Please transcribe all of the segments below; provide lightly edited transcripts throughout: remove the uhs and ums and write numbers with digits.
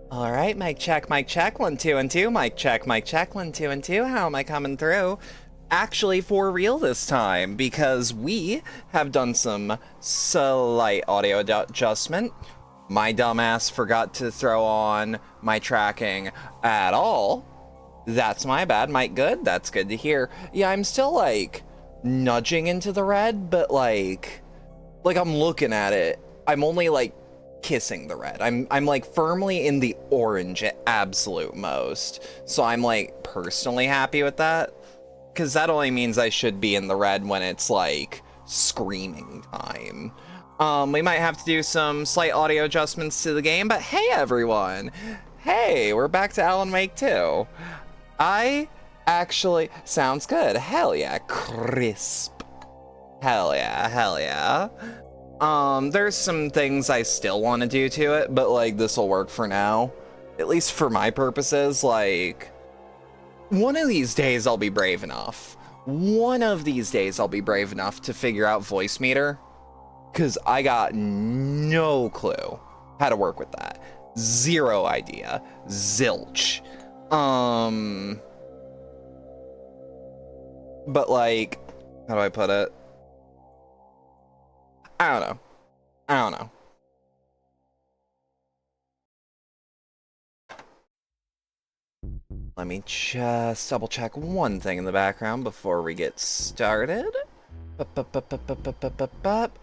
All right, mic check, 1, 2, and 2. Mic check, 1, 2, and 2. How am I coming through? Actually, for real this time, because we have done some slight audio adjustment. My dumbass forgot to throw on my tracking at all. That's my bad. Mic good? That's good to hear. Yeah, I'm still, like, nudging into the red, but, like I'm looking at it. I'm only, like, kissing the red. I'm like firmly in the orange at absolute most. So I'm like personally happy with that, because that only means I should be in the red when it's like screaming time. We might have to do some slight audio adjustments to the game, but hey everyone, hey, we're back to Alan Wake 2. I actually sounds good. Hell yeah, crisp. Hell yeah, hell yeah. There's some things I still want to do to it, but like this will work for now. At least for my purposes. Like, one of these days I'll be brave enough. One of these days I'll be brave enough to figure out voice meter, because I got no clue how to work with that. Zero idea. Zilch. But like, how do I put it? I don't know. Let me just double check one thing in the background before we get started.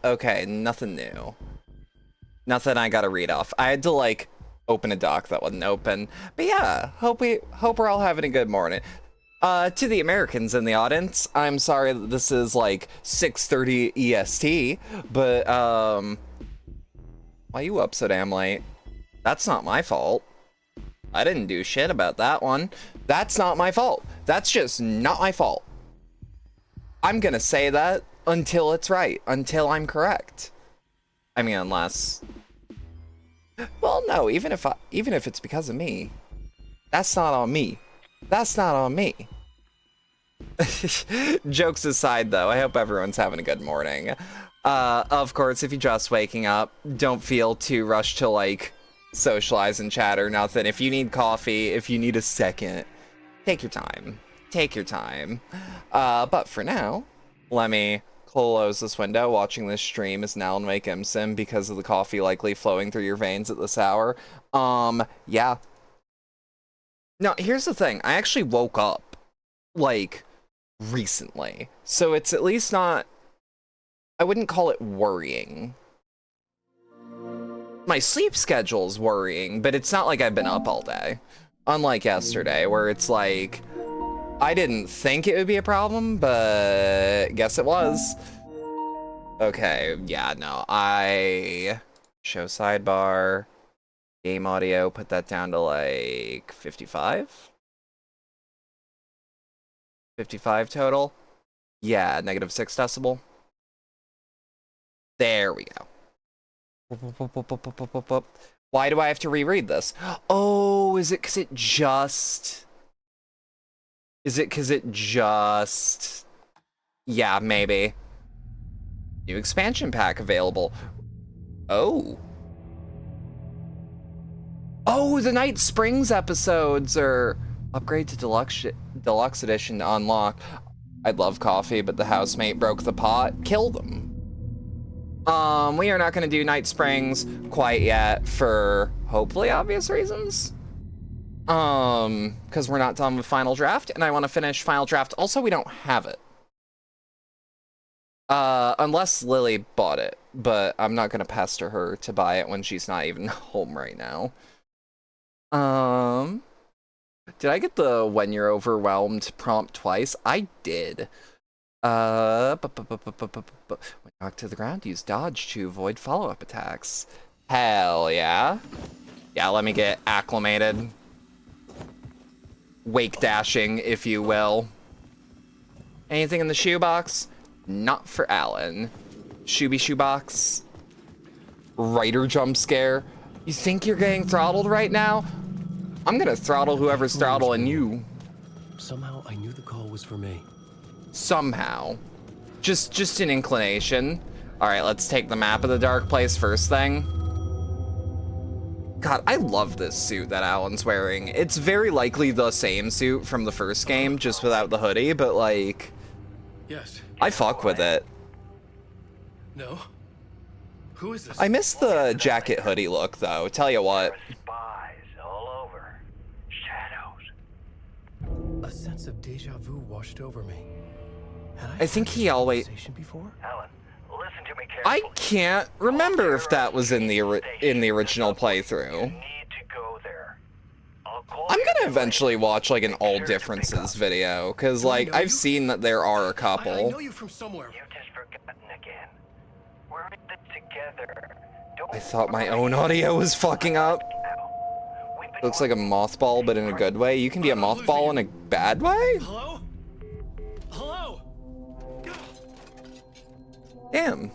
Okay, nothing new. Nothing I gotta read off. I had to like open a doc that wasn't open. But yeah, hope we're all having a good morning. To the Americans in the audience, I'm sorry that this is like 6:30 EST, but why you up so damn late? That's not my fault. I didn't do shit about that one. That's not my fault. That's just not my fault. I'm gonna say that until it's right, until I'm correct. I mean, unless, well, no, even if it's because of me, that's not on me. That's not on me. Jokes aside, though, I hope everyone's having a good morning. Of course, if you're just waking up, don't feel too rushed to, like, socialize and chat or nothing. If you need coffee, if you need a second, take your time. Take your time. But for now, let me close this window. Watching this stream is an Alan Wake sim because of the coffee likely flowing through your veins at this hour. Yeah. Now, here's the thing. I actually woke up, like, recently. So it's at least not, I wouldn't call it worrying. My sleep schedule's worrying, but it's not like I've been up all day. Unlike yesterday, where it's like, I didn't think it would be a problem, but guess it was. Okay, yeah, no, show sidebar, game audio, put that down to like 55? 55 total? Yeah, -6 decibel. There we go. Why do I have to reread this? Oh, is it because it just... Yeah, maybe. New expansion pack available. Oh. Oh, the Night Springs episodes are... Upgrade to deluxe edition to unlock. I'd love coffee, but the housemate broke the pot. Kill them. We are not going to do Night Springs quite yet for hopefully obvious reasons. Because we're not done with Final Draft, and I want to finish Final Draft. Also, we don't have it. Unless Lily bought it, but I'm not going to pester her to buy it when she's not even home right now. Did I get the when you're overwhelmed prompt twice? I did. When knocked to the ground, use dodge to avoid follow-up attacks. Hell yeah. Yeah, let me get acclimated. Wake dashing, if you will. Anything in the shoebox? Not for Alan. Shooby shoebox. Writer jump scare. You think you're getting throttled right now? I'm gonna throttle whoever's throttling you. Somehow I knew the call was for me. Somehow. Just an inclination. Alright, let's take the map of the dark place first thing. God, I love this suit that Alan's wearing. It's very likely the same suit from the first game, just without the hoodie, but like, Yes. I fuck with it. No. Who is this? I miss the jacket hoodie look though, tell you what. Spies all over. Shadows. A sense of deja vu washed over me. Had I think he always... conversation before? Alan, listen to me I carefully. can't remember if that was in the original You playthrough. need to go there. I'll call I'm you gonna later. eventually watch like an all Sure to pick differences up. video, cause Do I like know I've you? seen that there are a I couple. know you from somewhere. You've just forgotten again. We're in this together. Don't I thought my worry. own audio was fucking up. Now, we've been Looks like a mothball, but in a good way. You can be a mothball in a bad way? Hello? Hello? Damn.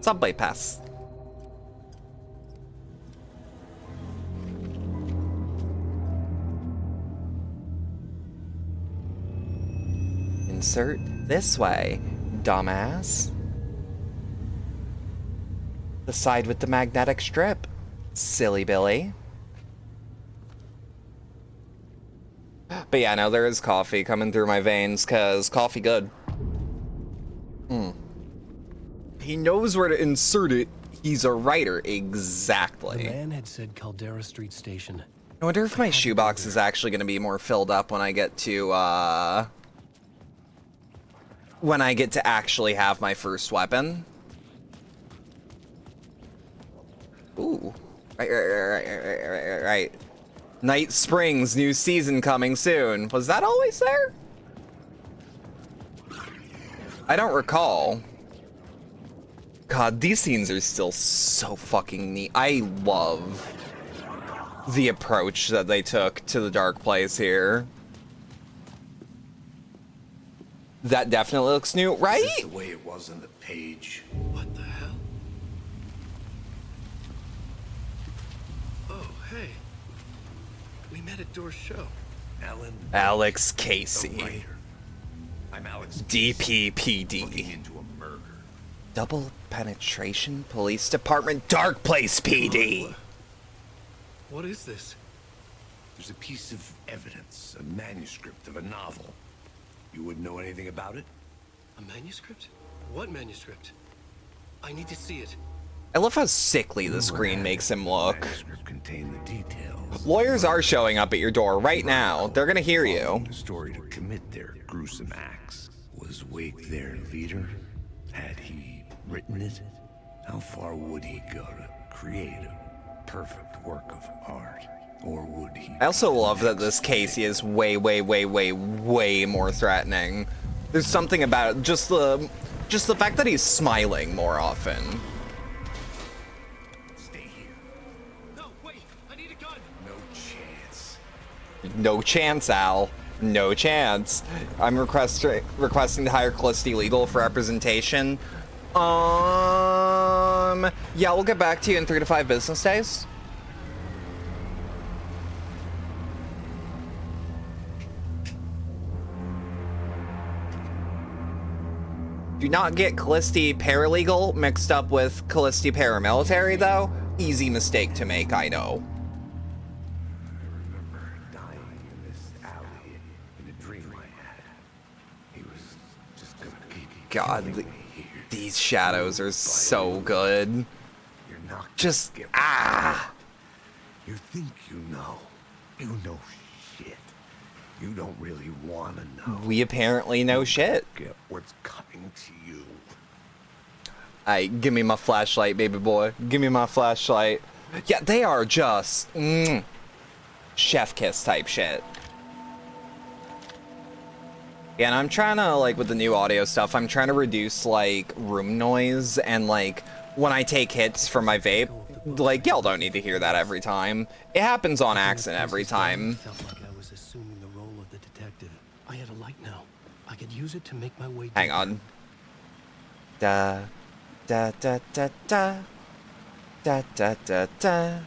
Subway pass. Insert this way, dumbass. The side with the magnetic strip. Silly Billy. But yeah, no, there is coffee coming through my veins, cause coffee good. He knows where to insert it. He's a writer, The exactly. man had said Caldera Street Station. I wonder if my shoebox is actually gonna be more filled up when I get to, when I get to actually have my first weapon. Ooh. Right. Night Springs, new season coming soon. Was that always there? I don't recall. God, these scenes are still so fucking neat. I love the approach that they took to the dark place here. That definitely looks new, Is right? this the way it was on the page? What the hell? Oh, hey. We met at Door's show. Alan, Alex the Casey. writer. I'm Alex Casey, looking DPPD. into a murder. Double penetration police department dark place PD. What is this? There's a piece of evidence, a manuscript of a novel. You wouldn't know anything about it? A manuscript? What manuscript? I need to see it. I love how sickly the screen makes him The look. manuscript contained the details. Lawyers are showing up at your door right now. They're gonna hear you. Following the story to commit their gruesome acts. Was Wake their leader? Had he written it? How far would he go to create a perfect work of art? Or would he... I also love that this Casey is way more threatening. There's something about it, just the fact that he's smiling more often. Stay here. No, wait! I need a gun! No chance. No chance, Al. No chance. I'm requesting to hire Callisti Legal for representation. Yeah, we'll get back to you in 3 to 5 business days. Do not get Callisti Paralegal mixed up with Callisti Paramilitary, though. Easy mistake to make, I know. I remember dying in this alley in a dream I had. He was just gonna keep God, killing me here. these shadows are so good. You're not Just, gonna get ah! You think you know. You know shit. You don't really want to know. We apparently know shit. Get what's coming to you. Aight, give me my flashlight, baby boy. Give me my flashlight. Yeah, they are just chef kiss type shit. Yeah, and I'm trying to, like, with the new audio stuff, I'm trying to reduce, like, room noise, and, like, when I take hits from my vape, like, y'all don't need to hear that every time. It happens on accident every time. Felt like I was assuming the role of the detective. I had a light now. I could use it to make my way. Hang deeper. on. Da, da, da, da, da. Da, da, da, da.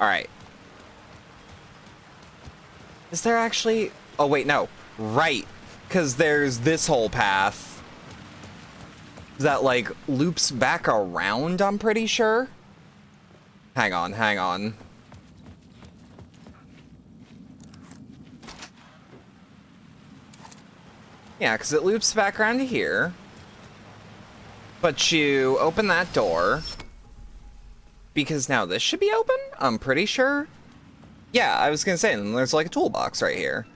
Alright. Is there actually... Oh, wait, no. Right. Because there's this whole path that, like, loops back around, I'm pretty sure. Hang on, hang on. Yeah, because it loops back around to here. But you open that door. Because now this should be open? I'm pretty sure. Yeah, I was gonna say, and there's like a toolbox right here.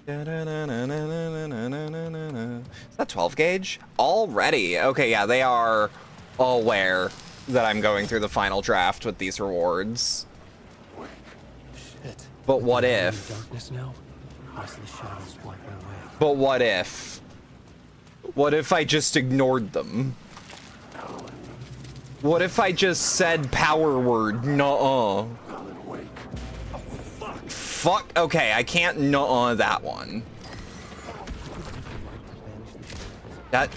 Is that 12 gauge? Already. Okay, yeah, they are aware that I'm going through the final draft with these rewards. Shit. But what In the if? darkness now? Lest the shadows block my way. But what if? What if I just ignored them? What if I just said power word? Nuh-uh. Fuck. Okay, I can't nuh-uh that one. That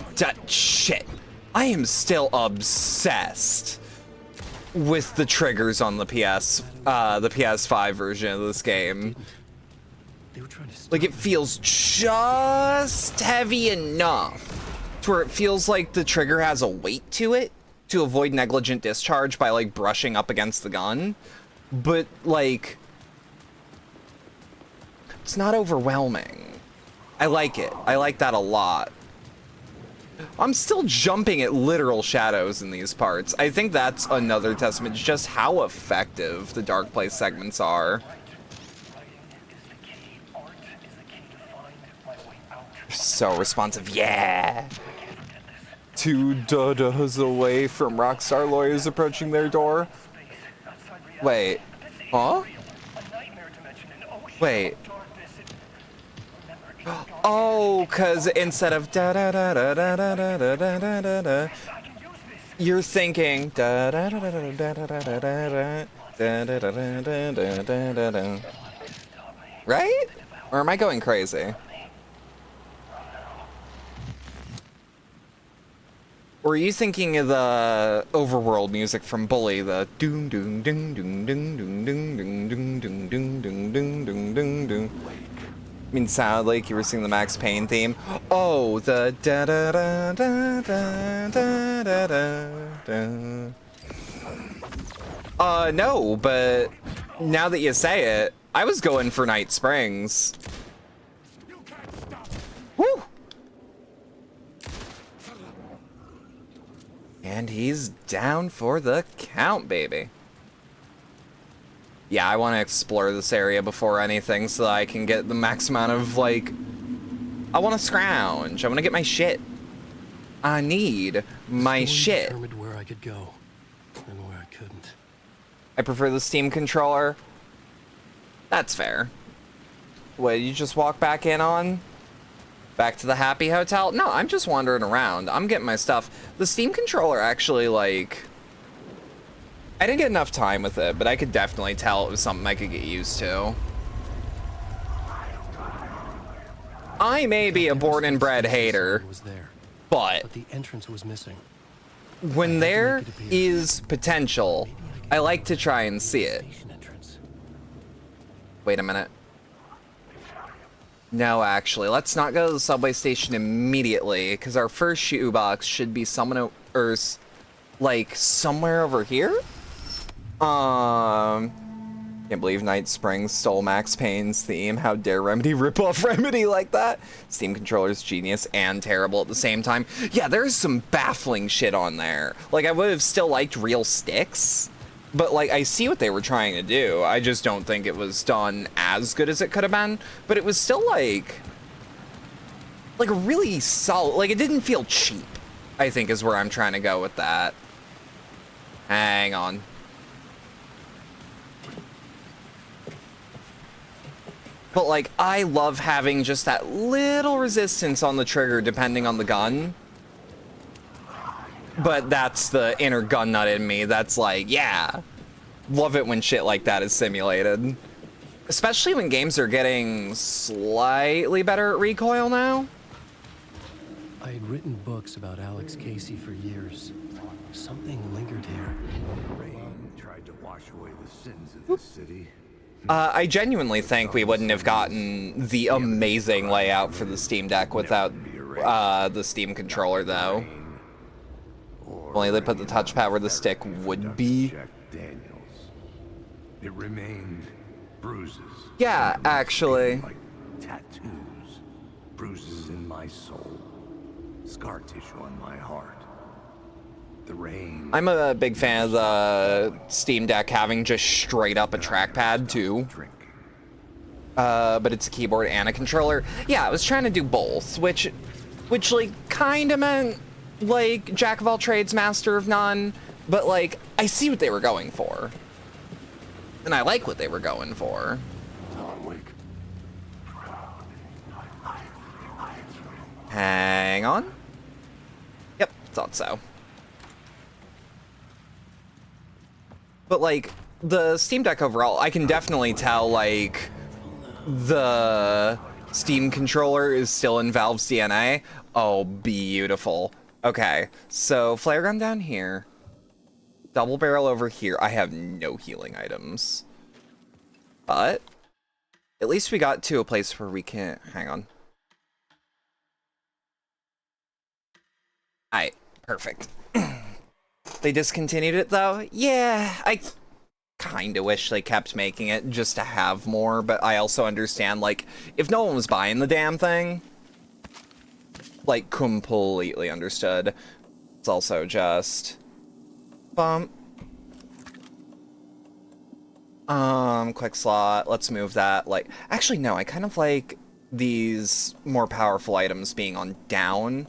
shit. I am still obsessed with the triggers on the PS5 version of this game. They were trying to stop Like, it feels just heavy enough to where it feels like the trigger has a weight to it to avoid negligent discharge by, like, brushing up against the gun. But, like, it's not overwhelming. I like it. I like that a lot. I'm still jumping at literal shadows in these parts. I think that's another testament to just how effective the Dark Place segments are. So responsive, yeah! 2 dadas away from Rockstar lawyers approaching their door. Wait, huh? Wait. Oh, cause instead of da da da da da da da da da da da da, you're thinking da da da da da da da da da da da da da da da da. Right? Or am I going crazy? Or are you thinking of the overworld music from Bully, the doom doom doom doom doom doom doom doom doom doom doom doom doom doom doom doom? I mean, sounded like you were singing the Max Payne theme. Oh, the da da da da da da da da da. No, but now that you say it, I was going for Night Springs. Woo! And he's down for the count, baby. Yeah, I want to explore this area before anything so that I can get the max amount of, like... I want to scrounge. I want to get my shit. I need my shit. Determined where I could go and where I couldn't. I prefer the Steam controller. That's fair. What, you just walk back in on? Back to the Happy Hotel? No, I'm just wandering around. I'm getting my stuff. The Steam controller actually, like... I didn't get enough time with it, but I could definitely tell it was something I could get used to. I may be a born and bred hater, but the entrance was missing. When there is potential, I like to try and see it. Wait a minute. No, actually, let's not go to the subway station immediately, because our first shoebox should be someone or like somewhere over here. Can't believe Night Springs stole Max Payne's theme. How dare Remedy rip off Remedy like that? Steam controller's genius and terrible at the same time. Yeah, there's some baffling shit on there. Like, I would have still liked real sticks, but like, I see what they were trying to do. I just don't think it was done as good as it could have been, but it was still like really solid. Like, it didn't feel cheap, I think is where I'm trying to go with that. Hang on. But, like, I love having just that little resistance on the trigger depending on the gun. But that's the inner gun nut in me that's like, yeah. Love it when shit like that is simulated. Especially when games are getting slightly better at recoil now. I had written books about Alex Casey for years. Something lingered here. Rain tried to wash away the sins of the city. I genuinely think we wouldn't have gotten the amazing layout for the Steam Deck without the Steam controller, though. Only they put the touchpad where the stick would be. It remained bruises. Yeah, actually. Like tattoos. Bruises in my soul. Scar tissue on my heart. The rain. I'm a big fan of the Steam Deck having just straight up a trackpad too. But it's a keyboard and a controller. Yeah, I was trying to do both, which like kind of meant like jack of all trades, master of none. But like, I see what they were going for, and I like what they were going for. Hang on. Yep, thought so. But like, the Steam Deck overall, I can definitely tell like the Steam controller is still in Valve's DNA. Oh, beautiful. Okay, so flare gun down here. Double barrel over here. I have no healing items. But at least we got to a place where we can... Hang on. Alright, perfect. They discontinued it though? Yeah, I kinda wish they kept making it just to have more, but I also understand, like, if no one was buying the damn thing, like, completely understood. It's also just... Bump. Quick slot, let's move that, like... Actually, no, I kind of like these more powerful items being on down,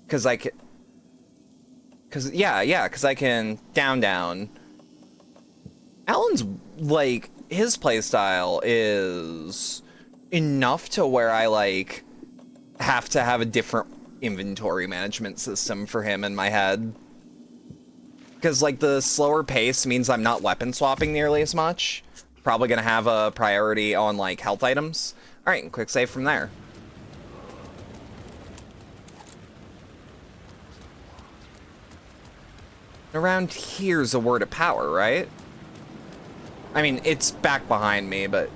because I can... Because I can down. Alan's, like, his playstyle is enough to where I, like, have to have a different inventory management system for him in my head. Because, like, the slower pace means I'm not weapon swapping nearly as much. Probably gonna have a priority on, like, health items. Alright, and quick save from there. Around here's a word of power, right? I mean, it's back behind me, but...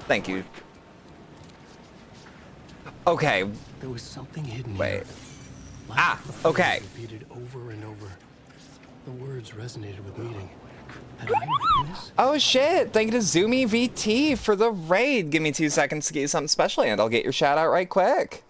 Thank you. Okay. There was something hidden Wait. here. Ah, okay. Repeated over and over. The words resonated with meaning. Had I written this? Oh shit, thank you to Zoomy VT for the raid. Give me 2 seconds to get you something special and I'll get your shout out right quick.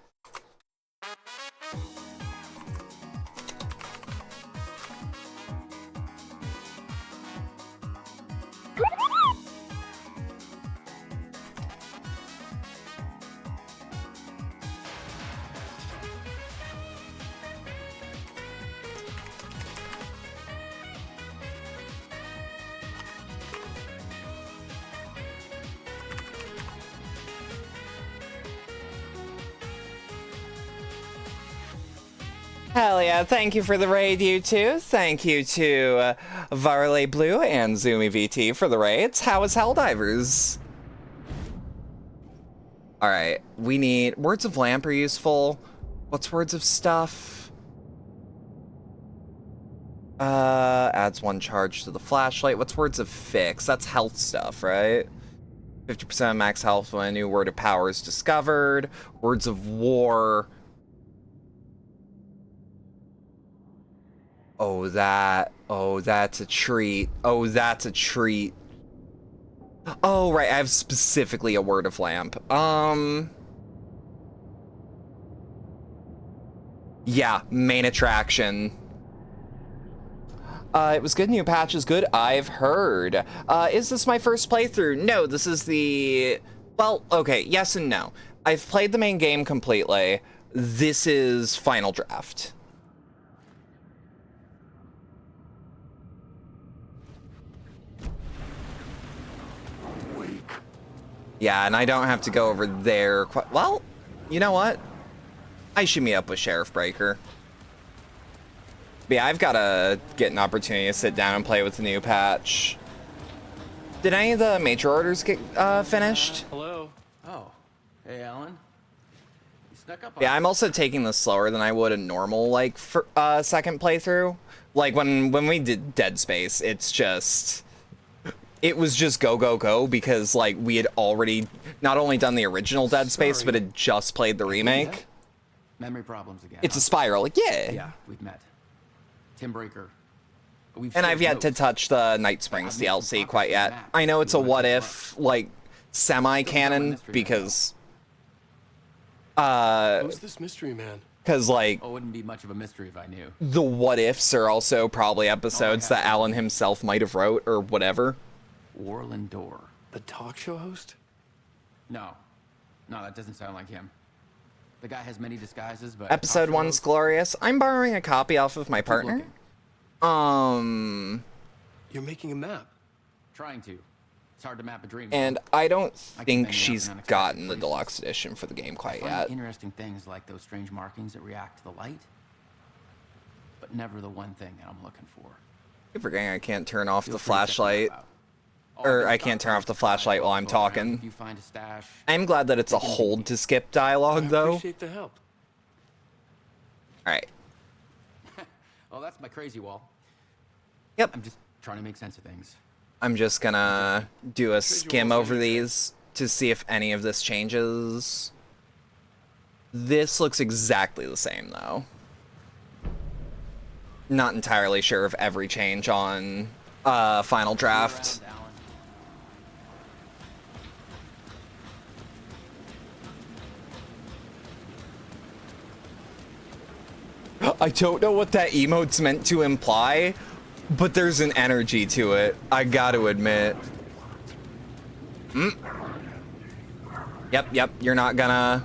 Hell yeah, thank you for the raid, you two. Thank you to Varley Blue and Zoomy VT for the raids. How is Helldivers? Alright, we need... Words of Lamp are useful. What's Words of Stuff? Adds 1 charge to the flashlight. What's Words of Fix? That's health stuff, right? 50% max health when a new word of power is discovered. Words of War... Oh, that's a treat. Oh, that's a treat. Oh, right, I have specifically a word of lamp. Yeah, main attraction. It was good, new patch is good, I've heard. Is this my first playthrough? No, this is the... Well, okay, yes and no. I've played the main game completely. This is Final Draft. Yeah, and I don't have to go over there quite... Well, you know what? I should meet up with Sheriff Breaker. But yeah, I've got to get an opportunity to sit down and play with the new patch. Did any of the major orders get finished? Hello. Oh. Hey, Alan. You snuck up on Yeah, I'm also taking this slower than I would a normal, like, second playthrough. Like, when we did Dead Space, it's just... It was just go, go, go, because, like, we had already not only done the original Dead Space, but had just played the remake. Memory problems again. It's a spiral. Yeah. Yeah, we've met. Tim Breaker. We've And I've shared yet to notes. touch the Night Springs DLC quite yet. I know it's a what if, like, semi-canon, because... Who's this mystery man? Because, like, Oh, it wouldn't be much of a mystery if I knew. the what ifs are also probably episodes that Alan himself might have wrote, or whatever. Warland Door. The talk show host? No, that doesn't sound like him. The guy has many disguises, but Episode 1's glorious. I'm borrowing a copy off of my partner. looking. You're making a map. Trying to. It's hard to map a dream. And I don't I keep think ending up she's in unexpected gotten the places. deluxe edition for the game quite Find yet. interesting things like those strange markings that react to the light, but never the one thing that I'm looking for. Keep forgetting I can't turn off Feel the free to check flashlight. that out. Or can I stop can't turn by off the to flashlight while I'm go around talking. if you find a stash. I'm glad that it's a hold to skip dialogue, I though. appreciate the help. Alright. Oh, that's my crazy wall. Yep. I'm just trying to make sense of things. I'm just gonna do a skim over these to see if any of this changes. This looks exactly the same, though. Not entirely sure of every change on Final Draft. Around, Alan. I don't know what that emote's meant to imply, but there's an energy to it, I gotta admit. Yep, you're not gonna...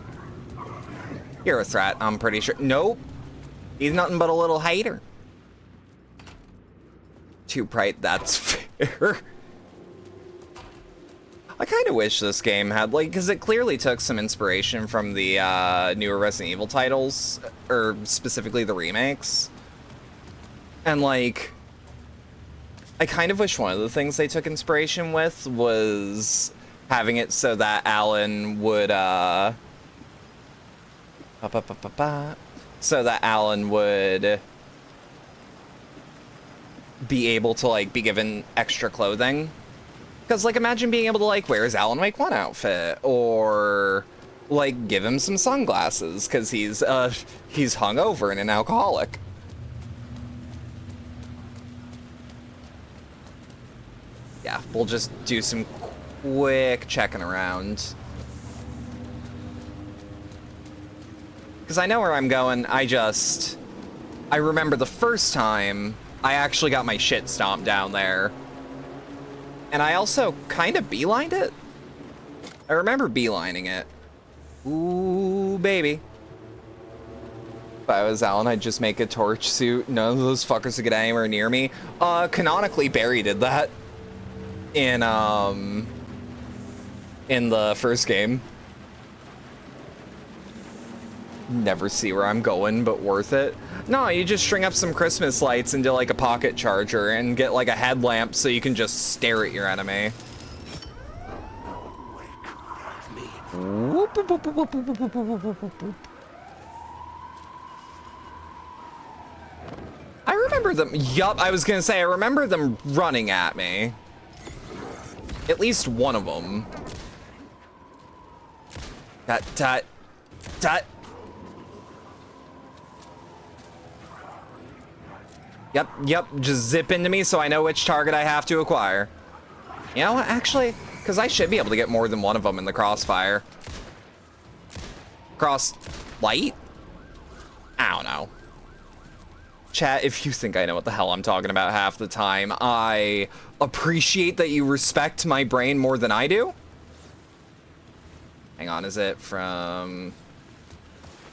You're a threat, I'm pretty sure. Nope. He's nothing but a little hater. Too bright, that's fair. I kind of wish this game had, like, because it clearly took some inspiration from the newer Resident Evil titles, or specifically the remakes. And, like, I kind of wish one of the things they took inspiration with was having it so that Alan would, so that Alan would be able to, like, be given extra clothing. Because, like, imagine being able to, like, wear his Alan Wake 1 outfit, or, like, give him some sunglasses, because he's hungover and an alcoholic. Yeah, we'll just do some quick checking around. Because I know where I'm going, I remember the first time I actually got my shit stomped down there. And I also kind of beelined it. I remember beelining it. Ooh, baby. If I was Alan, I'd just make a torch suit. None of those fuckers would get anywhere near me. Canonically, Barry did that in the first game. Never see where I'm going, but worth it. No, you just string up some Christmas lights into like a pocket charger and get like a headlamp so you can just stare at your enemy. Whoop, whoop, whoop, whoop, whoop, whoop, whoop, whoop, whoop, whoop. I remember them. Yup, I was gonna say I remember them running at me. At least one of them. Tut tut tut. Yep, just zip into me so I know which target I have to acquire. You know what, actually, because I should be able to get more than one of them in the crossfire. Cross light? I don't know. Chat, if you think I know what the hell I'm talking about half the time, I appreciate that you respect my brain more than I do. Hang on, is it from...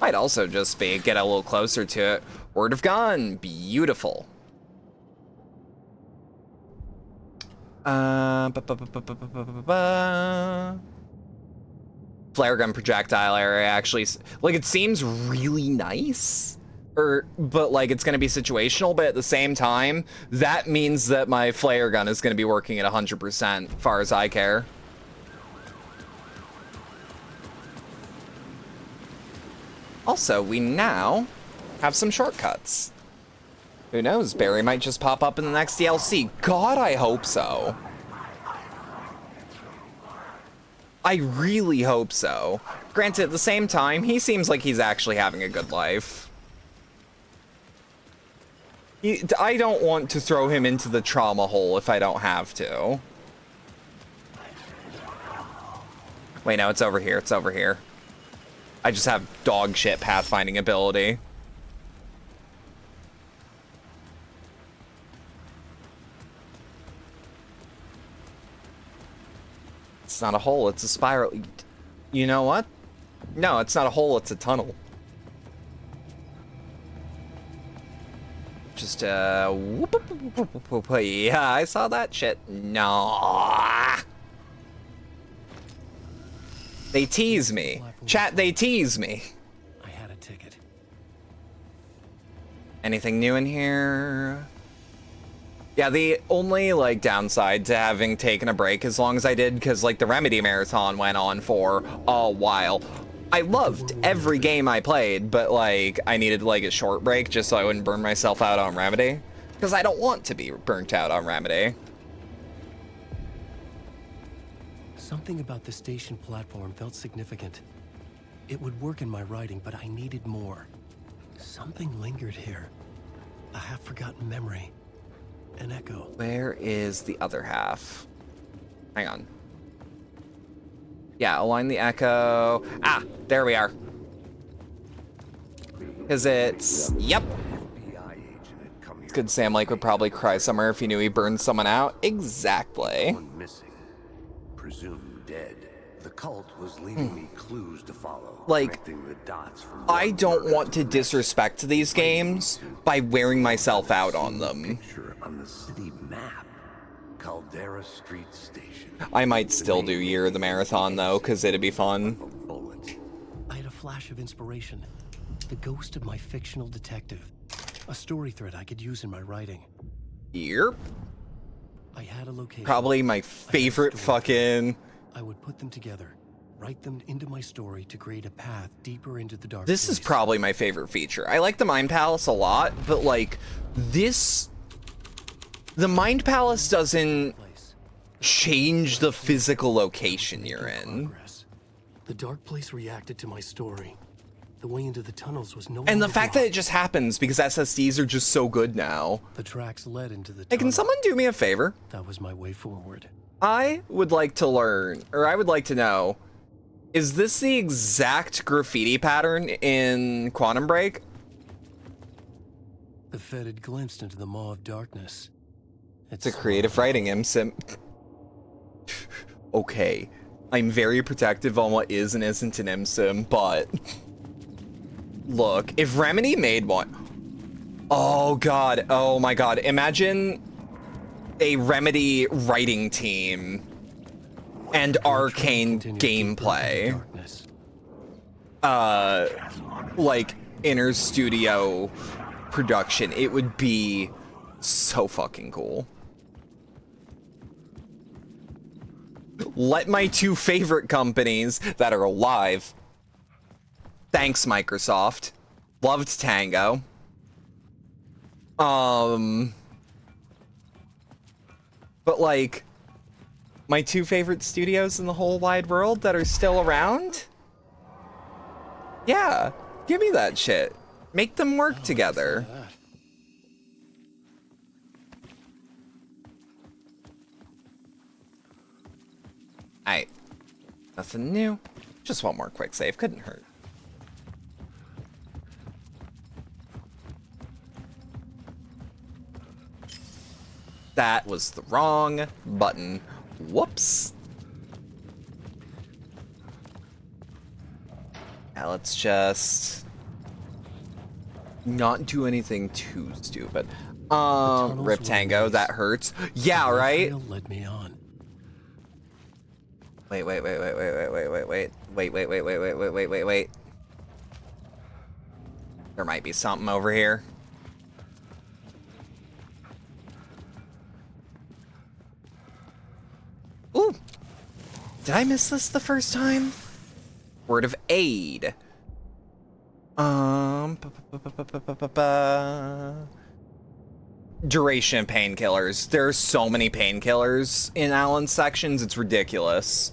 Might also just be get a little closer to it. Word of gun, beautiful. Flare gun projectile area actually, like, it seems really nice, but like it's gonna be situational, but at the same time, that means that my flare gun is gonna be working at 100%, far as I care. Also, we now have some shortcuts. Who knows, Barry might just pop up in the next DLC. God, I hope so. I really hope so. Granted, at the same time, he seems like he's actually having a good life. I don't want to throw him into the trauma hole if I don't have to. Wait, no, it's over here. It's over here. I just have dog shit pathfinding ability. It's not a hole, it's a spiral. You know what? No, it's not a hole, it's a tunnel. Just, whoop, whoop, whoop, whoop, whoop, whoop. Yeah, I saw that shit. No. They tease me. Chat, they tease me. I had a ticket. Anything new in here? Yeah, the only, like, downside to having taken a break as long as I did, because, like, the Remedy Marathon went on for a while. I loved every game I played, but, like, I needed, like, a short break just so I wouldn't burn myself out on Remedy. Because I don't want to be burnt out on Remedy. Something about the station platform felt significant. It would work in my writing, but I needed more. Something lingered here. A half-forgotten memory. An echo. Where is the other half? Hang on. Yeah, align the echo. Ah, there we are. Because it's... Yep. It's good Sam Lake would probably cry somewhere if he knew he burned someone out. Exactly. One missing, presumed dead. The cult was leaving me clues to follow. Like, connecting the dots from I one don't murder want to the next. disrespect these games by wearing myself out on them. Picture on the city map. Caldera Street Station. I might still do Year of the Marathon, though, because it'd be fun. Bullet. I had a flash of inspiration. The ghost of my fictional detective. A story thread I could use in my writing. Yep. I had a location. Probably my favorite fucking... I would put them together, write them into my story to create a path deeper into the dark. This is place. probably my favorite feature. I like the Mind Palace a lot, but, like, this... The Mind Palace doesn't Place. change the physical location you're in. Progress. The dark place reacted to my story. The way into the tunnels was no And the longer fact that it blocked. just happens because SSDs are just so good now. The tracks led into the Hey, can tunnel. someone do me a favor? That was my way forward. I would like to learn, or I would like to know, is this the exact graffiti pattern in Quantum Break? The Fed had glimpsed into the maw of darkness. It's a creative writing, MSim. Okay, I'm very protective on what is and isn't an MSim, but... Look, if Remedy made one... Oh god, oh my god, imagine a Remedy writing team and Arcane Continued deeper into gameplay. darkness. Like, inner studio production. It would be so fucking cool. Let my two favorite companies that are alive. Thanks, Microsoft. Loved Tango. But, like, my two favorite studios in the whole wide world that are still around? Yeah, give me that shit. Make them work together. Aight. Nothing new. Just one more quick save. Couldn't hurt. That was the wrong button. Whoops. Now let's just not do anything too stupid. tunnels Rip were Tango, nice. that hurts. Yeah, The right? trail led me on. Wait. There might be something over here. Ooh. Did I miss this the first time? Word of aid. Duration painkillers. There's so many painkillers in Alan's sections, it's ridiculous.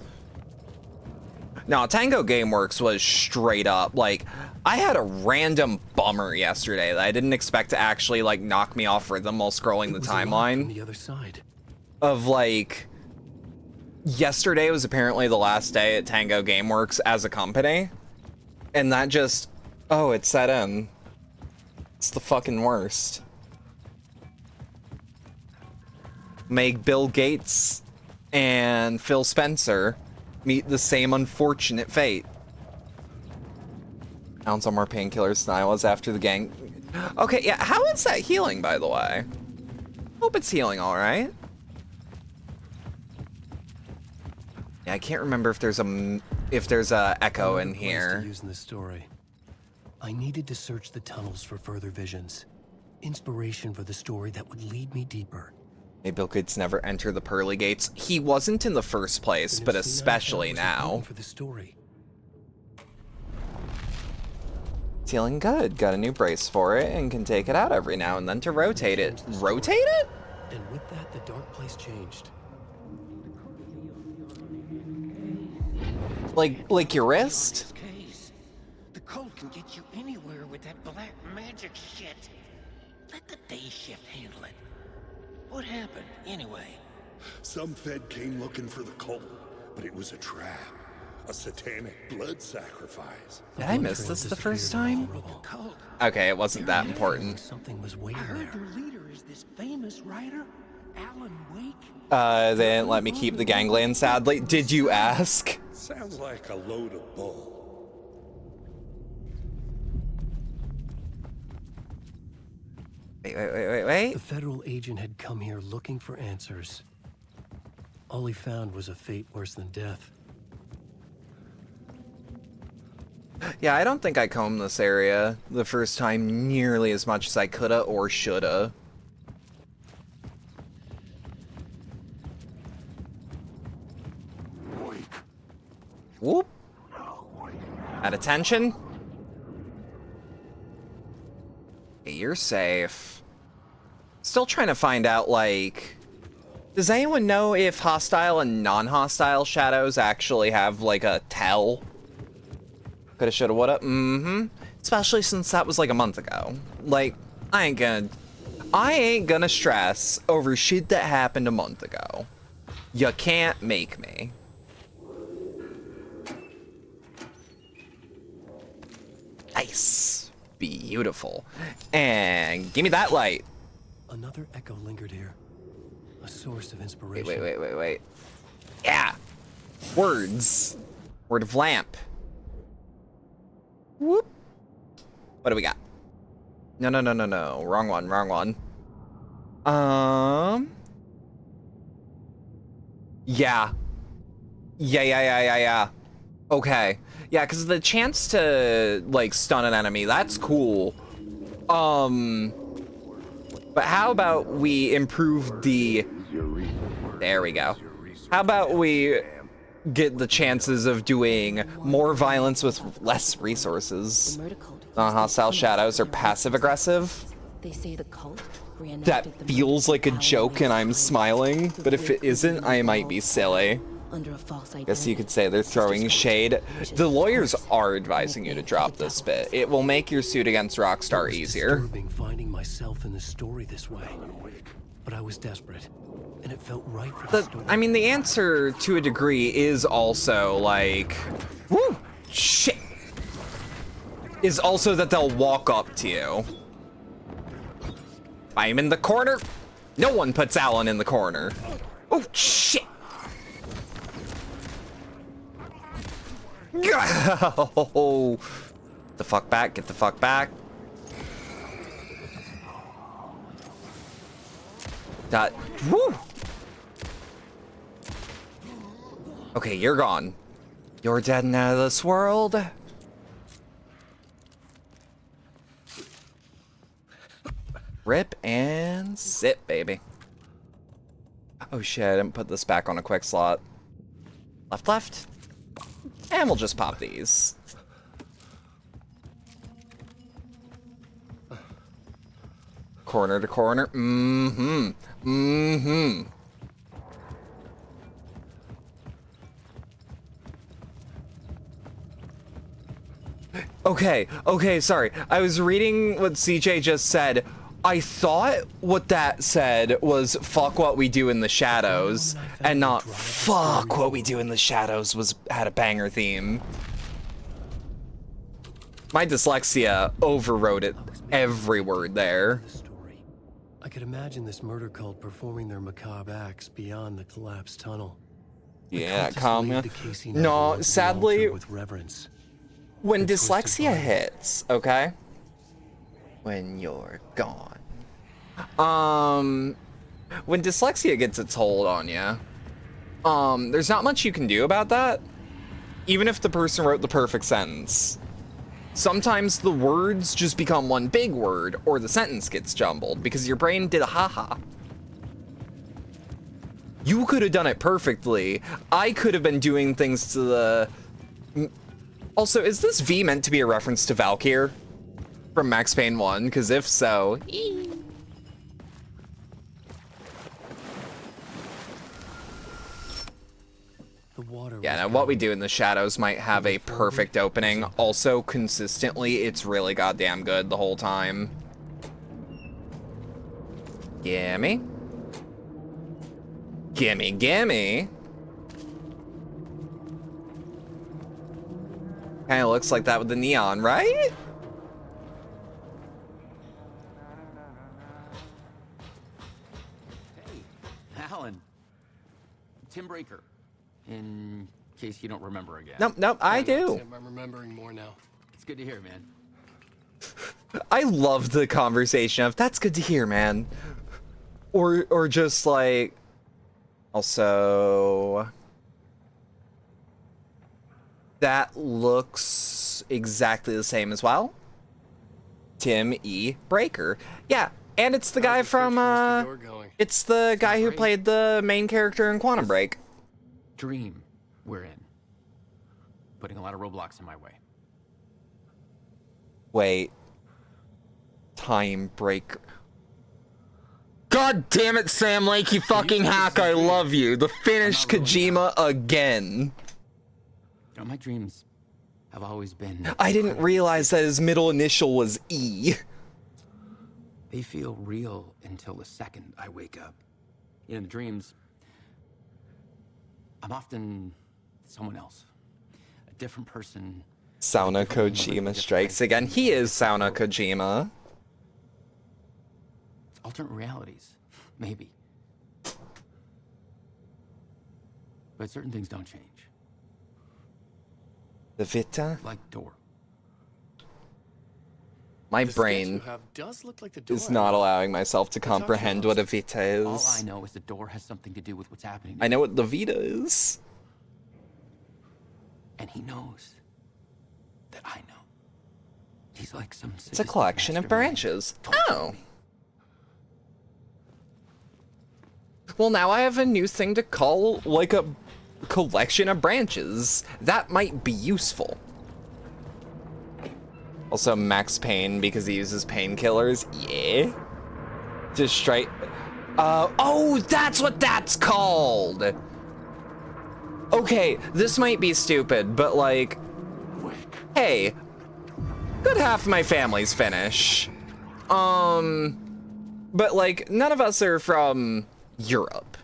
No, Tango Gameworks was straight up, like, I had a random bummer yesterday that I didn't expect to actually, like, knock me off rhythm while scrolling the It was a lock from timeline. the other side. Of, like, yesterday was apparently the last day at Tango Gameworks as a company. And that just, oh, it set in. It's the fucking worst. Make Bill Gates and Phil Spencer meet the same unfortunate fate. Ounce on more painkillers than I was after the gang. Okay, yeah, how is that healing, by the way? Hope it's healing all right. Yeah, I can't remember if there's a echo in Another place here. to use in the story. I needed to search the tunnels for further visions. Inspiration for the story that would lead me deeper. May Bill Gates never enter the pearly gates. He wasn't in the first place, The but new scene I especially found was now. important for the story. It's healing good. Got a new brace for it and can take it out every now and then to rotate it. Rotate it? And with that, the dark place changed. Like your wrist? Case. The cult can get you anywhere with that black magic shit. Let the day shift handle it. What happened, anyway? Some Fed came looking for the cult, but it was a trap. A satanic blood sacrifice. Did I miss this the first time? Cult. Okay, it wasn't that important. Something was I waiting heard there. their leader is this famous writer, Alan Wake. They didn't let me keep the gangland, sadly. Did you ask? Sounds like a load of bull. Wait. The federal agent had come here looking for answers. All he found was a fate worse than death. Yeah, I don't think I combed this area the first time nearly as much as I coulda or shoulda. Whoop. At attention. Okay, you're safe. Still trying to find out, like... Does anyone know if hostile and non-hostile shadows actually have, like, a tell? Coulda, shoulda, woulda. Especially since that was, like, a month ago. Like, I ain't gonna stress over shit that happened a month ago. You can't make me. Nice. Beautiful. And give me that light. Another echo lingered here. A source of inspiration. Wait. Yeah. Words. Word of lamp. Whoop. What do we got? No. Wrong one. Yeah. Yeah. Okay. Yeah, because the chance to, like, stun an enemy, that's cool. But how about we improve the... There we go. How about we get the chances of doing more violence with less resources? Non-hostile shadows are passive-aggressive. They say the cult That feels like a joke and I'm smiling, but if it isn't, I might be silly. under a false identity. Guess you could say they're throwing shade. The lawyers are advising you to drop this bit. It will make your suit against Rockstar easier. Disturbing finding myself in the story this way. But I was desperate, and it felt right for the story. I mean, the answer to a degree is also like, woo, shit, is also that they'll walk up to you. I'm in the corner. No one puts Alan in the corner. Oh, shit. Oh, get the fuck back. That, woo. Okay, you're gone. You're dead and out of this world. Rip and sit, baby. Oh shit, I didn't put this back on a quick slot. Left. And we'll just pop these. Corner to corner. Okay, sorry. I was reading what CJ just said. I thought what that said was fuck what we do in the shadows, and not fuck what we do in the shadows had a banger theme. My dyslexia overrode it every word there. I could imagine this murder cult performing their macabre acts beyond the collapsed tunnel. Yeah, The cultists calm laid ya. the casing No, onto the sadly, altar with reverence. when The twisted dyslexia body. hits, okay? When you're gone. When dyslexia gets its hold on you, there's not much you can do about that. Even if the person wrote the perfect sentence. Sometimes the words just become one big word, or the sentence gets jumbled because your brain did a haha. You could have done it perfectly. I could have been doing things to the... Also, is this V meant to be a reference to Valkyr from Max Payne 1? Because if so... The water Yeah, was now what we gone. do in the shadows might have a perfect opening. Also, consistently, it's really goddamn good the whole time. Gimme. Gimme, gimme. Kinda looks like that with the neon, right? Hey, Alan. Tim Breaker. In case you don't remember again. Nope, I do. Tim, I'm remembering more now. It's good to hear, man. I love the conversation of, that's good to hear, man. Or just like, also, that looks exactly the same as well. Tim E. Breaker. Yeah, and it's the guy from, it's the guy who played the main character in Quantum Break. Dream we're in. Putting a lot of roadblocks in my way. Wait. Time Breaker. God damn it, Sam Lake, you fucking hack, I love you. The finished Kojima again. You know, my dreams have always been... I didn't realize that his middle initial was E. They feel real until the second I wake up. In the dreams, I'm often someone else. A different person. Sauna Kojima strikes again. He is Sauna Kojima. Alternate realities, maybe. But certain things don't change. The Vita? Like door. My The sketch brain you have does look like the door is I not know. allowing myself to comprehend what a Vita All I is. know is the door has something to do with what's happening. I know what the Vita is. And he knows that I know. He's like some It's a collection of branches. Oh. Well, now I have a new thing to call, like, a collection of branches. That might be useful. Also, Max Payne, because he uses painkillers. Yeah. Just straight... oh, that's what that's called! Okay, this might be stupid, but, like... Hey, good half of my family's Finnish. But, like, none of us are from Europe.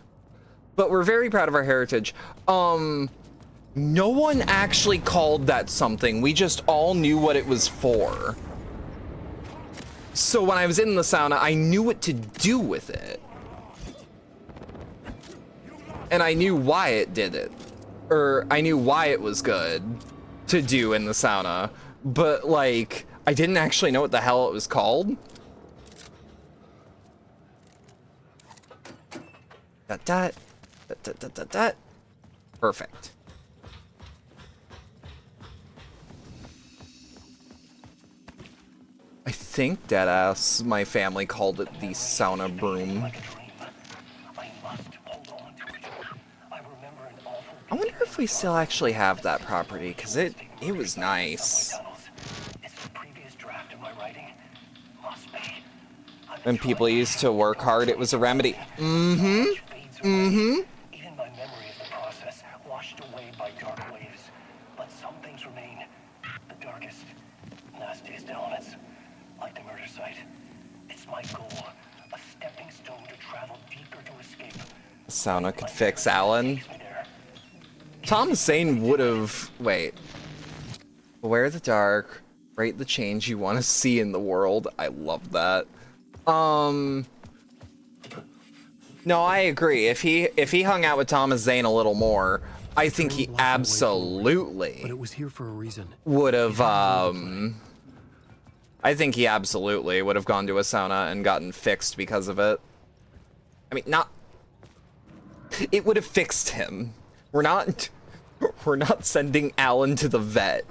But we're very proud of our heritage. No one actually called that something. We just all knew what it was for. So when I was in the sauna, I knew what to do with it. And I knew why it did it. Or I knew why it was good to do in the sauna. But, like, I didn't actually know what the hell it was called. Dot. Perfect. I think deadass my family called it the sauna broom. I wonder if we still actually have that property, because it was nice. When people used to work hard, it was a remedy. Even my memory of the process washed away by dark waves. But some things remain. The darkest stillness, like the murder site. It's my goal, a stepping stone to travel deeper to escape. Sauna could fix Alan. Takes me there. Tom Zane would have... Wait. Beware the dark. Rate the change you want to see in the world. I love that. No, I agree. If he hung out with Thomas Zane a little more, I think he absolutely But it was here for a reason. would have, I think he absolutely would have gone to a sauna and gotten fixed because of it. I mean, not... It would have fixed him. We're not sending Alan to the vet.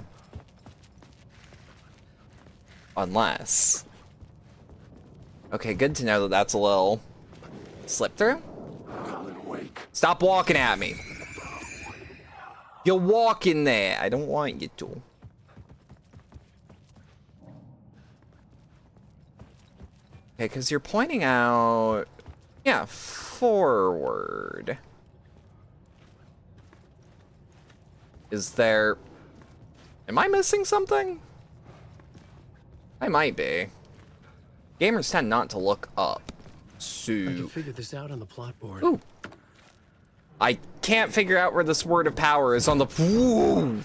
Unless... Okay, good to know that that's a little... Slip through? Stop walking at me. You're walking there. I don't want you to. Okay, because you're pointing out... Yeah, forward. Is there... Am I missing something? I might be. Gamers tend not to look up. I can figure this out on the plot board. Ooh. I can't figure out where this word of power is on the... Ooh.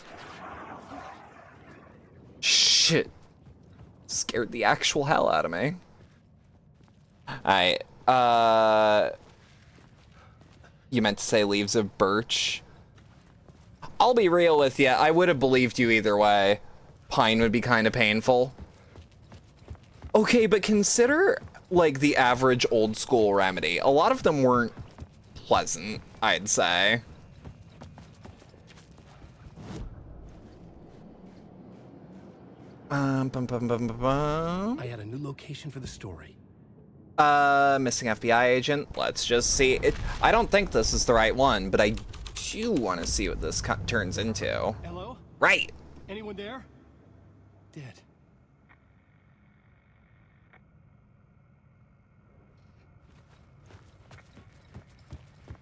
Shit. Scared the actual hell out of me. Alright, you meant to say leaves of birch? I'll be real with you, I would have believed you either way. Pine would be kind of painful. Okay, but consider, like, the average old school remedy. A lot of them weren't pleasant, I'd say. I had a new location for the story. Missing FBI agent. Let's just see. I don't think this is the right one, but I do want to see what this turns into. Hello? Right. Anyone there? Dead.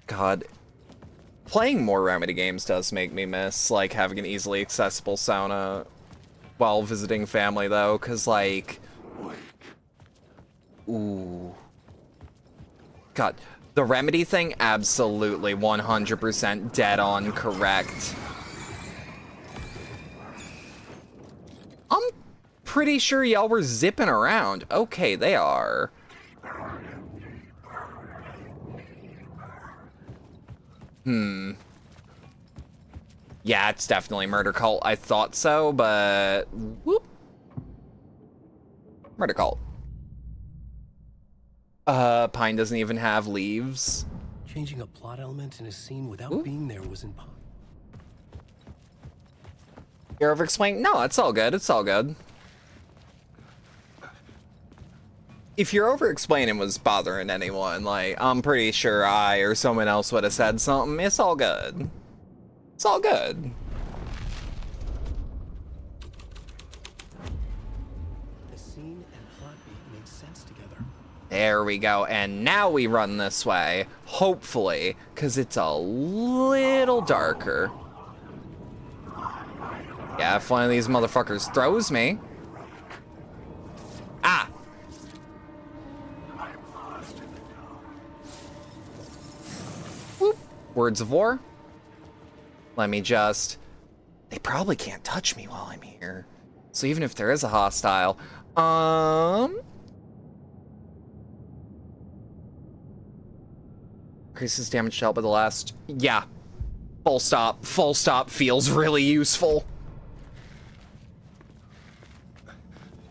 God. Playing more Remedy games does make me miss, like, having an easily accessible sauna while visiting family, though, because, like... Ooh. God. The Remedy thing, absolutely 100% dead on correct. I'm pretty sure y'all were zipping around. Okay, they are. Yeah, it's definitely Murder Cult. I thought so, but... Whoop. Murder Cult. Pine doesn't even have leaves. Changing a plot element in a scene without being there was impossible. You're over-explaining? No, it's all good. It's all good. If you're over-explaining was bothering anyone, like, I'm pretty sure I or someone else would have said something. It's all good. It's all good. The scene and plot beat made sense together. There we go. And now we run this way. Hopefully, because it's a little darker. Yeah, if one of these motherfuckers throws me. Ah! Whoop. Words of war. Let me just... They probably can't touch me while I'm here. So even if there is a hostile... Increases damage dealt by the last... Yeah. Full stop. Full stop feels really useful.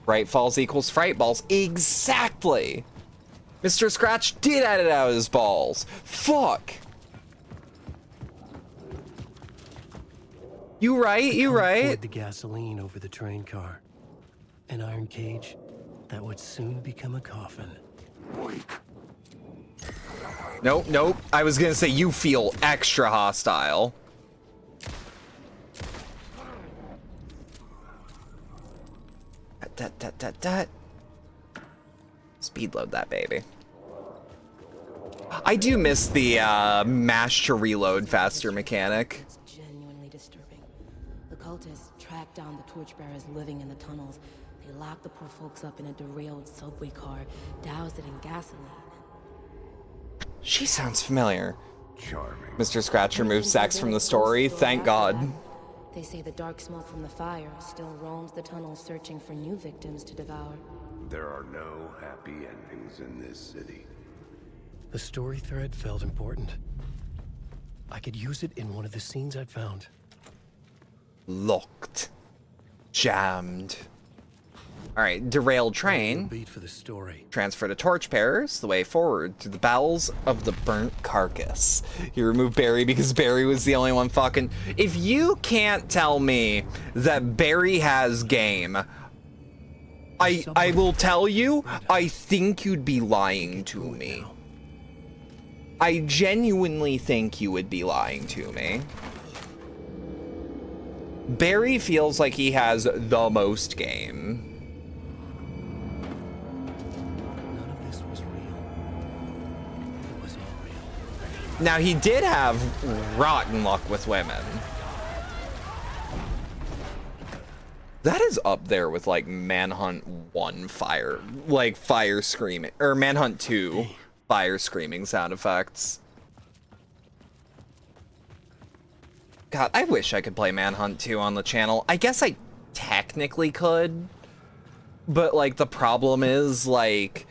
Fright falls equals fright balls. Exactly! Mr. Scratch did add it out of his balls. Fuck! You right, you right. Poured the gasoline over the train car. An iron cage that would soon become a coffin. Nope, nope. I was gonna say you feel extra hostile. Dat. Speed load that baby. I do miss the mash to reload faster mechanic. It's genuinely disturbing. The cultists tracked down the torchbearers living in the tunnels. They locked the poor folks up in a derailed subway car, doused it in gasoline. She sounds familiar. Charming. Mr. Scratch removed sex from the story. Thank God. They say the dark smoke from the fire still roams the tunnels searching for new victims to devour. There are no happy endings in this city. The story thread felt important. I could use it in one of the scenes I'd found. Locked. Jammed. Alright, derailed train. Beat for the story. Transfer to torchbearers, the way forward through the bowels of the burnt carcass. You remove Barry because Barry was the only one fucking... If you can't tell me that Barry has game, I will tell you, I think you'd be lying to me. I genuinely think you would be lying to me. Barry feels like he has the most game. None of this was real. It was all real. Now, he did have rotten luck with women. That is up there with, like, Manhunt 1 fire, like, fire screaming, or Manhunt 2 fire screaming sound effects. God, I wish I could play Manhunt 2 on the channel. I guess I technically could, but, like, the problem is, like,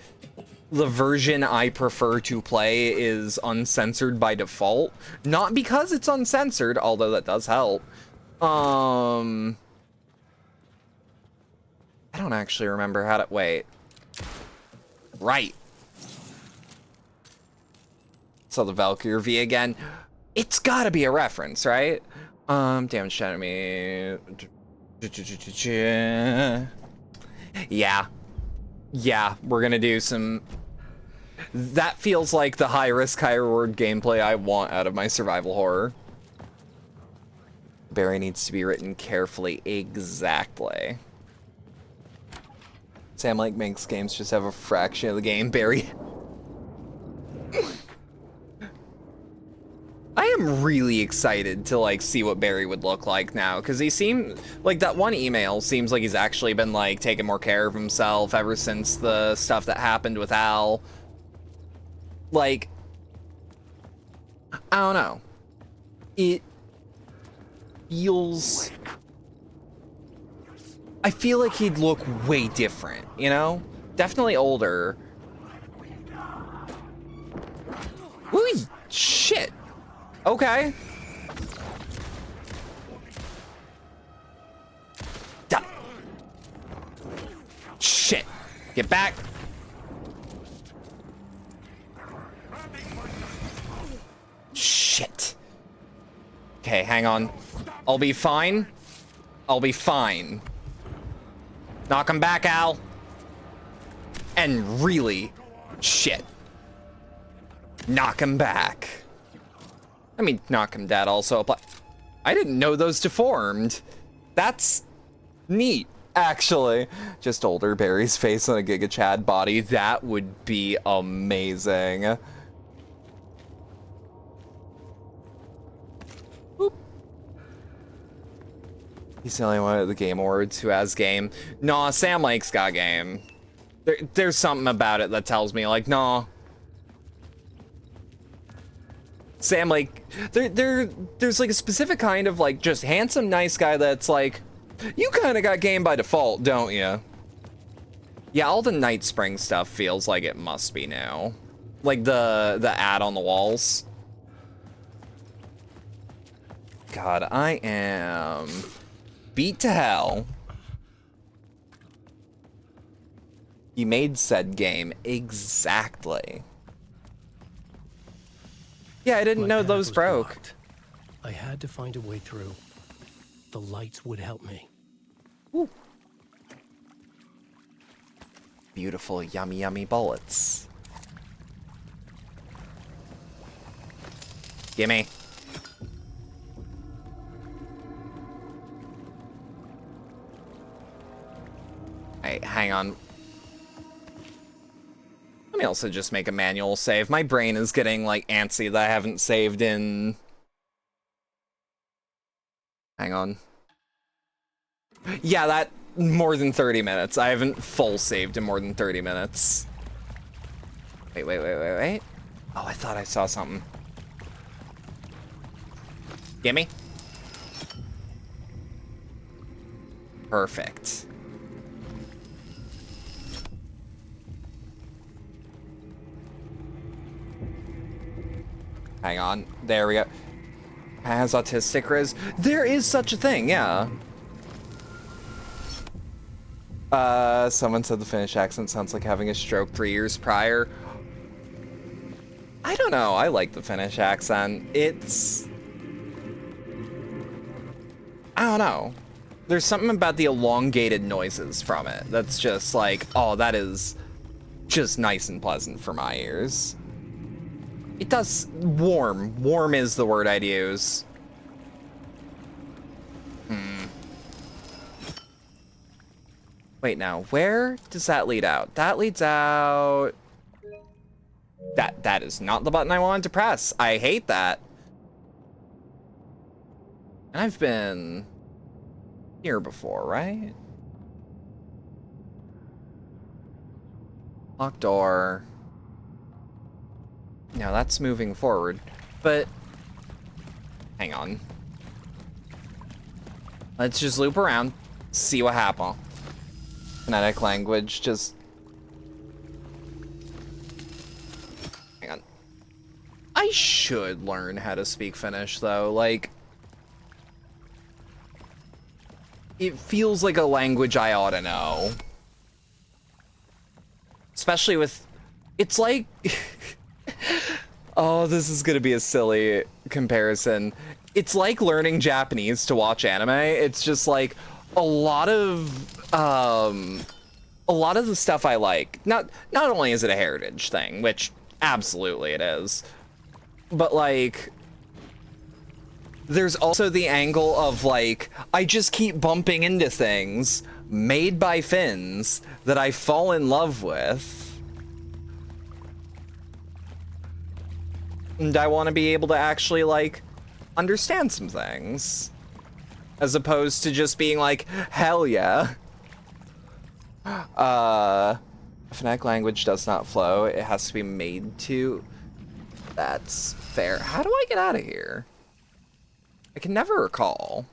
the version I prefer to play is uncensored by default. Not because it's uncensored, although that does help. I don't actually remember how to... Wait. Right. So the Valkyrie V again. It's gotta be a reference, right? Damage to enemy. Yeah. Yeah, we're gonna do some... That feels like the high risk, high reward gameplay I want out of my survival horror. Barry needs to be written carefully. Exactly. Sam like makes games just have a fraction of the game, Barry. I am really excited to like see what Barry would look like now, because he seemed like that one email seems like he's actually been like taking more care of himself ever since the stuff that happened with Al. Like, I don't know. It feels... I feel like he'd look way different, you know? Definitely older. Ooh, shit. Okay. Duh. Shit. Get back. Shit. Okay, hang on. I'll be fine. I'll be fine. Knock him back, Al. And really, shit. Knock him back. I mean, knock him dead also apply. I didn't know those deformed. That's neat, actually. Just older Barry's face on a Giga Chad body. That would be amazing. Boop. He's the only one at the Game Awards who has game. Nah, Sam Lake's got game. There's something about it that tells me, like, nah. Sam, like, there's like a specific kind of like just handsome, nice guy that's like, you kind of got game by default, don't you? Yeah, all the Night Spring stuff feels like it must be now. Like the ad on the walls. God, I am beat to hell. You made said game exactly. Yeah, I didn't know those broke. Blocked. I had to find a way through. The lights would help me. Ooh. Beautiful, yummy, yummy bullets. Gimme. Hey, hang on. Let me also just make a manual save. My brain is getting, like, antsy that I haven't saved in... Hang on. Yeah, more than 30 minutes. I haven't full saved in more than 30 minutes. Wait. Oh, I thought I saw something. Gimme. Perfect. Hang on. There we go. Has autistic Riz. There is such a thing, yeah. Someone said the Finnish accent sounds like having a stroke 3 years prior. I don't know. I like the Finnish accent. It's... I don't know. There's something about the elongated noises from it that's just like, oh, that is just nice and pleasant for my ears. It does... warm. Warm is the word I'd use. Wait, now, where does that lead out? That leads out... That is not the button I wanted to press. I hate that. And I've been here before, right? Locked door. Now that's moving forward, but hang on. Let's just loop around, see what happens. Phonetic language, just... Hang on. I should learn how to speak Finnish, though. Like, it feels like a language I ought to know. Especially with... It's like... Oh, this is gonna be a silly comparison. It's like learning Japanese to watch anime. It's just like a lot of the stuff I like. Not only is it a heritage thing, which absolutely it is, but like there's also the angle of like I just keep bumping into things made by Finns that I fall in love with. And I want to be able to actually, like, understand some things. As opposed to just being like, hell yeah. Phonetic language does not flow. It has to be made to. That's fair. How do I get out of here? I can never recall.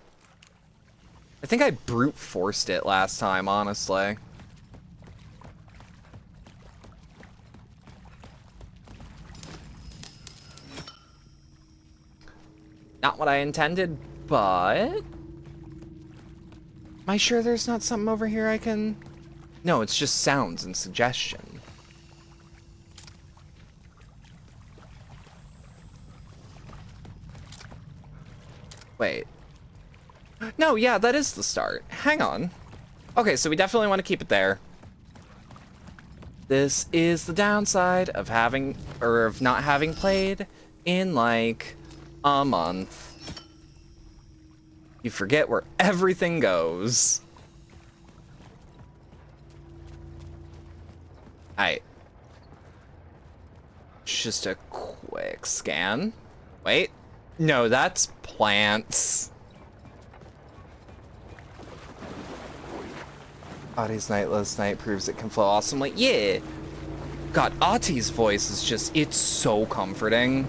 I think I brute forced it last time, honestly. Not what I intended, but... Am I sure there's not something over here I can... No, it's just sounds and suggestion. Wait. No, yeah, that is the start. Hang on. Okay, so we definitely want to keep it there. This is the downside of having... or of not having played in, like... a month. You forget where everything goes. Alright. Just a quick scan. Wait. No, that's plants. Audie's Nightless Night proves it can flow awesomely. Yeah. God, Audie's voice is just, it's so comforting.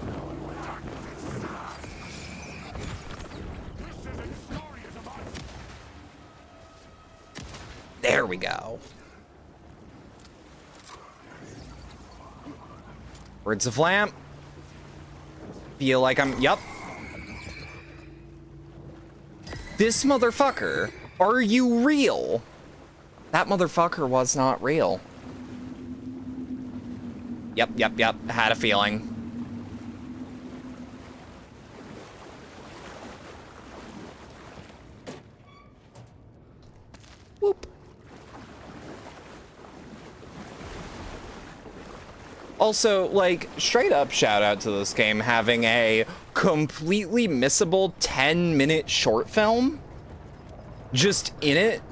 There we go. Words of Lamp. Feel like I'm... Yup. This motherfucker. Are you real? That motherfucker was not real. Yep. Had a feeling. Whoop. Also, like, straight up shout out to this game having a completely missable 10-minute short film just in it.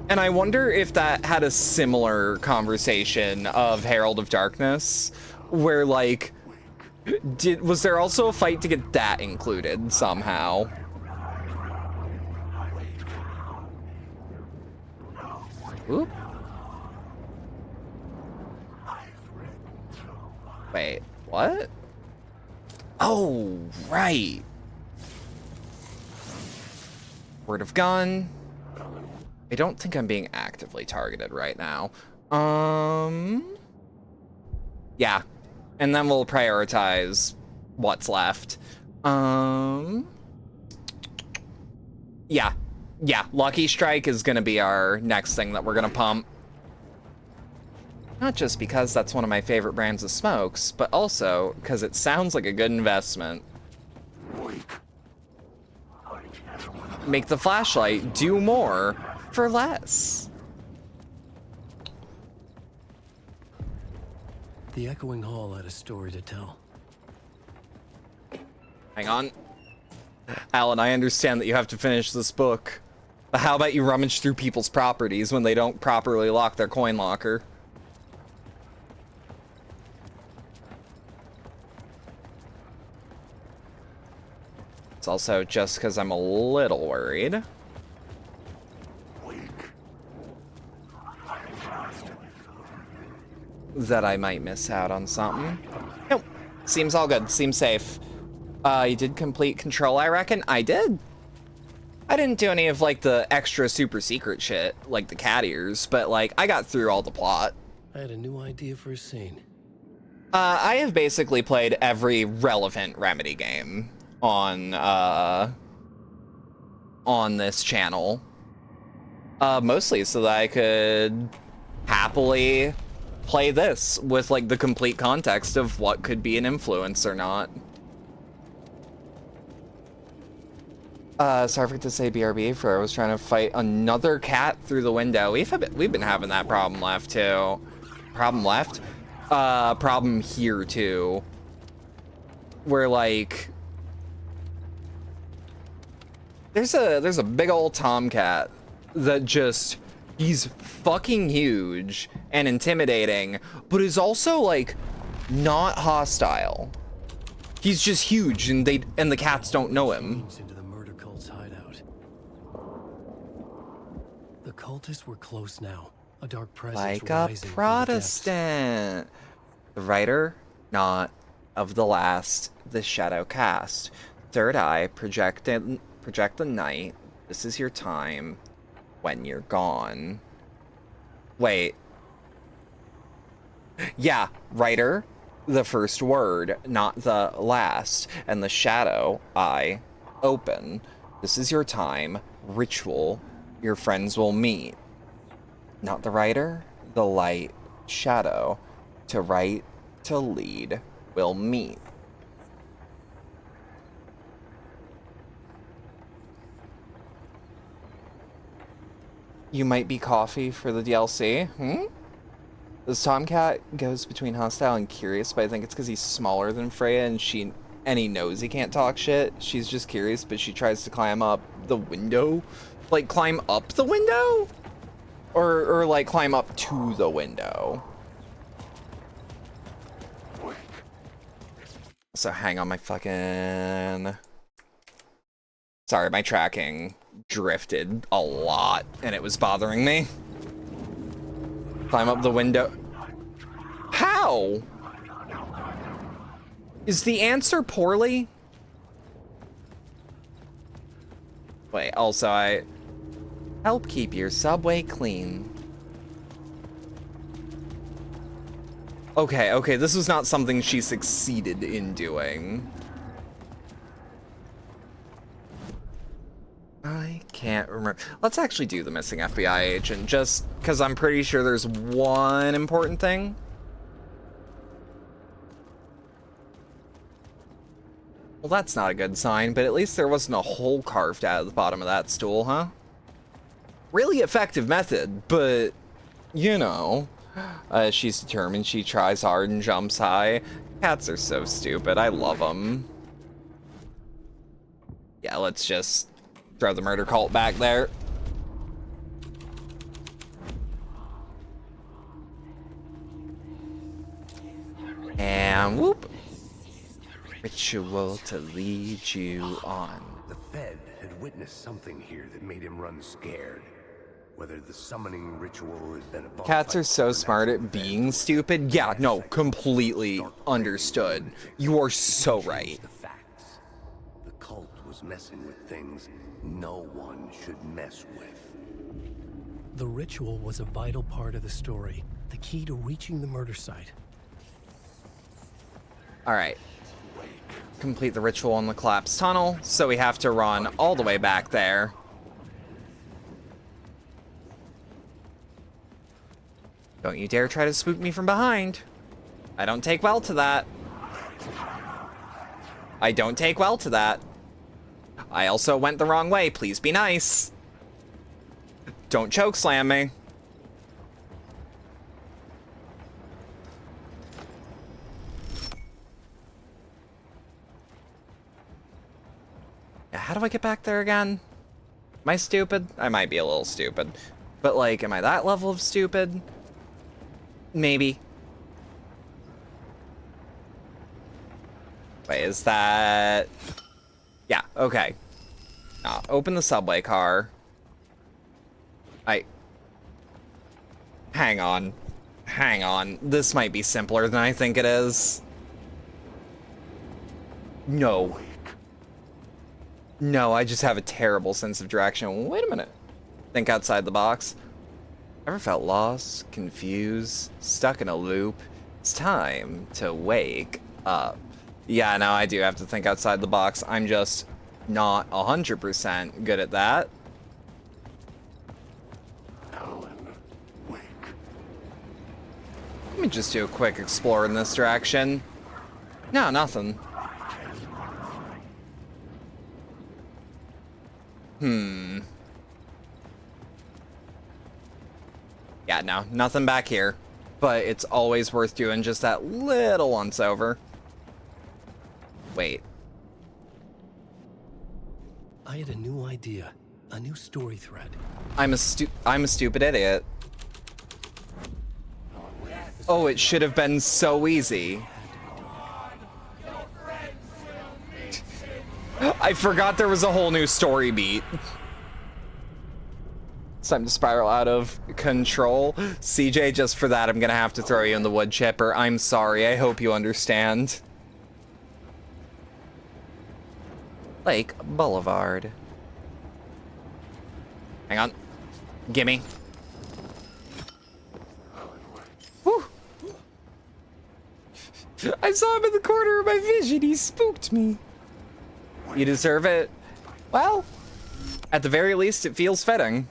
And I wonder if that had a similar conversation of Herald of Darkness, where, like, was there also a fight to get that included somehow? Oop. Wait, what? Oh, right. Word of gun. I don't think I'm being actively targeted right now. Yeah. And then we'll prioritize what's left. Yeah. Yeah, Lucky Strike is gonna be our next thing that we're gonna pump. Not just because that's one of my favorite brands of smokes, but also because it sounds like a good investment. Make the flashlight do more for less. The echoing hall had a story to tell. Hang on. Alan, I understand that you have to finish this book. But how about you rummage through people's properties when they don't properly lock their coin locker? It's also just because I'm a little worried. That I might miss out on something. Nope. Seems all good. Seems safe. You did complete Control, I reckon? I did. I didn't do any of, like, the extra super secret shit, like the cat ears, but, like, I got through all the plot. I had a new idea for a scene. I have basically played every relevant Remedy game on this channel. Mostly so that I could happily play this with, like, the complete context of what could be an influence or not. Sorry for to say BRB for I was trying to fight another cat through the window. We've been having that problem left too. Problem here too. Where like there's a big old tomcat that just he's fucking huge and intimidating, but is also like not hostile. He's just huge and the cats don't know him. The cultists were close now. A dark presence Like a rising from the Protestant. The writer, not of the last, the shadow cast. Third eye, project the night. This is your time when you're gone. Wait. Yeah, writer, the first word, not the last. And the shadow eye, open. This is your time, ritual. Your friends will meet. Not the writer, the light, shadow. To write, to lead, will meet. You might be coffee for the DLC. This tomcat goes between hostile and curious, but I think it's because he's smaller than Freya and he knows he can't talk shit. She's just curious, but she tries to climb up the window. Like, climb up the window? Or like, climb up to the window. So hang on my fucking... Sorry, my tracking drifted a lot, and it was bothering me. Climb up the window. How? Is the answer poorly? Wait, also I... Help keep your subway clean. Okay, this was not something she succeeded in doing. I can't remember. Let's actually do the missing FBI agent, just because I'm pretty sure there's one important thing. Well, that's not a good sign, but at least there wasn't a hole carved out of the bottom of that stool, huh? Really effective method, but, you know, she's determined, she tries hard and jumps high. Cats are so stupid, I love them. Yeah, let's just throw the murder cult back there. And whoop. Ritual to lead you on. The Fed had witnessed something here that made him run scared. whether the summoning ritual had been a Cats are so smart at being stupid. Yeah, no, completely understood. You are so right. The facts. The cult was messing with things no one should mess with. The ritual was a vital part of the story, the key to reaching the murder site. All right. Complete the ritual in the collapsed tunnel, so we have to run all the way back there. Don't you dare try to spook me from behind. I don't take well to that. I don't take well to that. I also went the wrong way. Please be nice. Don't choke slam me. How do I get back there again? Am I stupid? I might be a little stupid. But, like, am I that level of stupid? Maybe. Wait, is that... Yeah, okay. Open the subway car. Hang on. Hang on. This might be simpler than I think it is. No. No, I just have a terrible sense of direction. Wait a minute. Think outside the box. Ever felt lost, confused, stuck in a loop? It's time to wake up. Yeah, no, I do have to think outside the box. I'm just not 100% good at that. Let me just do a quick explore in this direction. No, nothing. Yeah, no, nothing back here. But it's always worth doing just that little once over. Wait. I had a new idea, a new story thread. I'm a stupid idiot. Oh, it should have been so easy. I forgot there was a whole new story beat. It's time to spiral out of control. CJ, just for that, I'm gonna have to throw you in the wood chipper. I'm sorry, I hope you understand. Lake Boulevard. Hang on. Gimme. Whew. I saw him in the corner of my vision. He spooked me. You deserve it. Well, at the very least, it feels fitting.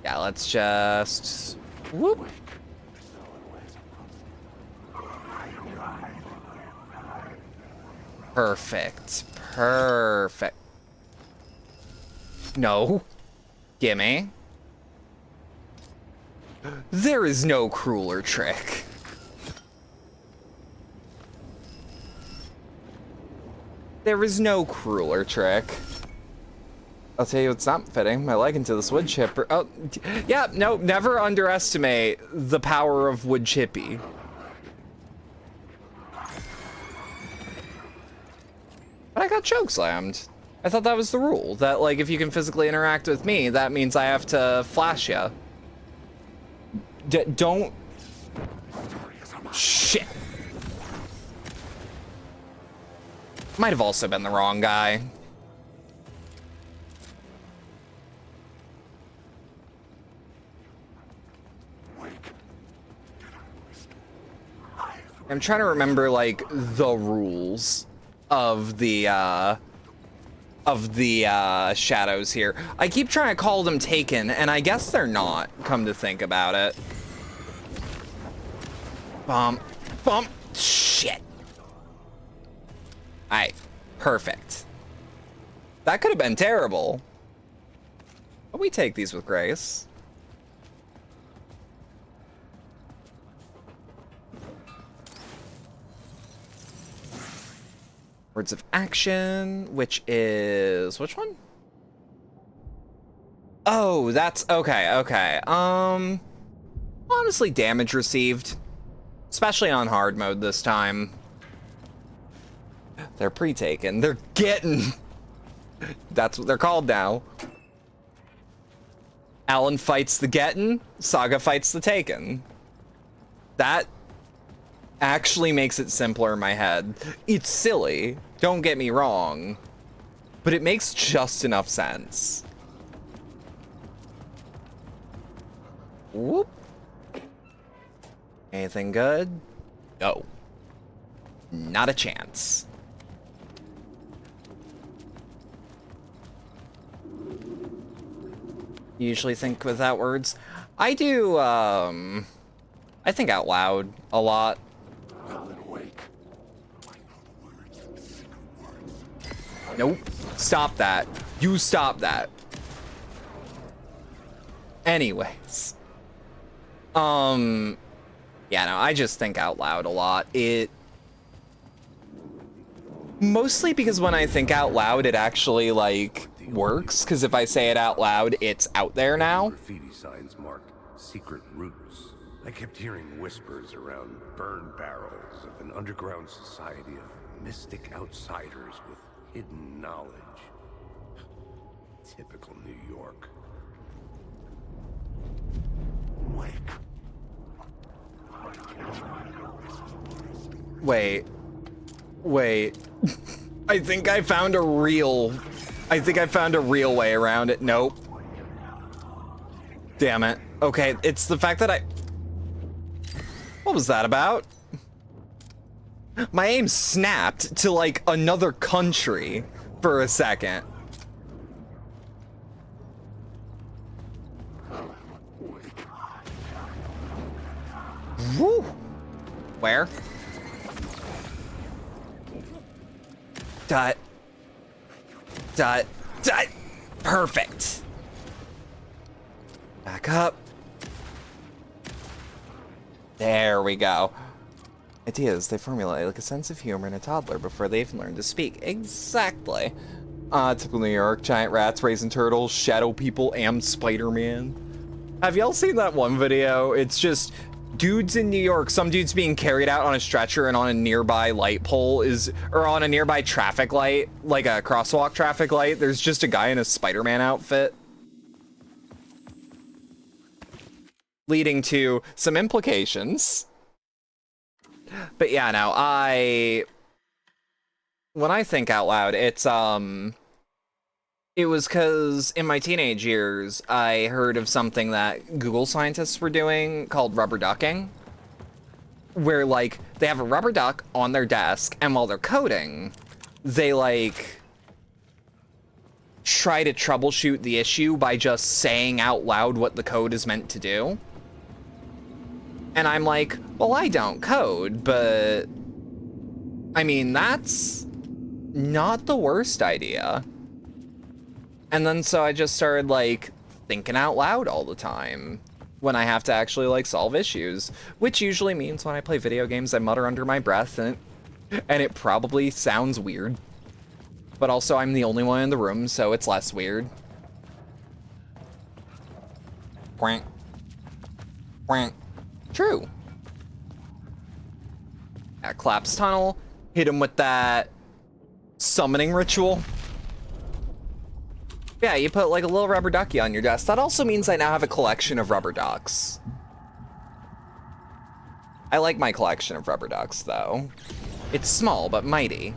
Yeah, let's just... Whoop. Perfect. Perfect. No. Gimme. There is no crueler trick. There is no crueler trick. I'll tell you what's not fitting. My leg into this wood chipper. Oh, yeah, no, never underestimate the power of wood chippy. But I got chokeslammed. I thought that was the rule. That, like, if you can physically interact with me, that means I have to flash ya. Don't... Shit. Might have also been the wrong guy. I'm trying to remember, like, the rules of the shadows here. I keep trying to call them taken, and I guess they're not, come to think about it. Bump. Bump. Shit. Alright. Perfect. That could have been terrible. But we take these with grace. Words of action, which is... Which one? Oh, that's... Okay, okay. Honestly, damage received. Especially on hard mode this time. They're pre-taken. They're getting... That's what they're called now. Alan fights the getting, Saga fights the taken. That actually makes it simpler in my head. It's silly, don't get me wrong, but it makes just enough sense. Whoop. Anything good? No. Not a chance. Usually think without words. I do, I think out loud a lot. Nope. Stop that. You stop that. Anyways. Yeah, no, I just think out loud a lot. Mostly because when I think out loud, it actually, like, works. Because if I say it out loud, it's out there now. Graffiti signs mark secret routes. I kept hearing whispers around burn barrels of an underground society of mystic outsiders with hidden knowledge. Typical New York. Wait. I think I found a real way around it. Nope. Damn it. Okay, it's the fact that what was that about? My aim snapped to, like, another country for a second. Woo! Where? Dot. Perfect. Back up. There we go. Ideas, they formulate like a sense of humor in a toddler before they even learn to speak. Exactly. Typical New York, giant rats, raisin turtles, shadow people, and Spider-Man. Have y'all seen that one video? It's just dudes in New York, some dude's being carried out on a stretcher and on a nearby light pole or on a nearby traffic light, like a crosswalk traffic light, there's just a guy in a Spider-Man outfit. Leading to some implications. But yeah, no, when I think out loud, it's, it was because in my teenage years, I heard of something that Google scientists were doing called rubber ducking, where, like, they have a rubber duck on their desk, and while they're coding, they, like, try to troubleshoot the issue by just saying out loud what the code is meant to do. And I'm like, well, I don't code, but I mean, that's not the worst idea. And then so I just started, like, thinking out loud all the time when I have to actually, like, solve issues, which usually means when I play video games, I mutter under my breath, and it probably sounds weird. But also, I'm the only one in the room, so it's less weird. Quank. Quank. True. Yeah, collapse tunnel. Hit him with that summoning ritual. Yeah, you put like a little rubber ducky on your desk. That also means I now have a collection of rubber ducks. I like my collection of rubber ducks, though. It's small, but mighty.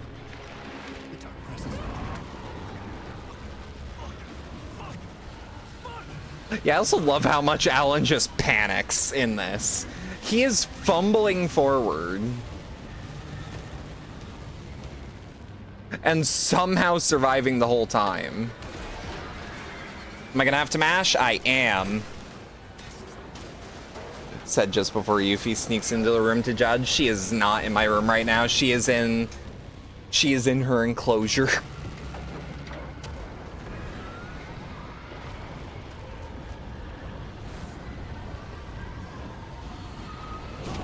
Yeah, I also love how much Alan just panics in this. He is fumbling forward. And somehow surviving the whole time. Am I gonna have to mash? I am. Said just before Yuffie sneaks into the room to judge. She is not in my room right now. She is in her enclosure.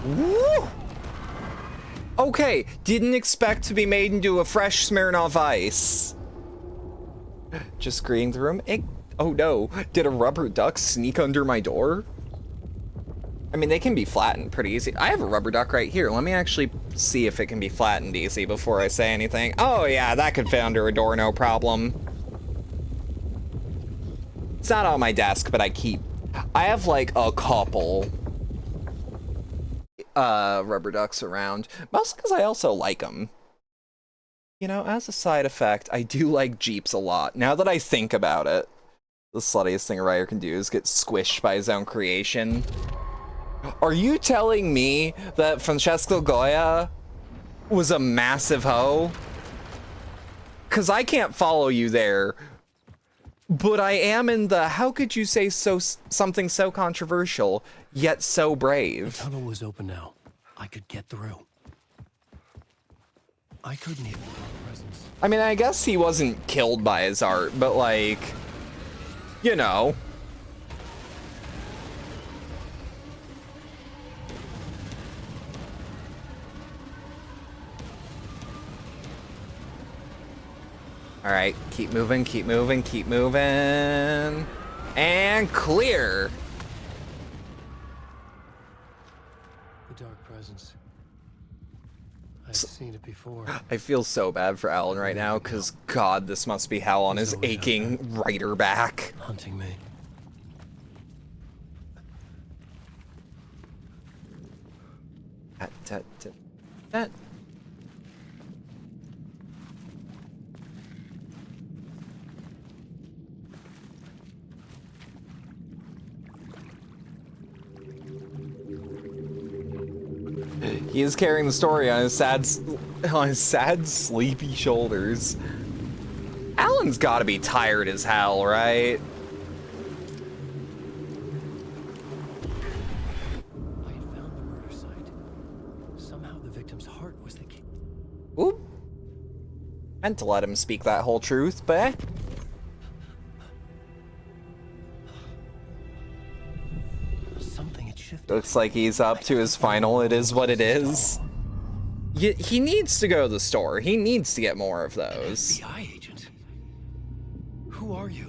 Woo! Okay, didn't expect to be made into a fresh Smirnoff Ice. Just screaming the room. Oh no, did a rubber duck sneak under my door? I mean, they can be flattened pretty easy. I have a rubber duck right here. Let me actually see if it can be flattened easy before I say anything. Oh yeah, that could fit under a door, no problem. It's not on my desk, but I have like a couple rubber ducks around. Mostly because I also like them. You know, as a side effect, I do like Jeeps a lot. Now that I think about it, the sluttiest thing a writer can do is get squished by his own creation. Are you telling me that Francesco Goya was a massive hoe? Because I can't follow you there. But I am in the, how could you say something so controversial, yet so brave? The tunnel was open now. I could get through. I couldn't hit the dark presence. I mean, I guess he wasn't killed by his art, but like, you know. All right, keep moving, keep moving, keep moving. And clear. The dark presence. I've seen it before. I feel so bad for Alan right now, because God, this must be hell on his aching writer back. Hunting me. That. He is carrying the story on his sad, sleepy shoulders. Alan's got to be tired as hell, right? I had found the murder site. Somehow the victim's heart was the key. Oop. Meant to let him speak that whole truth, but eh. Something had shifted. Looks like he's up to his final. It is what it is. He needs to go to the store. He needs to get more of those. FBI agent. Who are you?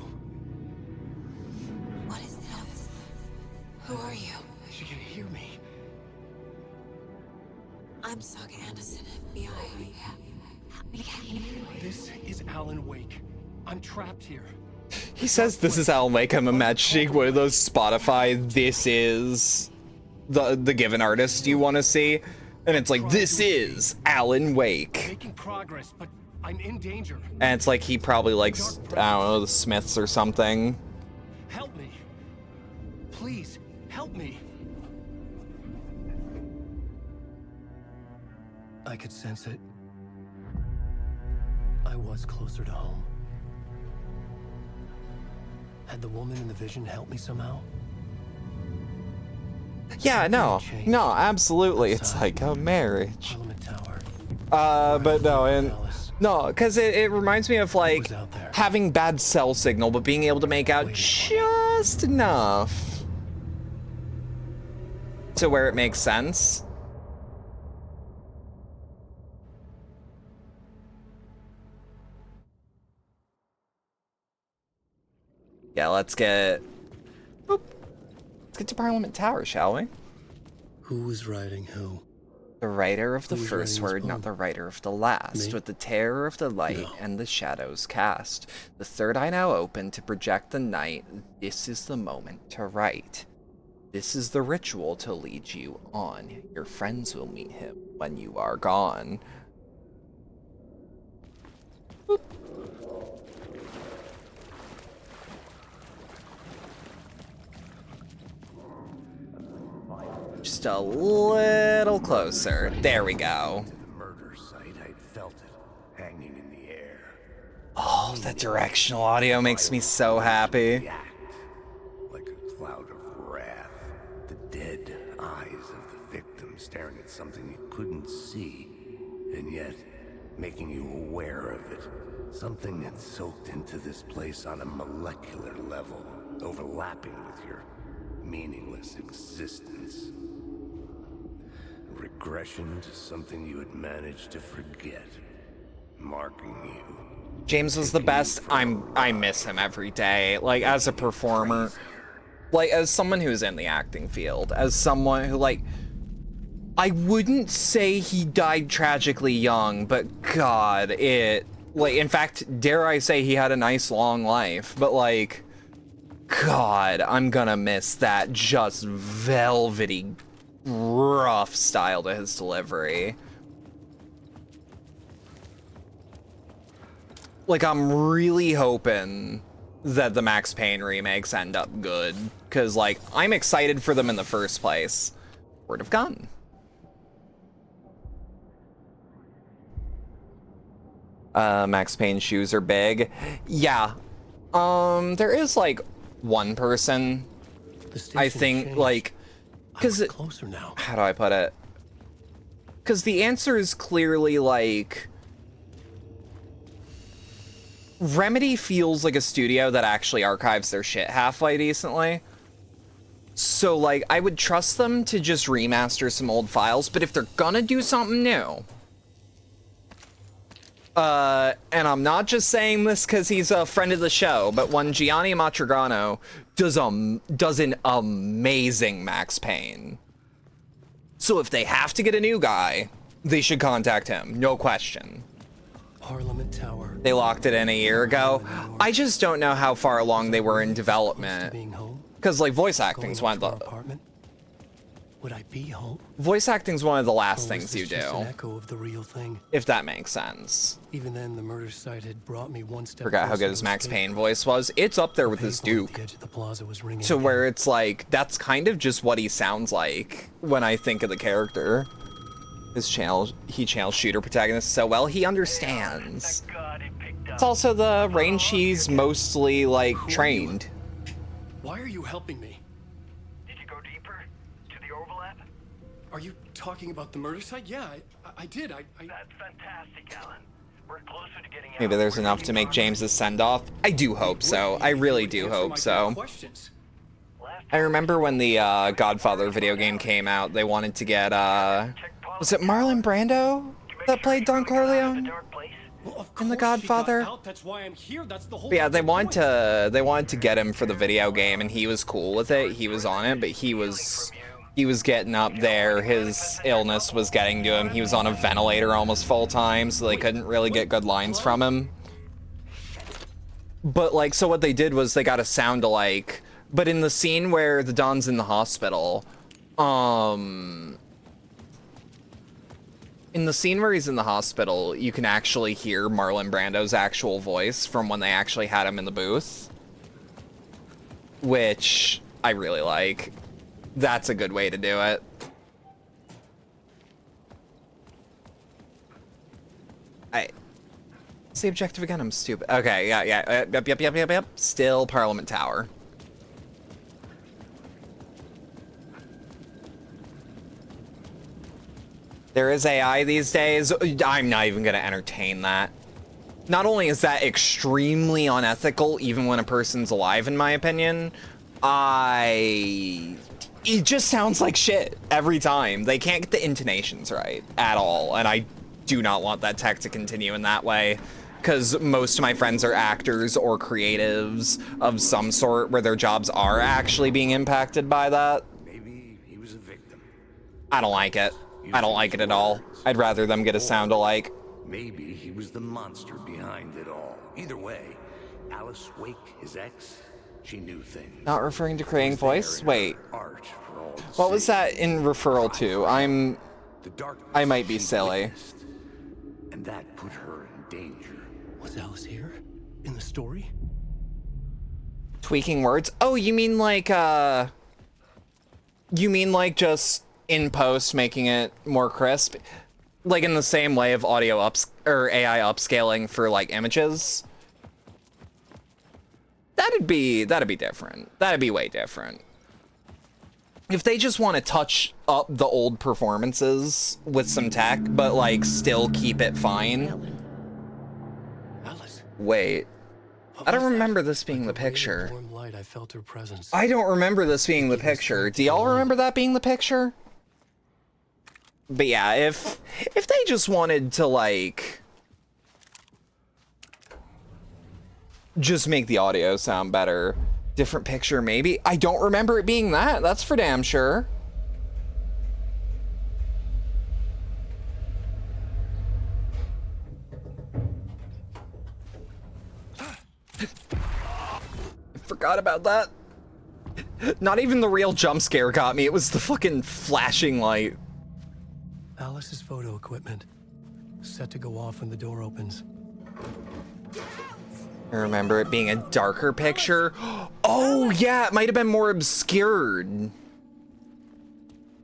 What is this? Who are you? She can hear me. I'm Saga Anderson, FBI. This is Alan Wake. I'm trapped here. He says this is Alan Wake. I'm imagining one of those Spotify, this is the given artist you want to see. And it's like, this is Alan Wake. Making progress, but I'm in danger. And it's like he probably likes, I don't know, the Smiths or something. Help me. Please, help me. I could sense it. I was closer to home. Had the woman in the vision helped me somehow? Yeah, no, absolutely. It's like a marriage. Parliament Tower. But no, and no, because it reminds me of like having bad cell signal, but being able to make out just enough to where it makes sense. Yeah, let's get to Parliament Tower, shall we? Who was writing who? The writer of the Who was first writing word, this not poem? the writer of the last, Me? with the terror of the light No. and the shadows cast. The third eye now open to project the night. This is the moment to write. This is the ritual to lead you on. Your friends will meet him when you are gone. Boop. Just a little closer. There we go. To the murder site, I'd felt it hanging in the air. Oh, that directional audio makes me so happy. React like a cloud of wrath. The dead eyes of the victim staring at something you couldn't see, and yet making you aware of it. Something that soaked into this place on a molecular level, overlapping with your meaningless existence. Regression to something you had managed to forget, marking you. James was the best. I miss him every day, like as a performer. Like, as someone who's in the acting field, as someone who, like, I wouldn't say he died tragically young, but God, like, in fact, dare I say he had a nice long life, but like, God, I'm gonna miss that just velvety, rough style to his delivery. Like, I'm really hoping that the Max Payne remakes end up good, because, like, I'm excited for them in the first place. Word of gun. Max Payne shoes are big. Yeah. There is, like, one person, I think, like, because closer now. How do I put it? Because the answer is clearly, like, Remedy feels like a studio that actually archives their shit halfway decently. So, like, I would trust them to just remaster some old files, but if they're gonna do something new, and I'm not just saying this because he's a friend of the show, but one Gianni Matrigano does an amazing Max Payne. So if they have to get a new guy, they should contact him, no question. Parliament Tower. They locked it in a year ago. I just don't know how far along they were in development. Because, like, voice acting's one of the... Would I be home? Voice acting's one of the last things you Just an do. echo of the real thing. If that makes sense. Even then, the murder site had brought me one step. Forgot how good his Max Payne voice was. It's up there with his Duke. To where it's like, that's kind of just what he sounds like when I think of the character. He channels shooter protagonists so well, he understands. It's also the range he's mostly, like, trained. Why are you helping me? Did you go deeper to the overlap? Are you talking about the murder site? Yeah, I did. That's fantastic, Alan. We're closer to getting out. Maybe there's enough to make James's send-off. I do hope so. I really do hope so. I remember when the Godfather video game came out, they wanted to get, was it Marlon Brando that played Don Corleone in The Godfather? That's why I'm here. That's the whole. But yeah, they wanted to get him for the video game, and he was cool with it. He was on it, but he was getting up there. His illness was getting to him. He was on a ventilator almost full time, so they couldn't really get good lines from him. But, like, so what they did was they got a sound-alike. But in the scene where the Don's in the hospital, in the scene where he's in the hospital, you can actually hear Marlon Brando's actual voice from when they actually had him in the booth. Which I really like. That's a good way to do it. What's the objective again? I'm stupid. Okay, yeah. Yep. Still Parliament Tower. There is AI these days. I'm not even going to entertain that. Not only is that extremely unethical, even when a person's alive, in my opinion, it just sounds like shit every time. They can't get the intonations right at all, and I do not want that tech to continue in that way, because most of my friends are actors or creatives of some sort where their jobs are actually being impacted by that. Maybe he was a victim. I don't like it. I don't like it at all. I'd rather them get a sound alike. Maybe he was the monster behind it all. Either way, Alice Wake, his ex, she knew things. Not referring to creating voice? Wait. What was that in referral to? I might be silly. And that put her in danger. Was Alice here? In the story? Tweaking words? Oh, you mean like just in post making it more crisp? Like in the same way of audio or AI upscaling for like images? That'd be different. That'd be way different. If they just want to touch up the old performances with some tech, but like still keep it fine. Alice. Wait. I don't remember this being the picture. Warm light, I felt her presence. I don't remember this being the picture. Do y'all remember that being the picture? But yeah, if they just wanted to like just make the audio sound better, Different picture, maybe. I don't remember it being that. That's for damn sure. I forgot about that. Not even the real jump scare got me. It was the fucking flashing light. Alice's photo equipment. Set to go off when the door opens. I remember it being a darker picture. Oh, yeah, it might have been more obscured.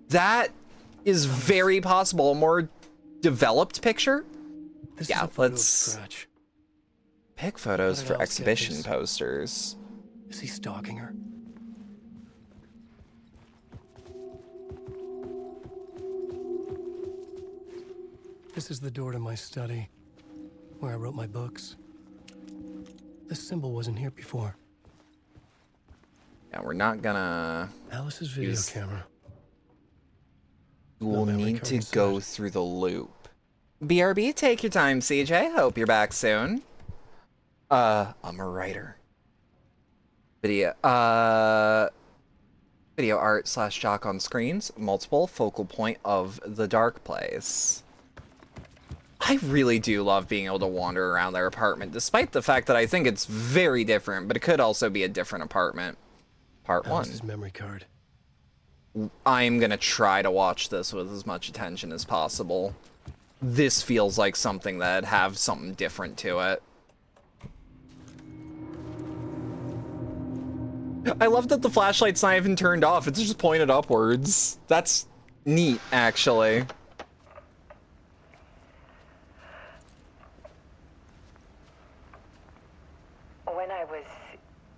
That is very possible. A more developed picture? This Yeah, is a photo of let's Scratch. pick photos How did for Alice get exhibition this? posters. Is he stalking her? This is the door to my study, where I wrote my books. This symbol wasn't here before. Yeah, we're not gonna... Alice's video Use- camera. We'll memory need card to inside. go through the loop. BRB, take your time, CJ. Hope you're back soon. I'm a writer. Video art / jock on screens. Multiple focal point of the dark place. I really do love being able to wander around their apartment, despite the fact that I think it's very different, but it could also be a different apartment. Part 1. Alice's memory card. I'm gonna try to watch this with as much attention as possible. This feels like something that'd have something different to it. I love that the flashlight's not even turned off, it's just pointed upwards. That's neat, actually. When I was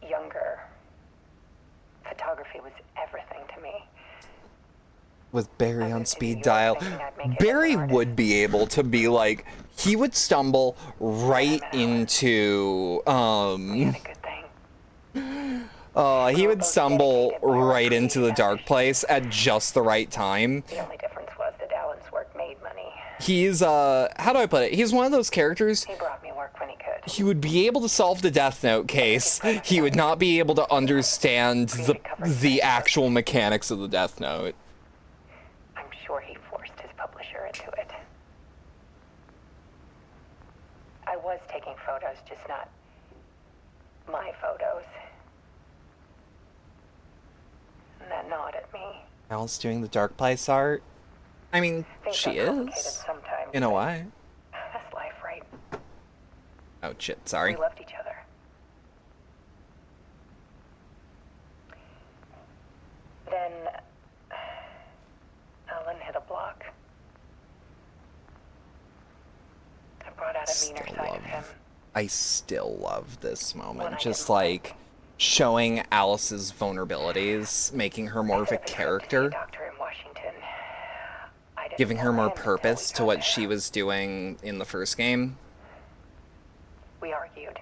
younger, photography was everything to me. With Barry on speed dial, Barry would be able to be like, he would stumble right into, he would stumble right into the dark place at just the right time. The only difference was that Alan's work made money. He's, how do I put it? He's one of those characters. He brought me work when he could. He would be able to solve the Death Note case. He would not be able to understand the actual mechanics of the Death Note. I'm sure he forced his publisher into it. I was taking photos, just not my photos. And that nod at me. Alice doing the dark place art? I mean, Things she got complicated is. sometimes, In a but way. That's life, right? Oh shit, sorry. We loved each other. Then Alan hit a block. I brought out a meaner side of him. I still love this moment. I Just didn't like showing Alice's vulnerabilities, making her more of a character, Doctor in Washington. I didn't giving her tell more him until we purpose to got what there. she was doing in the first game. We argued.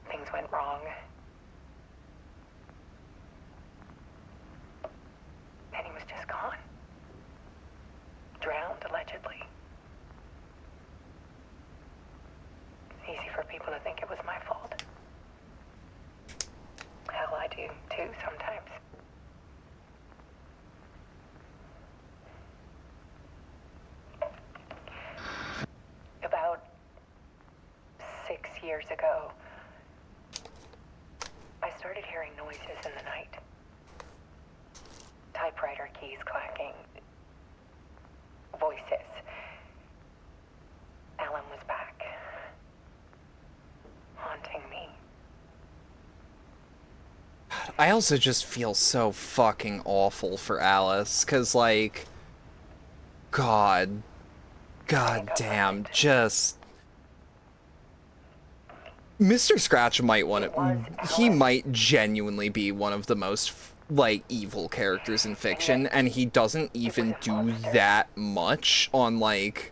Things went wrong. And he was just gone. Drowned, allegedly. Easy for people to think it was my fault. Hell, I do too sometimes. About 6 years ago, I started hearing noises in the night. Typewriter keys clacking. Voices. Alan was back. Haunting me. I also just feel so fucking awful for Alice, cause like, God damn, just... Mr. Scratch might want to, he might genuinely be one of the most, like, evil characters in fiction, and he doesn't even do that much on, like,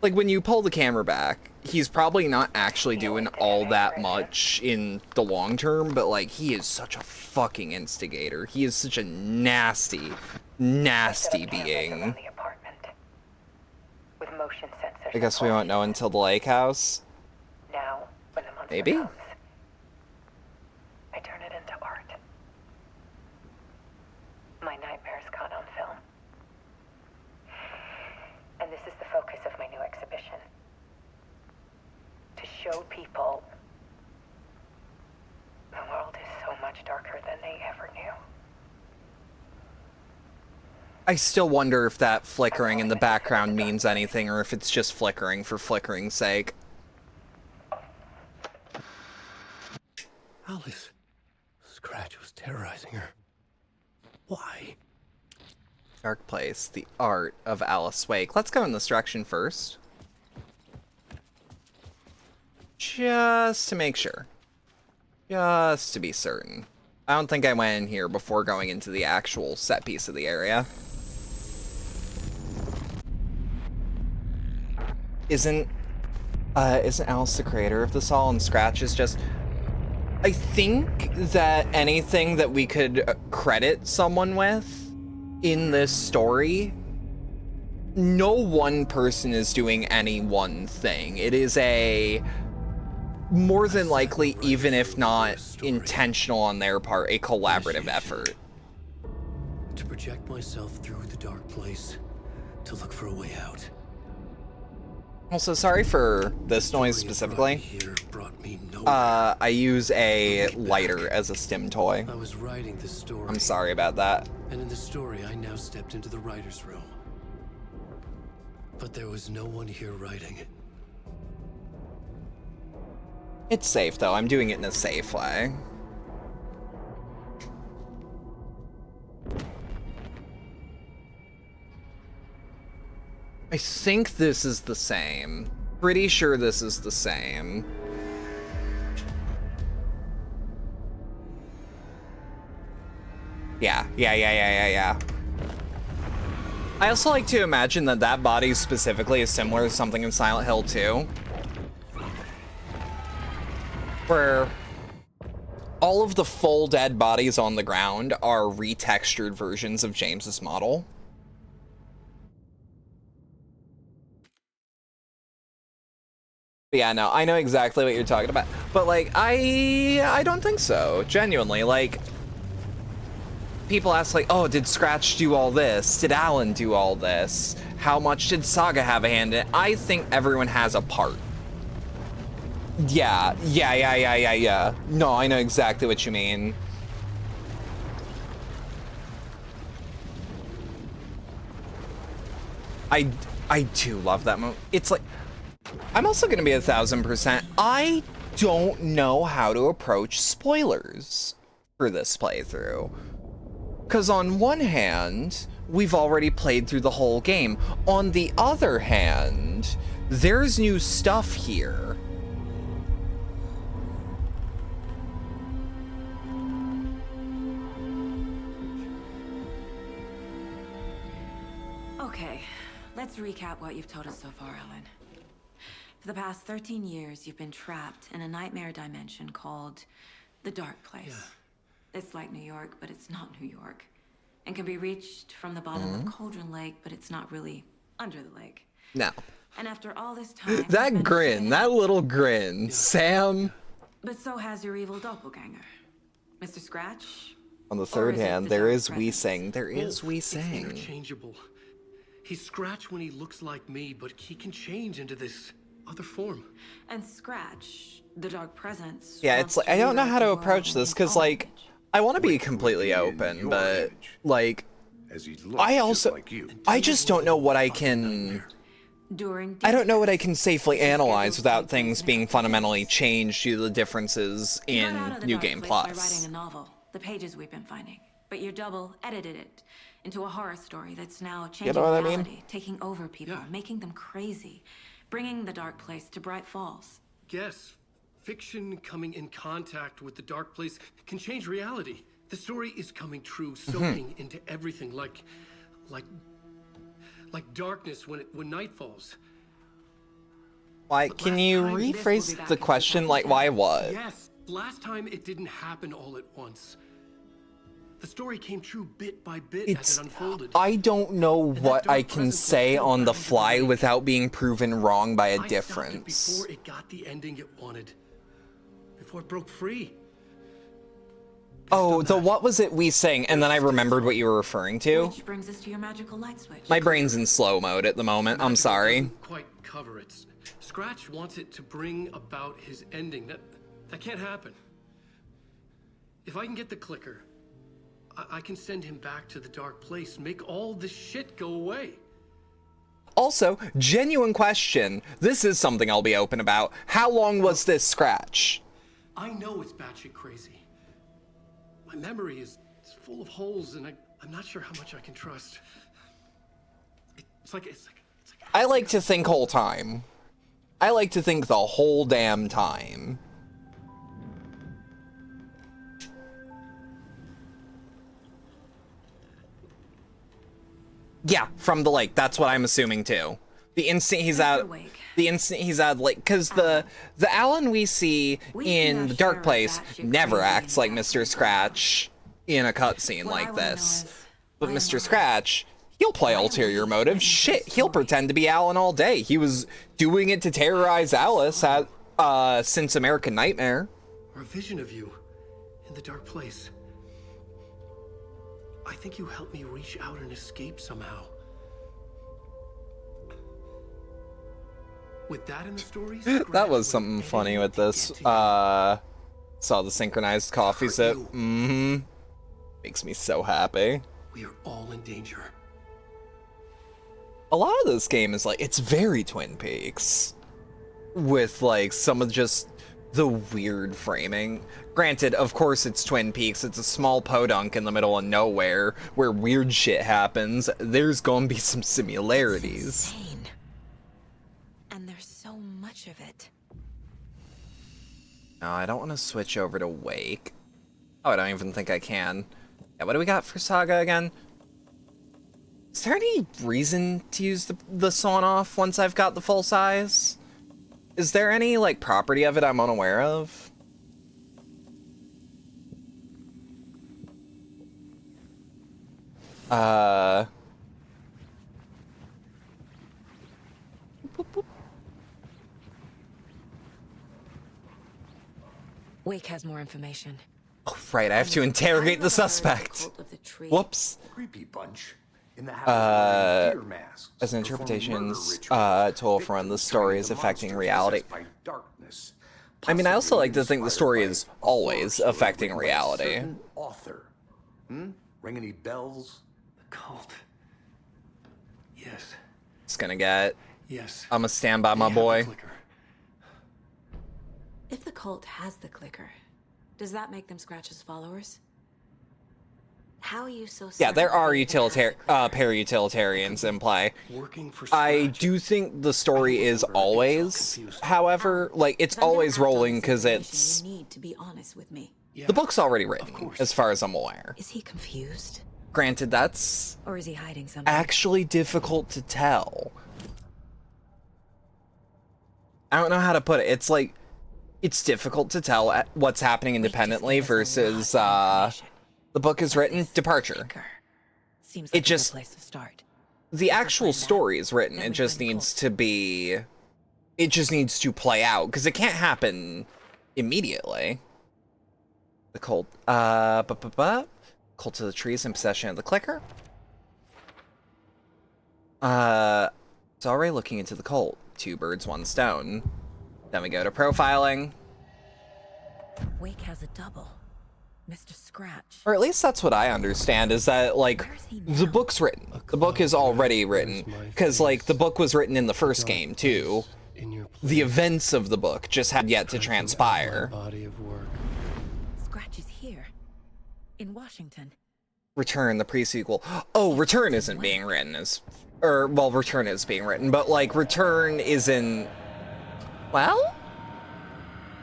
when you pull the camera back, he's probably not actually doing all that much in the long term, but, like, he is such a fucking instigator. He is such a nasty, nasty being. With motion sensors. I guess we won't know until the lake house. Now, when I'm on Maybe. comes, I turn it into art. My nightmares caught on film. And this is the focus of my new exhibition. To show people the world is so much darker than they ever knew. I still wonder if that flickering in the background means anything, or if it's just flickering for flickering's sake. Alice. Scratch was terrorizing her. Why? Dark Place, the art of Alice Wake. Let's go in this direction first. Just to make sure. Just to be certain. I don't think I went in here before going into the actual set piece of the area. Isn't Alice the creator of this all, and Scratch is just... I think that anything that we could credit someone with in this story, no one person is doing any one thing. It is a, more than likely, even if not intentional on their part, a collaborative effort. To project myself through the dark place, to look for a way out. Also, sorry for this noise specifically. I use a lighter as a stim toy. I was writing this story. I'm sorry about that. And in the story, I now stepped into the writer's room. But there was no one here writing. It's safe, though. I'm doing it in a safe way. I think this is the same. Pretty sure this is the same. Yeah. I also like to imagine that that body specifically is similar to something in Silent Hill 2. Where all of the full dead bodies on the ground are retextured versions of James's model. But yeah, no, I know exactly what you're talking about. But like, I don't think so. Genuinely, like, people ask like, oh, did Scratch do all this? Did Alan do all this? How much did Saga have a hand in it? I think everyone has a part. Yeah. No, I know exactly what you mean. I do love that moment. It's like, I'm also gonna be 1000%. I don't know how to approach spoilers for this playthrough. Because on one hand, we've already played through the whole game. On the other hand, there's new stuff here. Okay, let's recap what you've told us so far, Ellen. For the past 13 years, you've been trapped in a nightmare dimension called the Dark Place. Yeah. It's like New York, but it's not New York. And can be reached from the bottom of Cauldron Lake, but it's not really under the lake. No. And after all this time... that grin, that little grin, yeah. Sam. But so has your evil doppelganger, Mr. Scratch. On the third hand, there is We Sing. There is We Sing. It's interchangeable. He's Scratch when he looks like me, but he can change into this other form. And Scratch, the dark presence. Yeah, it's like, I don't know how to approach this, because, like, I want to be completely open, but, like, I also, I just don't know what I can, I don't know what I can safely analyze without things being fundamentally changed due to the differences in New Game Plus. By writing a novel, the pages we've been finding, but your double edited it into a horror story that's now changing reality, taking over people, making them crazy, bringing the Dark Place to Bright Falls. Yes. Fiction coming in contact with the Dark Place can change reality. The story is coming true, soaking into everything, like darkness when night falls. Why? Can you rephrase the question? Like, why what? Yes. Last time it didn't happen all at once. The story came true bit by bit as it unfolded. I don't know what I can say on the fly without being proven wrong by a difference. Before it got the ending it wanted. before it broke free. Oh, the what was it we sang? And then I remembered what you were referring to. Which brings us to your magical light switch. My brain's in slow mode at the moment. I'm sorry. Doesn't quite cover it. Scratch wants it to bring about his ending. That can't happen. If I can get the clicker, I can send him back to the dark place, make all this shit go away. Also, genuine question. This is something I'll be open about. How long was this Scratch? I know it's batshit crazy. My memory is full of holes, and I'm not sure how much I can trust. It's like I like to think whole time. I like to think the whole damn time. Yeah, from the lake. That's what I'm assuming too. The instant he's out, like, because the Alan we see in the Dark Place never acts like Mr. Scratch in a cutscene like this. But Mr. Scratch, he'll play ulterior motives. Shit, he'll pretend to be Alan all day. He was doing it to terrorize Alice at since American Nightmare. Or a vision of you in the dark place. I think you helped me reach out and escape somehow. With that in the stories, That was something funny with this. Saw the synchronized coffee sip. Makes me so happy. We are all in danger. A lot of this game is like, it's very Twin Peaks. With like some of just the weird framing. Granted, of course it's Twin Peaks. It's a small podunk in the middle of nowhere where weird shit happens. There's gonna be some similarities. It's insane. And there's so much of it. No, I don't want to switch over to Wake. Oh, I don't even think I can. Yeah, what do we got for Saga again? Is there any reason to use the sawn off once I've got the full size? Is there any, like, property of it I'm unaware of? Boop, boop. Wake has more information. Oh, right, I have to interrogate the suspect. Whoops. Creepy bunch. In the habit of masks, as an interpretations tool for when the story is affecting reality. I mean, I also like to think the story is always affecting reality. Author. Ring any bells? The cult. Yes. It's gonna get. Yes. I'm gonna stand by my boy. If the cult has the clicker, does that make them Scratch's followers? How are you so Yeah, there are para-utilitarians in play. I do think the story is always, however, like, it's always rolling because it's... You need to be honest with me. The book's already written, as far as I'm aware. Is he confused? Granted, that's... Or is he hiding something? Actually difficult to tell. I don't know how to put it. It's like... It's difficult to tell what's happening independently versus, the book is written, departure. Seems like it just, a good place to start. The actual story is written, it just needs to be, it just needs to play out, because it can't happen immediately. The cult, cult of the trees in possession of the clicker. It's already looking into the cult. 2 birds, 1 stone. Then we go to profiling. Wake has a double. Mr. Scratch. Or at least that's what I understand, is that, like, the book's written. The book is already written. Because, like, the book was written in the first game, too. The events of the book just had yet to transpire. Scratch is here. In Washington. Return, the pre-sequel. Oh, Return isn't being written as... Or, well, Return is being written, but, like, Return isn't... Well?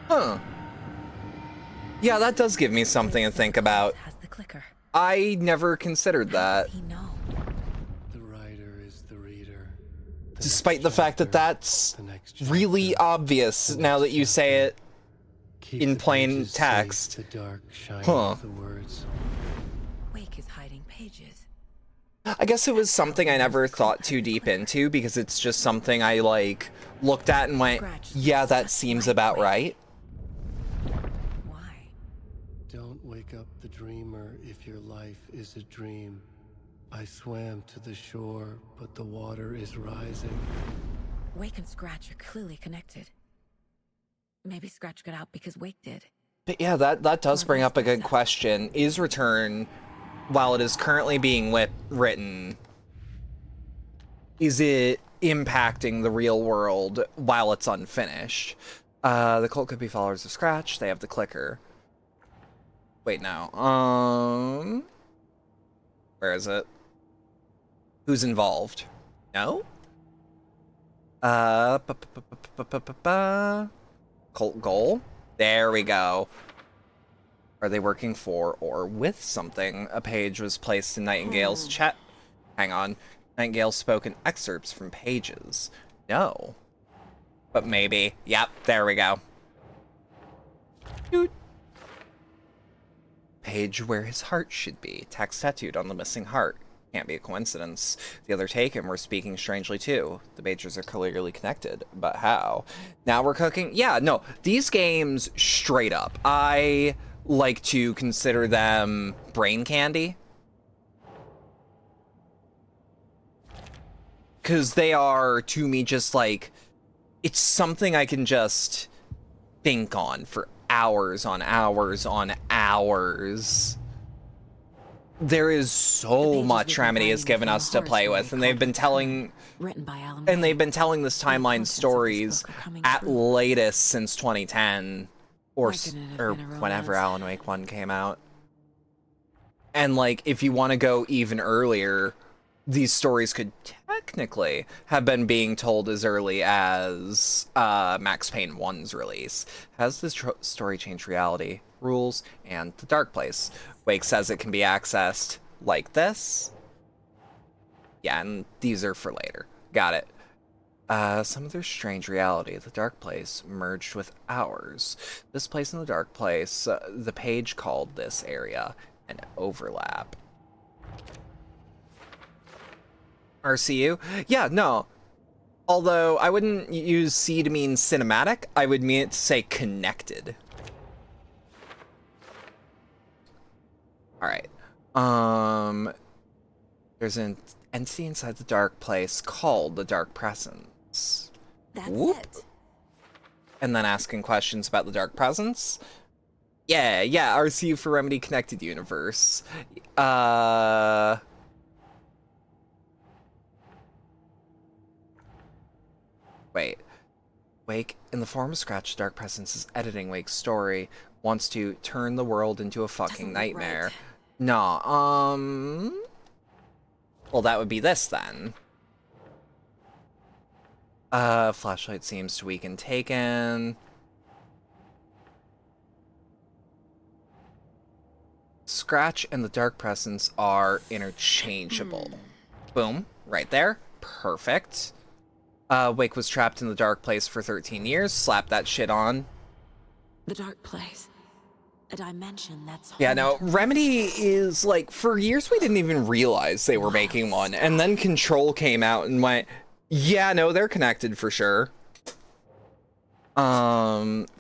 Huh. Yeah, that does give me something to think about. I never considered that. The writer is the reader. Despite the fact that that's really obvious now that you say it in plain text. Huh. Wake is hiding pages. I guess it was something I never thought too deep into because it's just something I, like, looked at and went, yeah, that seems about right. wake up the dreamer if your life is a dream. I swam to the shore, but the water is rising. Wake and Scratch are clearly connected. Maybe Scratch got out because Wake did. But yeah, that does Or bring vice up a good versa. question. Is Return, while it is currently being written, is it impacting the real world while it's unfinished? The cult could be followers of Scratch. They have the clicker. Wait, no. Where is it? Who's involved? No? Cult goal? There we go. Are they working for or with something? A page was placed in Nightingale's chat. Hang on. Nightingale spoken excerpts from pages. No. But maybe. Yep, there we go. Doot. Page where his heart should be. Text tattooed on the missing heart. Can't be a coincidence. The other taken were speaking strangely too. The pages are clearly connected, but how? Now we're cooking. Yeah, no, these games straight up, I like to consider them brain candy. Because they are, to me, just like, it's something I can just think on for hours on hours on hours. There is so much Remedy has given us to play with, and they've been telling, this timeline stories at latest since 2010, or whenever Alan Wake 1 came out. And like, if you want to go even earlier, these stories could technically have been being told as early as Max Payne 1's release. Has this story changed reality, rules, and the Dark Place? Wake says it can be accessed like this. Yeah, and these are for later. Got it. Some of their strange reality. The Dark Place merged with ours. This place and the Dark Place, the page called this area an overlap. RCU? Yeah, no. Although I wouldn't use C to mean cinematic, I would mean it to say connected. Alright. There's an entity inside the Dark Place called the Dark Presence. That's it. And then asking questions about the Dark Presence? Yeah, RCU for Remedy Connected Universe. Wait. Wake, in the form of Scratch, Dark Presence is editing Wake's story, wants to turn the world into a fucking nightmare. Right. Nah, well, that would be this, then. Flashlight seems to weaken Taken. Scratch and the Dark Presence are interchangeable. Boom, right there. Perfect. Wake was trapped in the Dark Place for 13 years. Slap that shit on. The Dark Place. A dimension that's... Yeah, no, Remedy is, like, for years we didn't even realize they were making one. And then Control came out and went, yeah, no, they're connected for sure.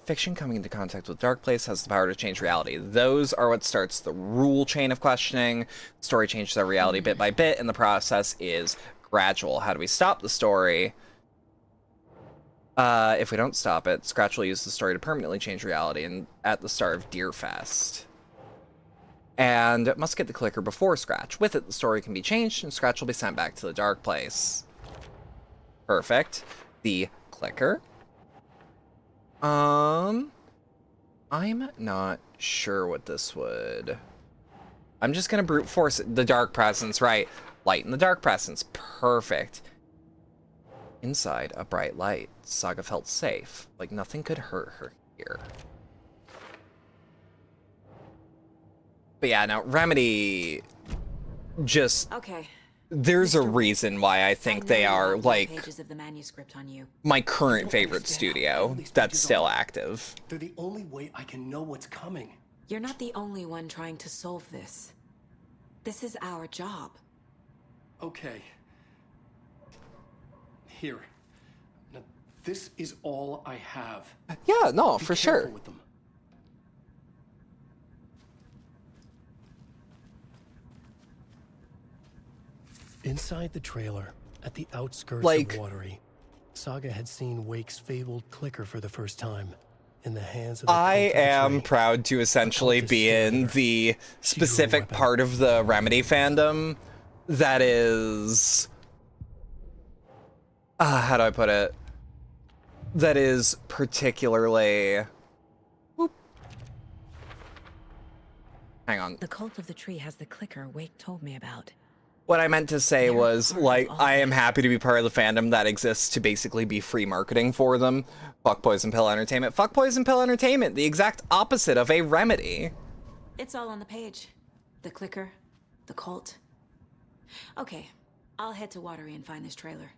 Fiction coming into contact with Dark Place has the power to change reality. Those are what starts the rule chain of questioning. The story changes our reality bit by bit, and the process is gradual. How do we stop the story? If we don't stop it, Scratch will use the story to permanently change reality and at the start of Deerfest. And must get the clicker before Scratch. With it, the story can be changed, and Scratch will be sent back to the Dark Place. Perfect. The clicker. I'm not sure what this would... I'm just gonna brute force it. The Dark Presence, right. Light in the Dark Presence. Perfect. Inside a bright light, Saga felt safe, like nothing could hurt her here. But yeah, now Remedy just... Okay. There's a reason why I think they are, like, pages of the manuscript on you. my current favorite studio that's still active. They're the only way I can know what's coming. You're not the only one trying to solve this. This is our job. Okay. Here. Now, this is all I have. Yeah, no, for sure. With them. Inside the trailer, at the outskirts Like- of Watery, Saga had seen Wake's fabled clicker for the first time. In the hands of the I cult of the am tree. proud to essentially cult is be in staring her. the specific weapon. part of the Remedy fandom that is... how do I put it? That is particularly... Whoop. Hang on. The cult of the tree has the clicker Wake told me about. What I meant to say They're was, part of like, all I am this. happy to be part of the fandom that exists to basically be free marketing for them. Fuck Poison Pill Entertainment. Fuck Poison Pill Entertainment, the exact opposite of a Remedy. It's all on the page. The clicker, the cult. Okay, I'll head to Watery and find this trailer.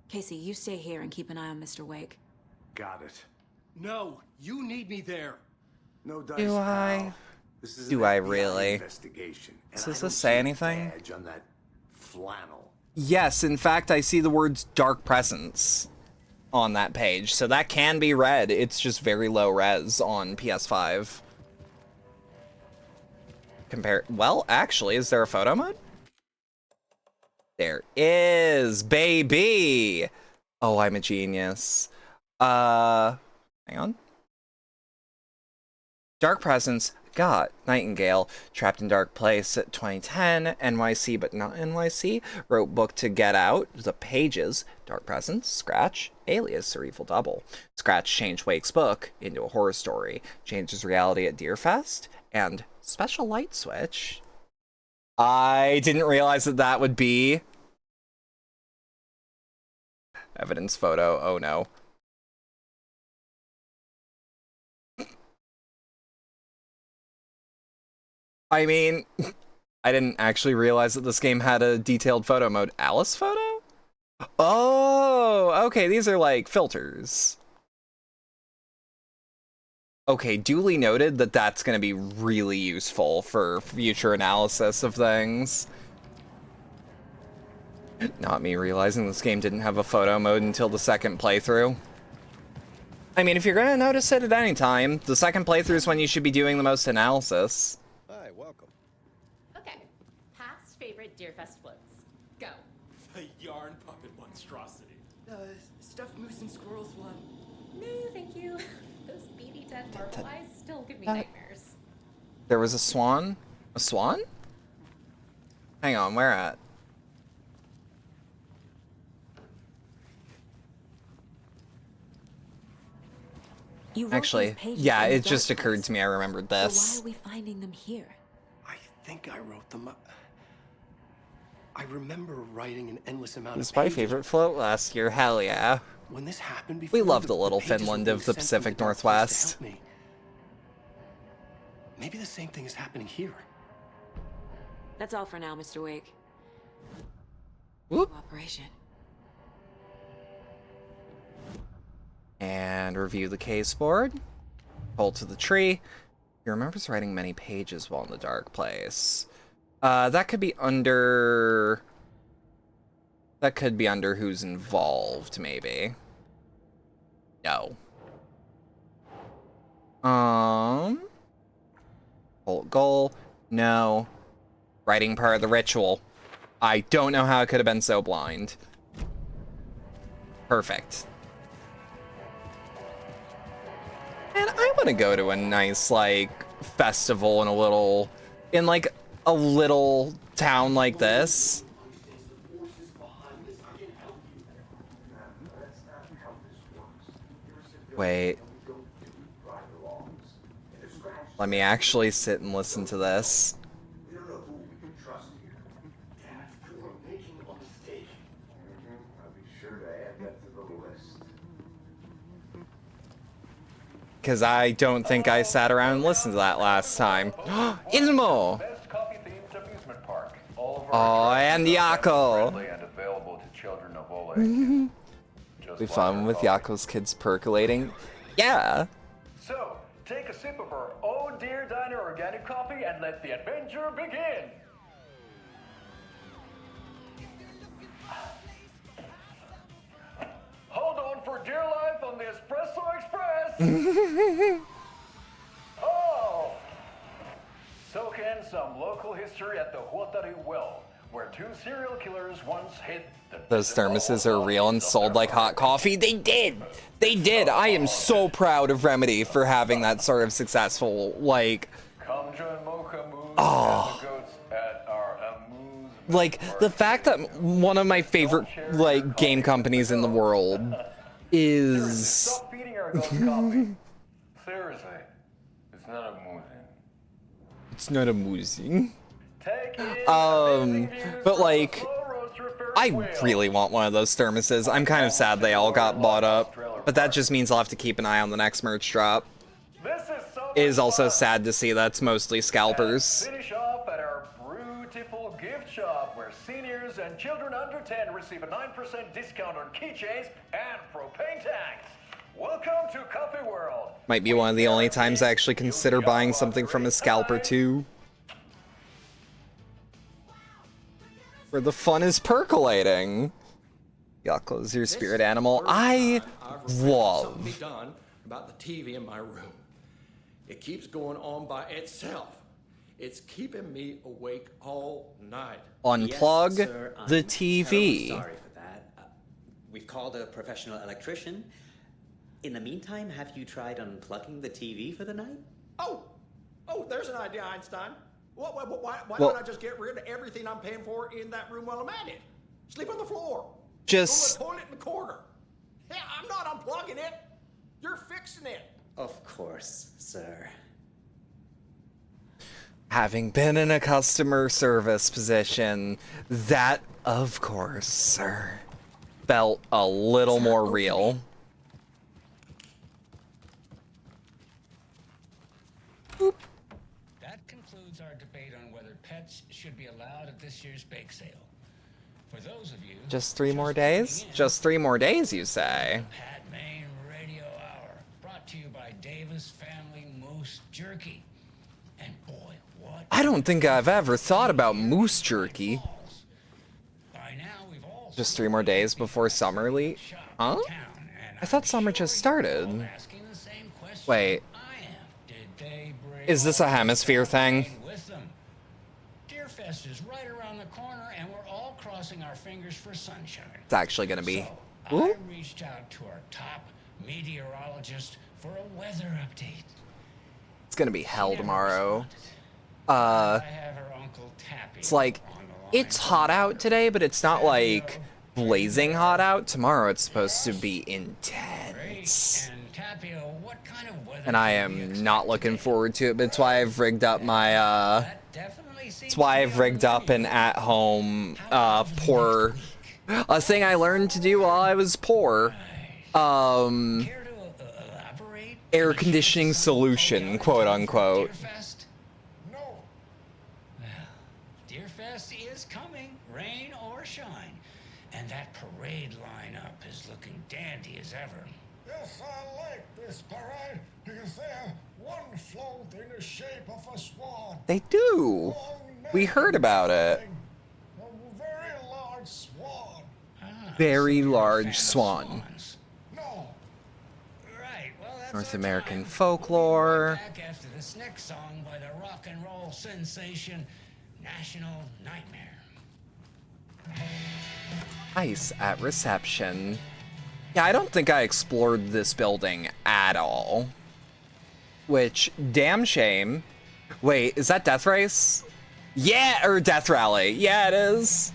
Casey, you stay here and keep an eye on Mr. Wake. Got it. No, you need me there. No dice, Do I? pal. This is Do an I FBI really? Investigation, and Does I this don't say see a anything? badge on that flannel. Yes, in fact, I see the words Dark Presence on that page, so that can be read. It's just very low res on PS5. Well, actually, is there a photo mode? There is, baby! Oh, I'm a genius. Hang on. Dark Presence got Nightingale, trapped in dark place at 2010, NYC but not NYC, wrote book to get out, the pages, Dark Presence, Scratch, Alias, or Evil Double. Scratch changed Wake's book into a horror story, changes reality at Deerfest, and Special Light Switch. I didn't realize that that would be evidence photo. Oh no. I mean, I didn't actually realize that this game had a detailed photo mode. Alice photo? Oh, okay, these are like filters. Okay, duly noted that that's going to be really useful for future analysis of things. Not me realizing this game didn't have a photo mode until the second playthrough. I mean, if you're going to notice it at any time, the second playthrough is when you should be doing the most analysis. Hi, welcome. Okay, past favorite Deerfest floats. Go. The yarn puppet monstrosity. Stuffed moose and squirrels one. No, thank you. Those beady dead marble eyes still give me nightmares. There was a swan? A swan? Hang on, where at? You wrote Actually, these pages yeah, in the it just dark occurred place. to me. I remembered So this. why are we finding them here? I think I wrote them up. I remember writing an endless amount It's of my pages. favorite float last year. Hell yeah. When this happened before, We love the little pages were Finland being of the sent from Pacific Dark Place to Northwest. help me. Maybe the same thing is happening here. That's all for now, Mr. Wake. Whoop. Operation. And review the case board. Hold to the tree. He remembers writing many pages while in the dark place. That could be under... That could be under who's involved, maybe. No. Bolt goal. No. Writing part of the ritual. I don't know how it could have been so blind. Perfect. And I want to go to a nice, like, festival in a little town like this. Wait. Let me actually sit and listen to this. Because I don't think I sat around and listened to that last time. Ilmo! Best coffee-themed amusement park. All of Oh, our and attractions are Yako. friendly and available to children of all ages. Just Be like fun our with coffee. Yako's kids percolating. Yeah! So, take a sip of our Oh Dear Diner organic coffee and let the adventure begin. Hold on for dear life on the Espresso Express. Oh! Soak in some local history at the Huatari Well, where two serial killers once hit the... Those thermoses are real and sold like hot coffee. They did! They did! I am so proud of Remedy for having that sort of successful, like... Oh. Like, the fact that one of my favorite, like, game companies in the world is... Stop feeding our goats coffee. Seriously, it's not amusing. It's not amusing. But like, I really want one of those thermoses. I'm kind of sad they all got bought up, but that just means I'll have to keep an eye on the next merch drop. It is also sad to see that's mostly scalpers. Finish off at our beautiful gift shop where seniors and children under 10 receive a 9% discount on keychains and propane tanks. Welcome to Coffee World. Might be one of the only times I actually consider buying something from a scalper too. Where the fun is percolating. Yuck, your spirit animal. I love. Be done about the TV in my room. It keeps going on by itself. It's keeping me awake all night. Unplug yes, sir, the I'm TV. Sorry for that. We've called a professional electrician. In the meantime, have you tried unplugging the TV for the night? Oh, there's an idea, Einstein. Why Well, don't I just get rid of everything I'm paying for in that room while I'm at it? Sleep on the floor. Just... Go to the toilet in the corner. Yeah, I'm not unplugging it. You're fixing it. Of course, sir. Having been in a customer service position, that, of course, sir, felt a little more real. Boop. That concludes our debate on whether pets should be allowed at this year's bake sale. For those of you... Just 3 more days? Just 3 more days, you say? Pat Maine Radio Hour, brought to you by Davis Family Moose Jerky. And boy, what... I don't think I've ever thought about moose jerky. By now, we've all... Just 3 more days before summer leave? Huh? I thought summer just started. Wait. Is this a hemisphere thing? Deerfest is right around the corner, and we're all crossing our fingers for sunshine. It's actually gonna be... So, I reached out to our top meteorologist for a weather update. It's gonna be hell tomorrow. It's like, it's hot out today, but it's not like blazing hot out. Tomorrow it's supposed to be intense. And I am not looking forward to it, but it's why I've rigged up my, it's why I've rigged up an at-home, poor, a thing I learned to do while I was poor, air conditioning solution, quote unquote. No. Well, Deerfest is coming, rain or shine, and that parade lineup is looking dandy as ever. Yes, I like this parade because they're one float in the shape of a swan. They do. We heard about it. A very large swan. Very large swan. No. Right. Well, that's North American folklore. back after this next song by the rock and roll sensation National Nightmare. Ice at reception. Yeah, I don't think I explored this building at all. Which, damn shame. Wait, is that Death Race? Yeah, or Death Rally. Yeah, it is.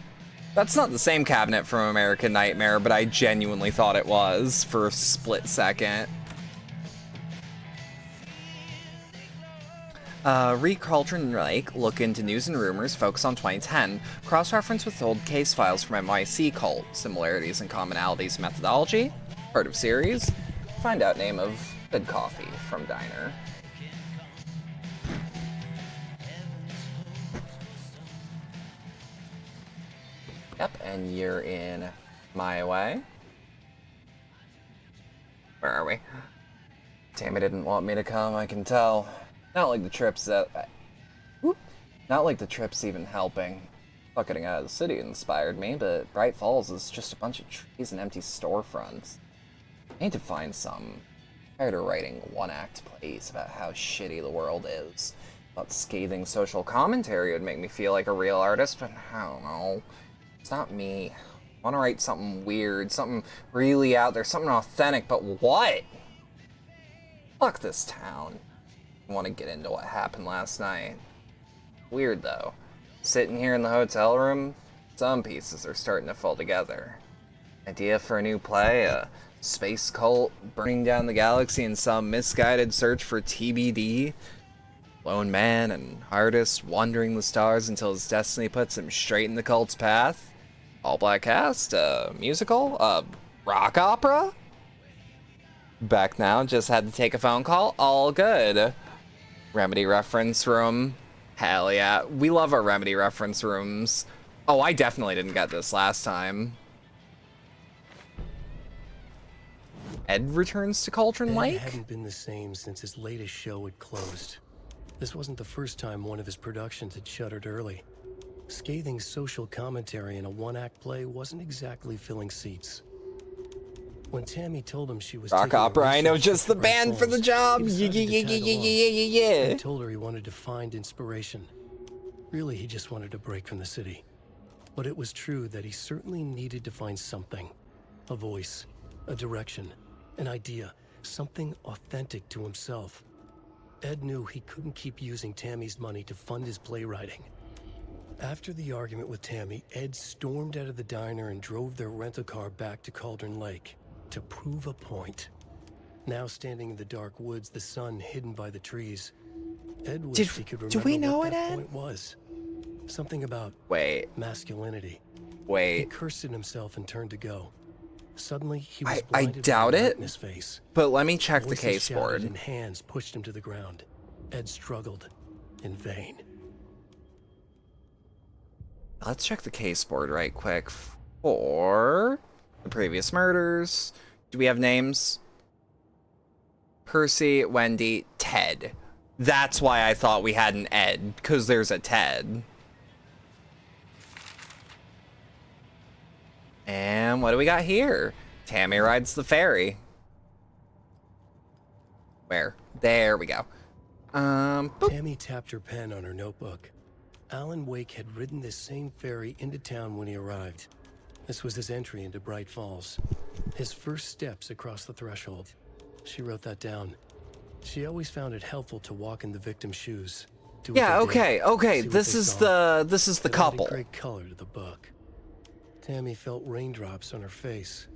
That's not the same cabinet from American Nightmare, but I genuinely thought it was for a split second. Read Cauldron Lake, look into news and rumors, focus on 2010, cross-reference with old case files from NYC Cult, similarities and commonalities methodology, part of series, find out name of good coffee from diner. Yep, and you're in my way. Where are we? Tammy didn't want me to come, I can tell. Not like the trip's not like the trip's even helping. Fuck, getting out of the city inspired me, but Bright Falls is just a bunch of trees and empty storefronts. I need to find some. I'm tired of writing one-act plays about how shitty the world is. Thought scathing social commentary would make me feel like a real artist, but I don't know. It's not me. I want to write something weird, something really out there, something authentic, but what? Fuck this town. I want to get into what happened last night. Weird, though. Sitting here in the hotel room, some pieces are starting to fall together. Idea for a new play, a space cult burning down the galaxy in some misguided search for TBD. Lone man and artist wandering the stars until his destiny puts him straight in the cult's path. All black cast, a musical, a rock opera. Back now, just had to take a phone call, all good. Remedy reference room. Hell yeah, we love our Remedy reference rooms. Oh, I definitely didn't get this last time. Ed returns to Cauldron Lake? Ed hadn't been the same since his latest show had closed. This wasn't the first time one of his productions had shuttered early. Scathing social commentary in a one-act play wasn't exactly filling seats. When Tammy told him she was rock taking a opera, I know research just the trip to Bright band for the Falls, job. he decided to tag along. Yeah. Ed told her he wanted to find inspiration. Really, he just wanted a break from the city. But it was true that he certainly needed to find something. A voice, a direction, an idea, something authentic to himself. Ed knew he couldn't keep using Tammy's money to fund his playwriting. After the argument with Tammy, Ed stormed out of the diner and drove their rental car back to Cauldron Lake to prove a point. Now standing in the dark woods, the sun hidden by the trees, Ed wished he could remember what that point was. Something about masculinity. He cursed at himself and turned to go. Suddenly, he was blinded by the light in his face. But let me check the Voices case shouted board. and hands pushed him to the ground. Ed struggled in vain. Let's check the case board right quick for the previous murders. Do we have names? Percy, Wendy, Ted. That's why I thought we had an Ed, because there's a Ted. And what do we got here? Tammy rides the ferry. Where? There we go. Tammy tapped her pen on her notebook. Alan Wake had ridden this same ferry into town when he arrived. This was his entry into Bright Falls. His first steps across the threshold. She wrote that down. She always found it helpful to walk in the victim's shoes. Yeah, okay. This is the couple. Added great color to the book. Tammy felt raindrops on her face.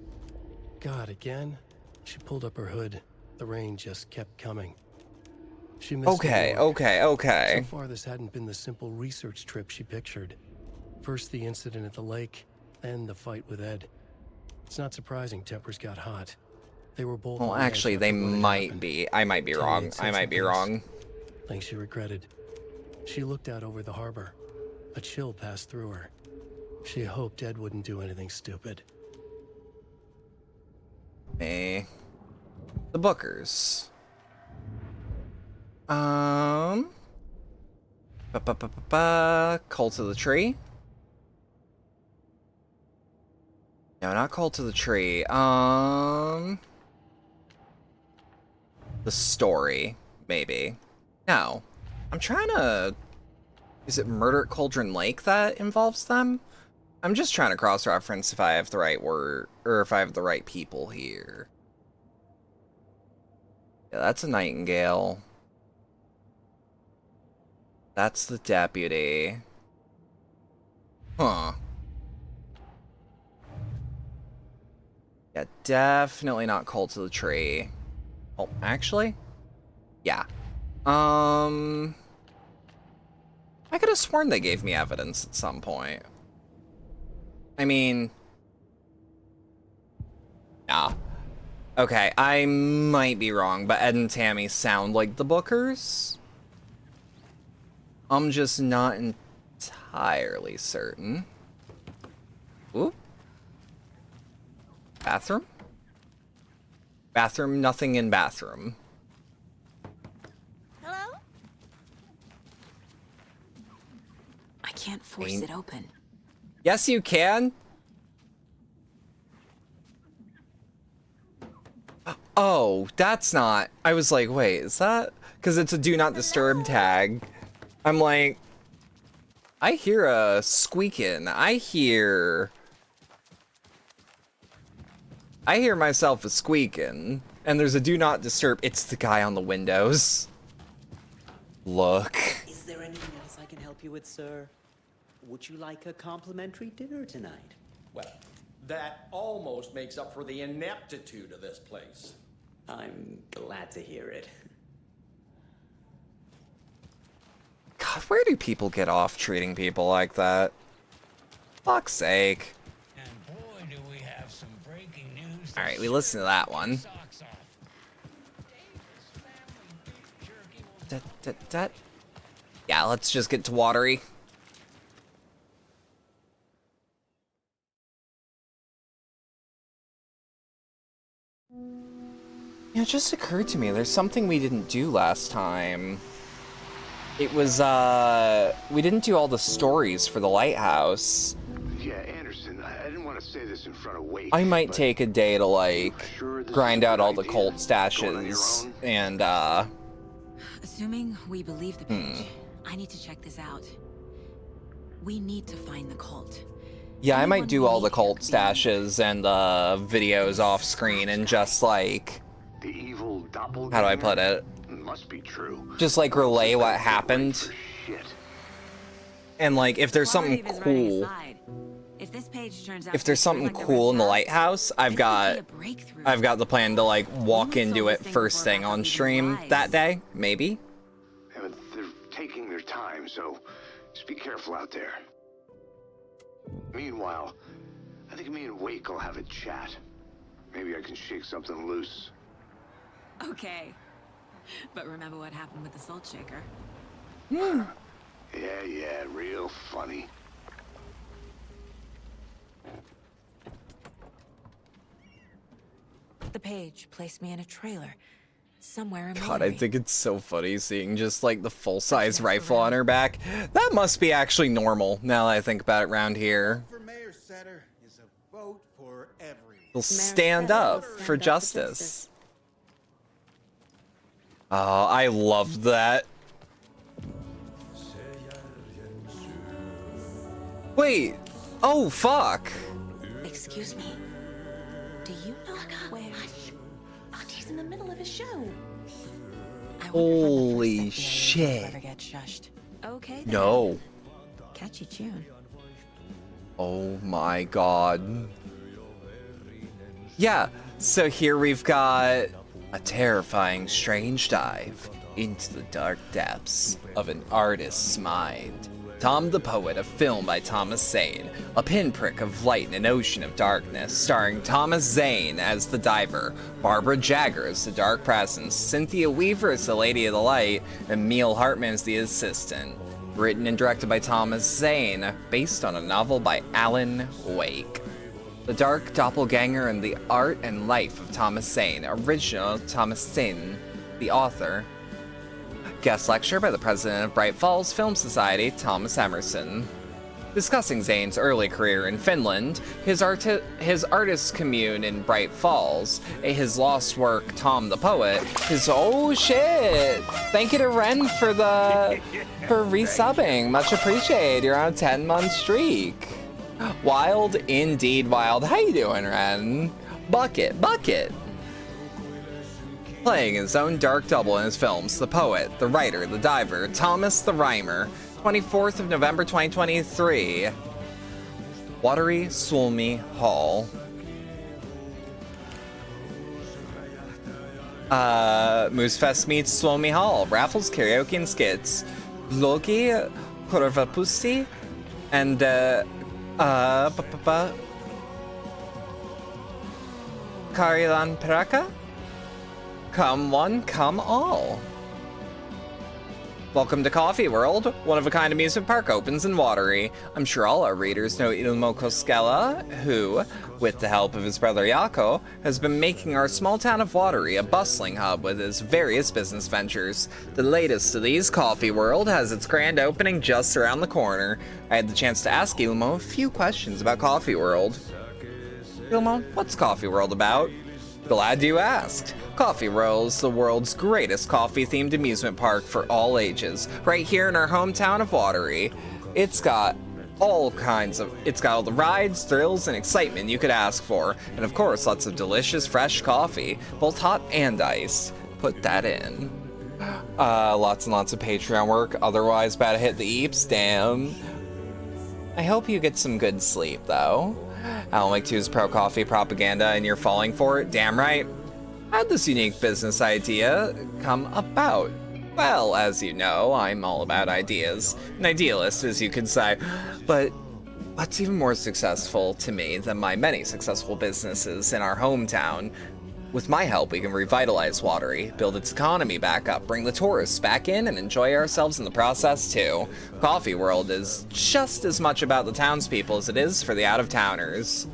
God, again? She pulled up her hood. The rain just kept coming. She missed okay. So far, this hadn't been the simple research trip she pictured. First the incident at the lake, then the fight with Ed. It's not surprising tempers got hot. They were both. Well, actually, they might be. I might be wrong. Things she regretted. She looked out over the harbor. A chill passed through her. She hoped Ed wouldn't do anything stupid. The Bookers. Cult of the Tree? No, not Cult of the Tree. The Story, maybe. No. I'm trying to... Is it Murder at Cauldron Lake that involves them? I'm just trying to cross-reference if I have the right word, or if I have the right people here. Yeah, that's a Nightingale. That's the deputy. Huh. Yeah, definitely not Cult of the Tree. Oh, actually? Yeah. I could have sworn they gave me evidence at some point. I mean... Nah. Okay, I might be wrong, but Ed and Tammy sound like the Bookers. I'm just not entirely certain. Ooh. Bathroom? Bathroom, nothing in bathroom. Hello? I can't force it open. Yes, you can. Oh, that's not... I was like, wait, is that... Because it's a do not disturb tag. I'm like, I hear a squeaking. I hear myself a squeaking. And there's a do not disturb. It's the guy on the windows. Look. Is there anything else I can help you with, sir? Would you like a complimentary dinner tonight? Well, that almost makes up for the ineptitude of this place. I'm glad to hear it. God, where do people get off treating people like that? Fuck's sake. And boy, do we have some breaking news. Alright, we listen to that one. Yeah, let's just get to Watery. Yeah, it just occurred to me, there's something we didn't do last time. It was, we didn't do all the stories for the lighthouse. Yeah, Anderson, I didn't want to say this in front of Wake. I might take a day to, like, grind out all the cult stashes and, Assuming we believe the page, I need to check this out. We need to find the cult. Yeah, I might do all the cult stashes and videos off screen and just like, The evil doppelganger? how do I put it? Must be true. Just like relay what happened. Shit. And like, if there's something cool, If this page turns out if there's something cool in the lighthouse, I've got the plan to like walk into it first thing on stream that day, maybe. Yeah, but they're taking their time, so just be careful out there. Meanwhile, I think me and Wake will have a chat. Maybe I can shake something loose. Okay. But remember what happened with the salt shaker? Yeah, real funny. The page placed me in a trailer. Somewhere in God, I think it's so funny seeing just like the full-size rifle on her back. That must be actually normal now that I think about it around here. For Mayor Setter is a vote for everyone. They'll stand up for justice. Oh, I loved that. Wait. Oh, fuck. Excuse me. Do you know where? Archie's in the middle of a show. Holy shit. Ever get shushed? Okay. Then. No. Catchy tune. Oh my god. Yeah, so here we've got a terrifying, strange dive into the dark depths of an artist's mind. Tom the Poet, a film by Thomas Zane, a pinprick of light in an ocean of darkness, starring Thomas Zane as the diver, Barbara Jagger as the dark presence, Cynthia Weaver as the Lady of the Light, and Emil Hartman as the assistant. Written and directed by Thomas Zane, based on a novel by Alan Wake. The Dark Doppelganger and the Art and Life of Thomas Zane, original Thomas Zane, the author. Guest lecture by the president of Bright Falls Film Society, Thomas Emerson. Discussing Zane's early career in Finland, his artist commune in Bright Falls, his lost work, Tom the Poet, his oh shit! Thank you to Ren for resubbing, much appreciated. You're on a 10-month streak. Wild, indeed wild. How you doing, Ren? Bucket. Playing his own dark double in his films, the poet, the writer, the diver, Thomas the Rhymer, 24th of November 2023. Watery Suomi Hall. Moosefest meets Suomi Hall. Raffles, karaoke, and skits. Loki, Korvapusti, and Karilan Peraka? Come one, come all. Welcome to Coffee World. One-of-a-kind amusement park opens in Watery. I'm sure all our readers know Ilmo Koskela, who, with the help of his brother Yako, has been making our small town of Watery a bustling hub with his various business ventures. The latest of these, Coffee World, has its grand opening just around the corner. I had the chance to ask Ilmo a few questions about Coffee World. Ilmo, what's Coffee World about? Glad you asked. Coffee Royal is the world's greatest coffee-themed amusement park for all ages, right here in our hometown of Watery. It's got all the rides, thrills, and excitement you could ask for, and of course, lots of delicious fresh coffee, both hot and iced. Put that in. Lots and lots of Patreon work, otherwise about to hit the eeps, damn. I hope you get some good sleep, though. Alan Wake 2's pro-coffee propaganda and you're falling for it? Damn right. How'd this unique business idea come about? Well, as you know, I'm all about ideas. An idealist, as you could say. But what's even more successful to me than my many successful businesses in our hometown? With my help, we can revitalize Watery, build its economy back up, bring the tourists back in, and enjoy ourselves in the process too. Coffee World is just as much about the townspeople as it is for the out-of-towners.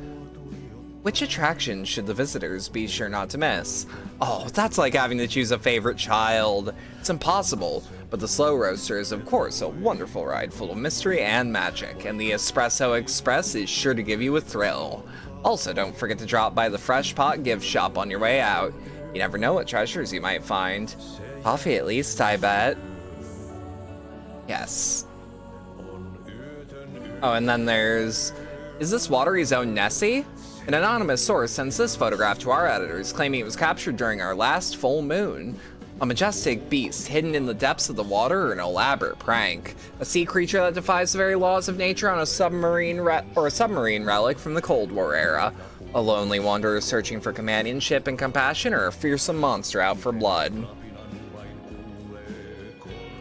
Which attraction should the visitors be sure not to miss? Oh, that's like having to choose a favorite child. It's impossible, but the Slow Roaster is of course a wonderful ride full of mystery and magic, and the Espresso Express is sure to give you a thrill. Also, don't forget to drop by the Fresh Pot gift shop on your way out. You never know what treasures you might find. Coffee at least, I bet. Yes. Oh, and then there's... Is this Watery's own Nessie? An anonymous source sends this photograph to our editors, claiming it was captured during our last full moon. A majestic beast hidden in the depths of the water, or an elaborate prank. A sea creature that defies the very laws of nature on a submarine relic from the Cold War era. A lonely wanderer searching for companionship and compassion, or a fearsome monster out for blood.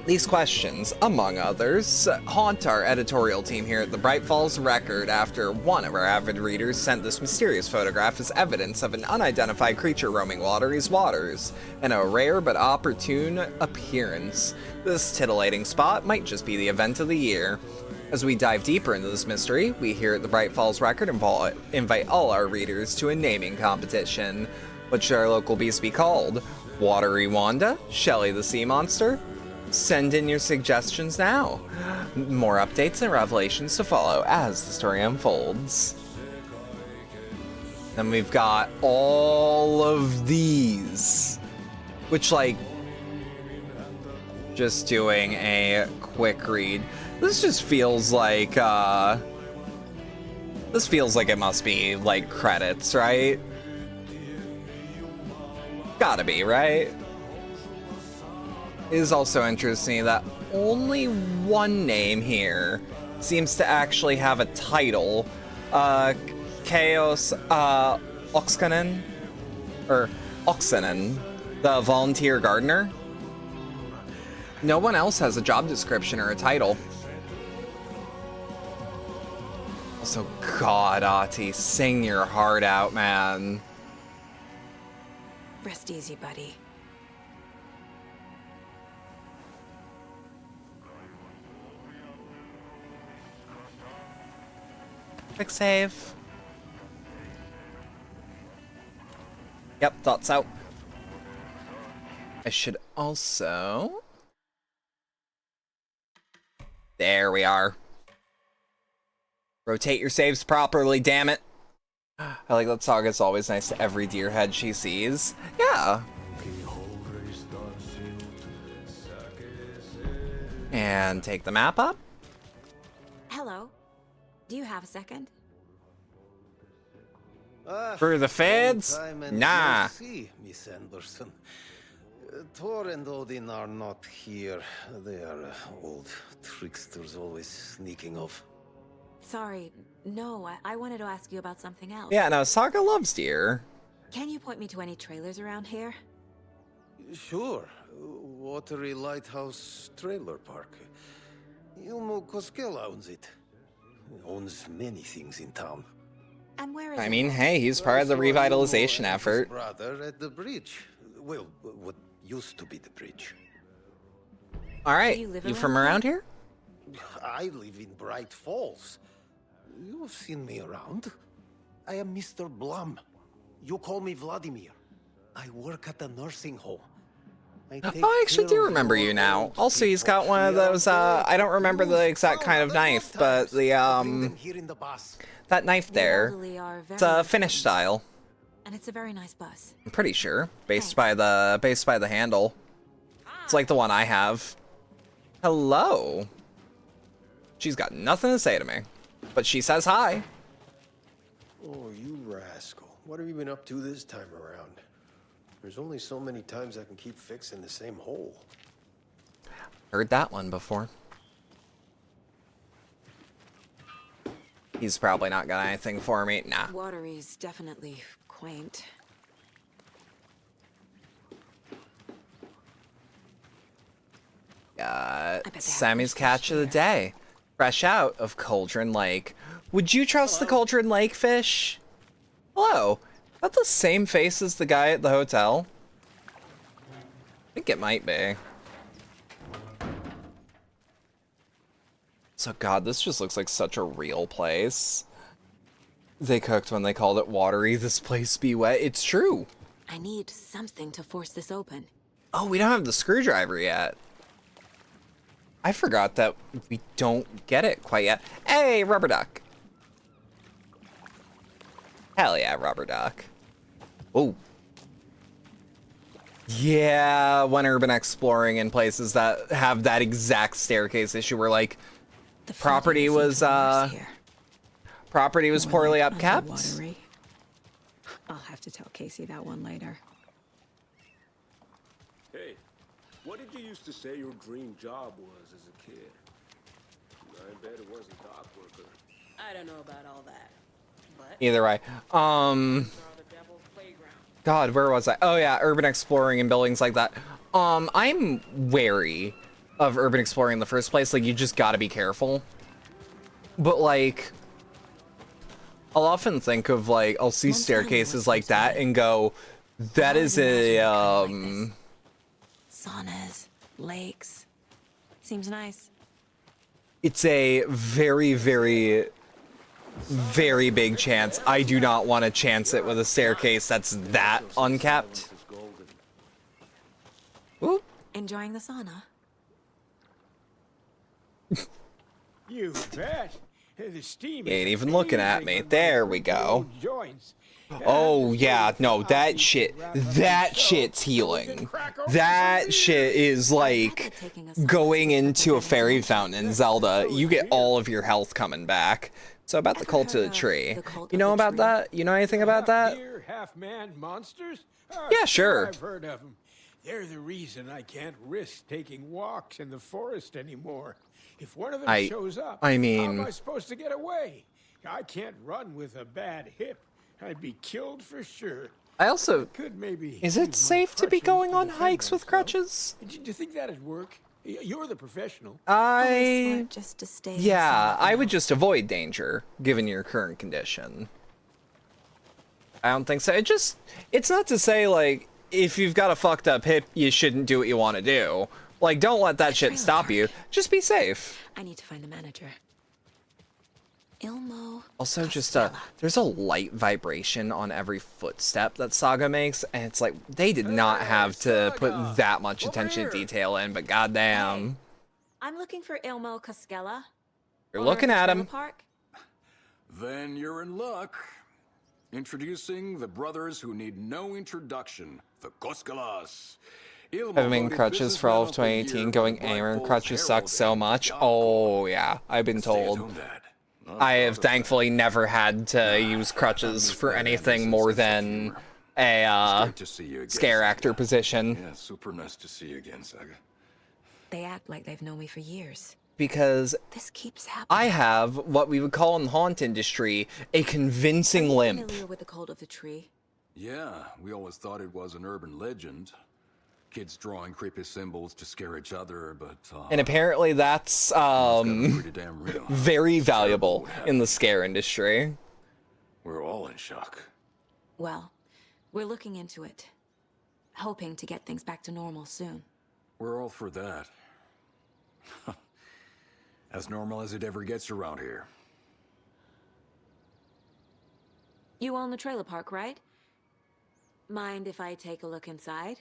These questions, among others, haunt our editorial team here at the Bright Falls Record after one of our avid readers sent this mysterious photograph as evidence of an unidentified creature roaming Watery's waters, and a rare but opportune appearance. This titillating spot might just be the event of the year. As we dive deeper into this mystery, we here at the Bright Falls Record invite all our readers to a naming competition. What should our local beast be called? Watery Wanda? Shelly the Sea Monster? Send in your suggestions now. More updates and revelations to follow as the story unfolds. Then we've got all of these, which, like, just doing a quick read. This just feels like, this feels like it must be, like, credits, right? Gotta be, right? It is also interesting that only one name here seems to actually have a title. Chaos Oxkanen, or Oxenen, the volunteer gardener. No one else has a job description or a title. Also, God, Ati, sing your heart out, man. Rest easy, buddy. Quick save. Yep, thought so. I should also... There we are. Rotate your saves properly, damn it. I like that Saga's always nice to every deer head she sees. Yeah. And take the map up. Hello. Do you have a second? For the feds? Nah. Miss Anderson. Thor and Odin are not here. They are old tricksters always sneaking off. Sorry. No, I wanted to ask you about something else. Yeah, no, Saga loves deer. Can you point me to any trailers around here? Sure. Watery Lighthouse Trailer Park. Ilmo Koskela owns it. Owns many things in town. And where is I mean, hey, he's part of the revitalization effort. His brother at the bridge. Well, what used to be the bridge. Alright, you from around here? I live in Bright Falls. You've seen me around. I am Mr. Blum. You call me Vladimir. I work at a nursing home. Oh, I actually do remember you now. Also, he's got one of those, I don't remember the exact kind of knife, but the, that knife there, it's a Finnish style. And it's a very nice bus. I'm pretty sure, based by the handle. It's like the one I have. Hello. She's got nothing to say to me, but she says hi. Oh, you rascal. What have you been up to this time around? There's only so many times I can keep fixing the same hole. Heard that one before. He's probably not got anything for me. Nah. Watery's definitely quaint. Sammy's catch of the day. Fresh out of Cauldron Lake. Would you trust the Cauldron Lake fish? Hello. Is that the same face as the guy at the hotel? I think it might be. So God, this just looks like such a real place. They cooked when they called it watery. This place be wet. It's true. I need something to force this open. Oh, we don't have the screwdriver yet. I forgot that we don't get it quite yet. Hey, rubber duck. Hell yeah, rubber duck. Oh. Yeah, when urban exploring in places that have that exact staircase issue where like property was poorly upkept. Watery. I'll have to tell Casey that one later. Hey, what did you used to say your dream job was as a kid? I bet it wasn't dock worker. I don't know about all that. But Either way. God, where was I? Oh yeah, urban exploring and buildings like that. I'm wary of urban exploring in the first place. Like, you just gotta be careful. But like, I'll often think of like, I'll see staircases like that and go, that is a, saunas, lakes. Seems nice. it's a very, very, very big chance. I do not want to chance it with a staircase that's that unkept. Ooh. Enjoying the sauna? You bet. The steam You ain't even looking at me. There we go. Oh yeah, no, that shit's healing. That shit is like going into a fairy fountain in Zelda. You get all of your health coming back. So about the cult of the tree. You know about that? You know anything about that? Half-man monsters? Yeah, sure. I've heard of them. They're the reason I can't risk taking walks in the forest anymore. If one of them shows up, I how mean, am I supposed to get away? I can't run with a bad hip. I'd be killed for sure. I also, could maybe is it safe to be going on hikes with crutches? Do you think that'd work? You're the professional. Just to stay Yeah, I would just avoid danger, given your current condition. I don't think so. It's not to say, like, if you've got a fucked up hip, you shouldn't do what you want to do. Like, don't let that shit stop you. Just be safe. I need to find the manager. Ilmo. Also, just, there's a light vibration on every footstep that Saga makes, and it's like, they did not have to put that much attention to detail in, but goddamn. I'm looking for Ilmo Cascella. You're looking at him. Park. Then you're in luck. Introducing the brothers who need no introduction, the Koskelas. I've been in crutches for all of 2018. Going anywhere in crutches sucks so much. Oh, yeah. I've been told. I have thankfully never had to use crutches for anything more than a scare actor position. Yeah, super nice to see you again, Saga. They act like they've known me for years. Because this keeps happening. I have what we would call in the haunt industry a convincing limp. Familiar with the cult of the tree? Yeah, we always thought it was an urban legend. Kids drawing creepy symbols to scare each other, but and apparently that's pretty damn real. Very valuable in the scare industry. We're all in shock. Well, we're looking into it, hoping to get things back to normal soon. We're all for that. As normal as it ever gets around here. You own the trailer park, right? Mind if I take a look inside?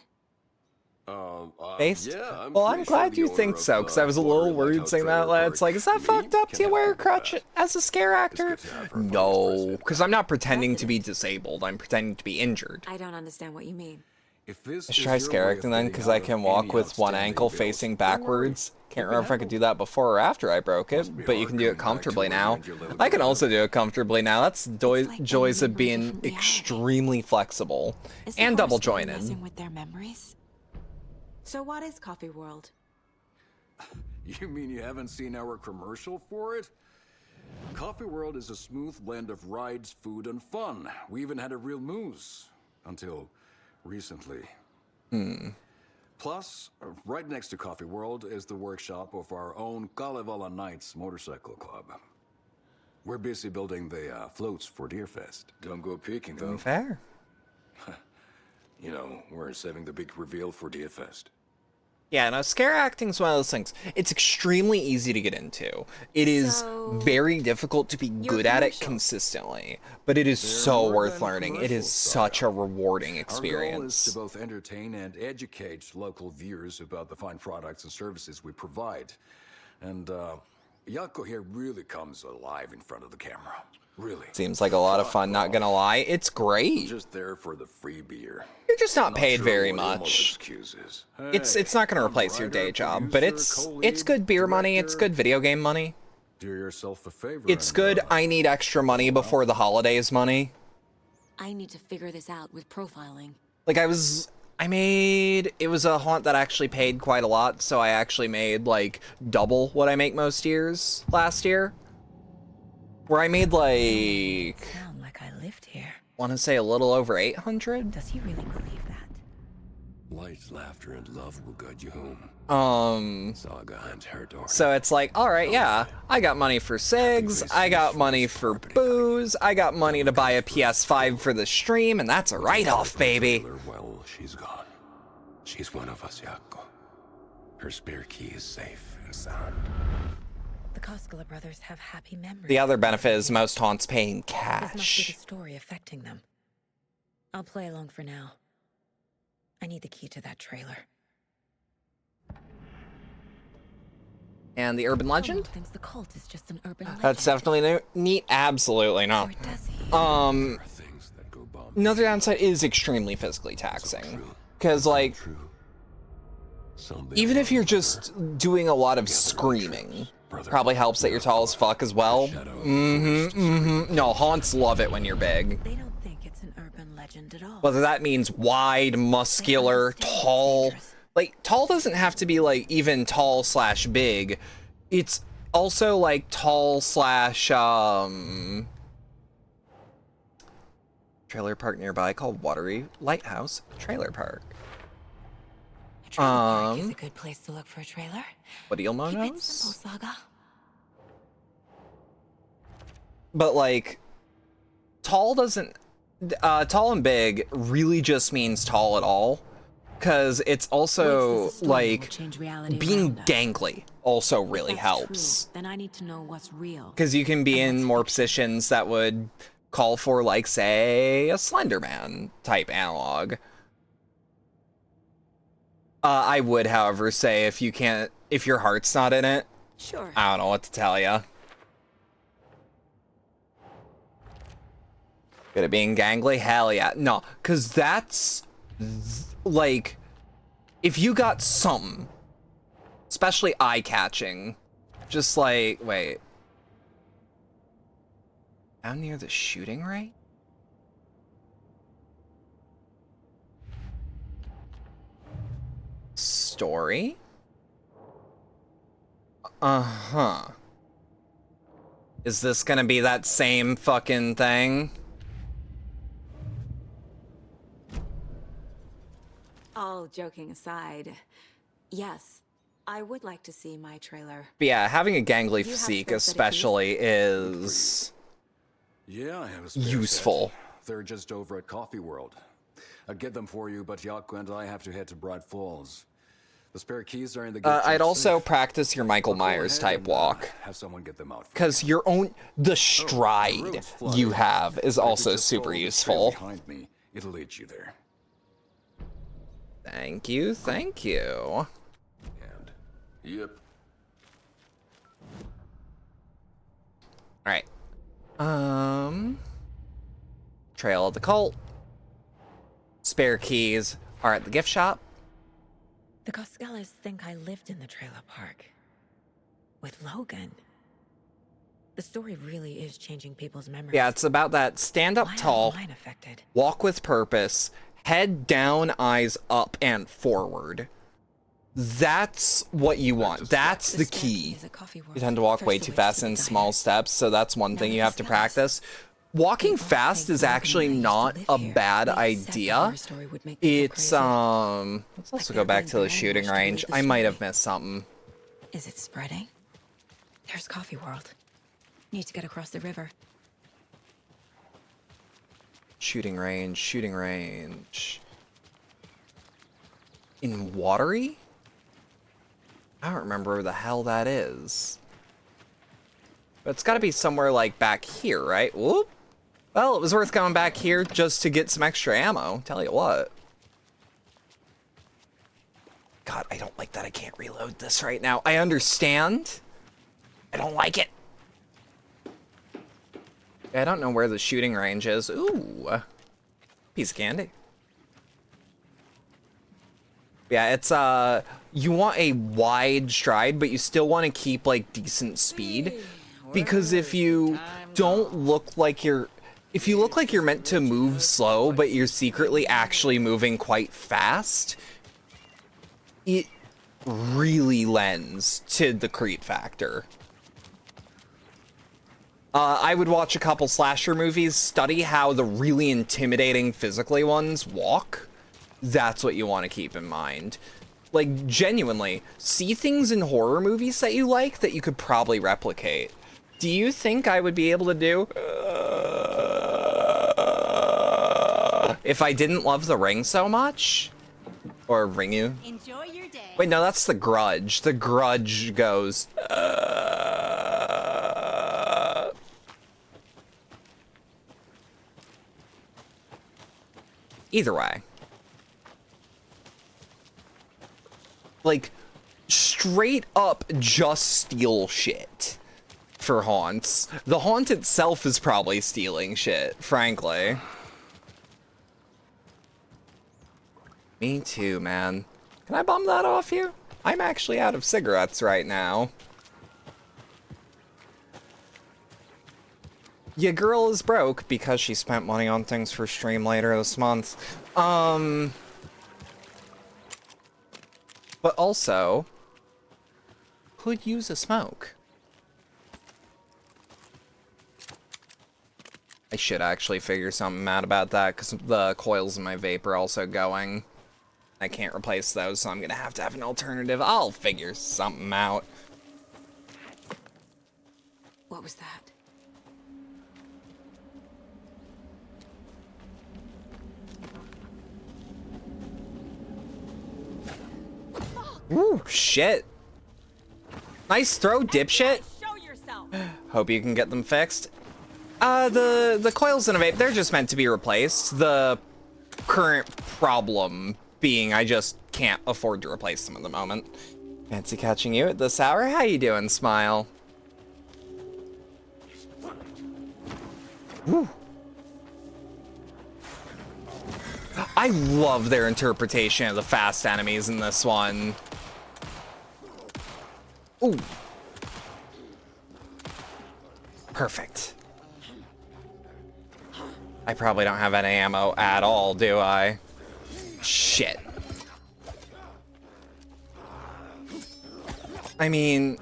Based? Yeah, Well, I'm pretty glad sure you the think owner so, of because I was a little Watery worried Lighthouse saying that Trailer out loud. It's Park, like, is that me, fucked up to can wear a help with crutch that. as a scare actor? to have our No, because I'm not pretending to be disabled. I'm pretending to be injured. I don't understand what you mean. If this I should is try your scare way acting of then, getting because out I of can walk any with one outstanding ankle bills, facing don't worry. backwards. Can't You can remember if I could handle do that before or after I broke it, but you can do it hard coming back to comfortably now. remind your little I can girl. also do it comfortably now. That's joys of being in a being different reality. extremely flexible Is the and horse double really jointed. messing with their memories? So what is Coffee World? You mean you haven't seen our commercial for it? Coffee World is a smooth blend of rides, food, and fun. We even had a real moose. Until recently. Plus, right next to Coffee World is the workshop of our own Kalevala Knights Motorcycle Club. We're busy building the floats for Deerfest. Don't go peeking, though. Fair. You know, we're saving the big reveal for Deerfest. Yeah, no, scare acting's one of those things. It's extremely easy to get into. It is very difficult to be good at it consistently, but it is so worth learning. It is such a rewarding Our goal is experience. to both entertain and educate local viewers about the fine products and services we provide. And Yako here really comes alive in front of the camera. Really. Seems like a lot of fun, not gonna lie. It's great. Just there for the free beer. You're just not paid sure very what Emil much. excuses. It's not gonna replace your day job, but it's good beer money, it's good video game money. Do yourself a favor. It's good I need extra money before the holidays money. I need to figure this out with profiling. Like it was a haunt that actually paid quite a lot, so I actually made like double what I make most years last year. Where I made like, Sound like I lived here. want to say a little over 800. Does he really believe that? Light, laughter, and love will guide you home. Saga and her daughter. So it's like, all right, yeah, I got money for cigs, I got money for booze, I got money to buy a PS5 for the stream, and that's a write-off, baby. Well, she's gone. She's one of us, Yako. Her spare key is safe and sound. The Koskela brothers have happy memories. The other benefit is most haunts pay in This must be cash. the story affecting them. I'll play along for now. I need the key to that trailer. And the urban legend? Thinks the cult is just an urban legend. That's definitely neat. Absolutely not. Another downside is extremely physically taxing. Because, like, even if you're just doing a lot of screaming, probably helps that you're tall as fuck as well. No, haunts love it when you're big. They don't think it's an urban legend at all. Whether that means wide, muscular, tall. Like, tall doesn't have to be, like, even tall slash big. It's also, like, tall slash, trailer park nearby called Watery Lighthouse Trailer Park. A trailer park is a good place to look for a trailer. What do you Keep it knows? simple, Saga. But, like, tall doesn't... tall and big really just means tall at all. Because it's also, like, being gangly also really helps. True, then I need to know what's real. Because you can be in more positions that would call for, like, say, a Slender Man type analog. I would, however, say if your heart's not in it, sure. I don't know what to tell you. Good at being gangly? Hell yeah. No, because that's, like, if you got something, especially eye-catching, just like, wait. Down near the shooting range? Story? Uh-huh. Is this gonna be that same fucking thing? All joking aside, yes, I would like to see my trailer. But yeah, having a gangly You have physique space that especially is Yeah, I have a spare useful. set. They're just over at Coffee World. I'd get them for you, but Yako and I have to head to Bright Falls. The spare keys are in the gift I'd shop also safe. practice your Michael I'll go Myers ahead type and, walk. Have someone get them out. For Because the stride road's flooded. you have is If you also just super follow the trail useful. behind me, it'll lead you there. Thank you, thank you. And, yep. Alright. Trail of the cult. Spare keys are at the gift shop. The Coskellas think I lived in the trailer park. With Logan. The story really is changing people's memories. Yeah, it's about that stand up tall, mine affected? walk with purpose, head down, eyes up and forward. That's what you want. That's the key. You tend to walk way too fast in small steps, so that's one thing you have to practice. Walking fast is actually not a bad idea. It's, let's also go back to the shooting range. I might have missed something. Is it spreading? There's Coffee World. Need to get across the river. Shooting range, shooting range. In Watery? I don't remember where the hell that is. But it's gotta be somewhere like back here, right? Whoop. Well, it was worth going back here just to get some extra ammo, tell you what. God, I don't like that I can't reload this right now. I understand. I don't like it. I don't know where the shooting range is. Ooh. Piece of candy. Yeah, it's, you want a wide stride, but you still want to keep, like, decent speed. Because if you don't look like you're... If you look like you're meant to move slow, but you're secretly actually moving quite fast, it really lends to the creep factor. I would watch a couple slasher movies, study how the really intimidating physically ones walk. That's what you want to keep in mind. Like, genuinely, see things in horror movies that you like that you could probably replicate. Do you think I would be able to do? If I didn't love The Ring so much? Or Ringu? Enjoy your day. Wait, no, that's The Grudge. The Grudge goes... Either way. Like, straight up just steal shit for haunts. The haunt itself is probably stealing shit, frankly. Me too, man. Can I bum that off you? I'm actually out of cigarettes right now. Your girl is broke because she spent money on things for stream later this month. But also, could use a smoke. I should actually figure something out about that because the coils in my vape are also going. I can't replace those, so I'm gonna have to have an alternative. I'll figure something out. What was that? Ooh, shit. Nice throw, dipshit. Show yourself. Hope you can get them fixed. The coils in a vape, they're just meant to be replaced. The current problem being I just can't afford to replace them at the moment. Fancy catching you at this hour. How you doing, Smile? Woo. I love their interpretation of the fast enemies in this one. Ooh. Perfect. I probably don't have any ammo at all, do I? Shit. I mean...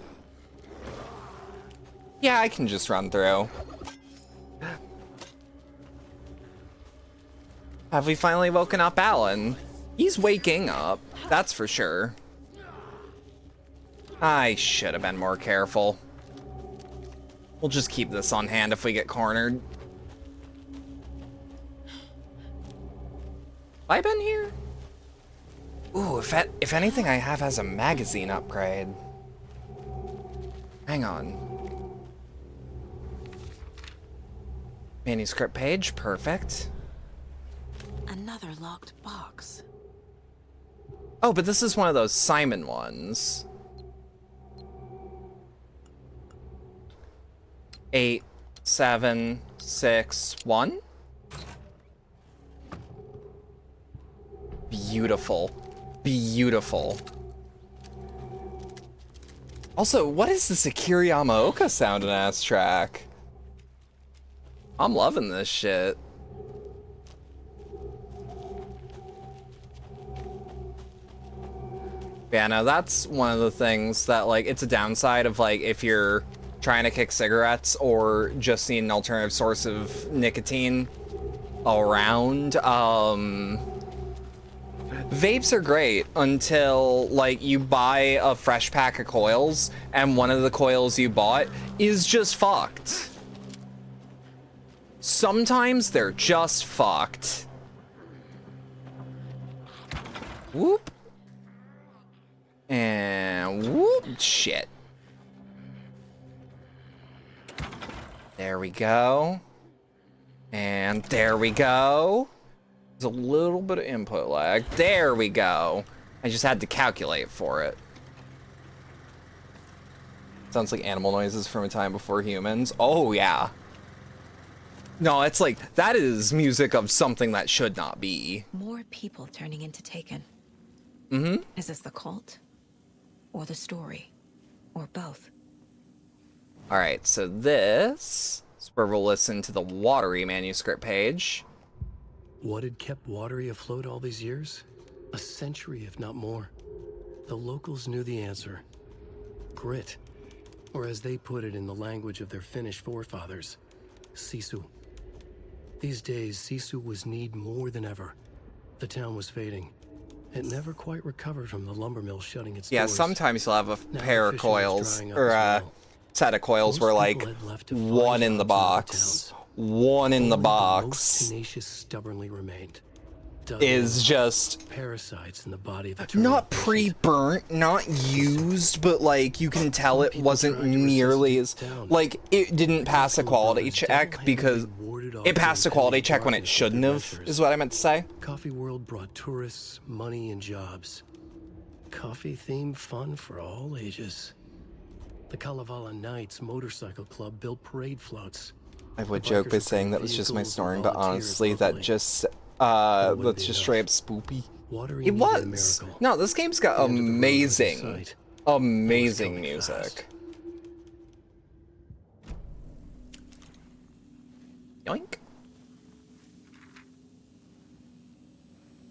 Yeah, I can just run through. Have we finally woken up Alan? He's waking up, that's for sure. I should have been more careful. We'll just keep this on hand if we get cornered. Have I been here? Ooh, if anything I have has a magazine upgrade. Hang on. Manuscript page, perfect. Another locked box. Oh, but this is one of those Simon ones. 8, 7, 6, 1. Beautiful. Beautiful. Also, what is this Akira Yamaoka sounding ass track? I'm loving this shit. Yeah, no, that's one of the things that, like, it's a downside of, like, if you're trying to kick cigarettes or just need an alternative source of nicotine around. Vapes are great until, like, you buy a fresh pack of coils and one of the coils you bought is just fucked. Sometimes they're just fucked. Whoop. And whoop. Shit. There we go. And there we go. There's a little bit of input lag. There we go. I just had to calculate for it. Sounds like animal noises from a time before humans. Oh, yeah. No, it's like, that is music of something that should not be. More people turning into Taken. Mm-hmm. Is this the cult? Or the story? Or both? All right, so this is where we'll listen to the Watery manuscript page. What had kept Watery afloat all these years? A century, if not more. The locals knew the answer. Grit. Or as they put it in the language of their Finnish forefathers, sisu. These days, sisu was needed more than ever. The town was fading. It never quite recovered from the lumber mill shutting its doors. Yeah, sometimes you'll have a Now pair the of fishing was coils, drying up or as a well. set of coils where, like, Most people had left to find one in the jobs in other box, towns. one in the Only box most tenacious stubbornly remained. is just parasites in the body of not pre-burnt, not used, but like you can tell it wasn't nearly as, like, it didn't pass a quality check because it passed a quality check when it shouldn't have, is what I meant to say. Coffee World brought tourists, money, and jobs. Coffee-themed fun for all ages. The Kalevala Knights Motorcycle Club built parade floats. I would joke by saying that was just my snoring, but honestly, that just, that's just straight up spoopy. It was. No, this game's got amazing, amazing music. Yoink.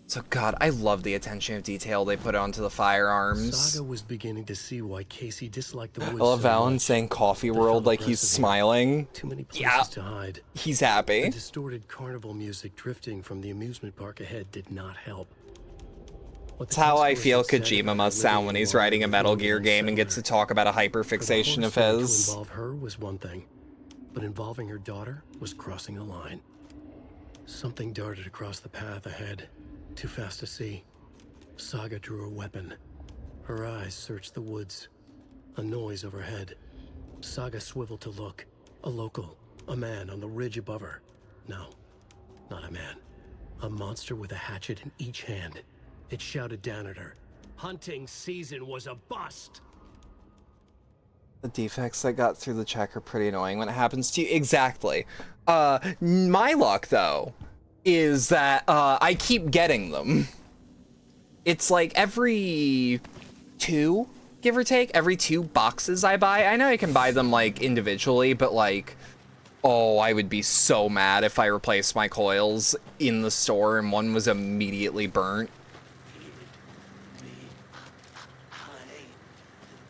So, God, I love the attention of detail they put onto the firearms. Saga was beginning to see why Casey disliked the woods. I love Valen saying Coffee World like he's smiling. Too many places to hide. He's happy. The distorted carnival music drifting from the amusement park ahead did not help. That's how I feel Kojima must sound when he's writing a Metal Gear game and gets to talk about a hyperfixation of his. To involve her was one thing, but involving her daughter was crossing a line. Something darted across the path ahead. Too fast to see. Saga drew a weapon. Her eyes searched the woods. A noise overhead. Saga swiveled to look. A local. A man on the ridge above her. No, not a man. A monster with a hatchet in each hand. It shouted down at her. Hunting season was a bust! The defects that got through the check are pretty annoying when it happens to you. Exactly. My luck, though, is that I keep getting them. It's like every 2, give or take, every 2 boxes I buy. I know I can buy them like individually, but like, oh, I would be so mad if I replaced my coils in the store and one was immediately burnt.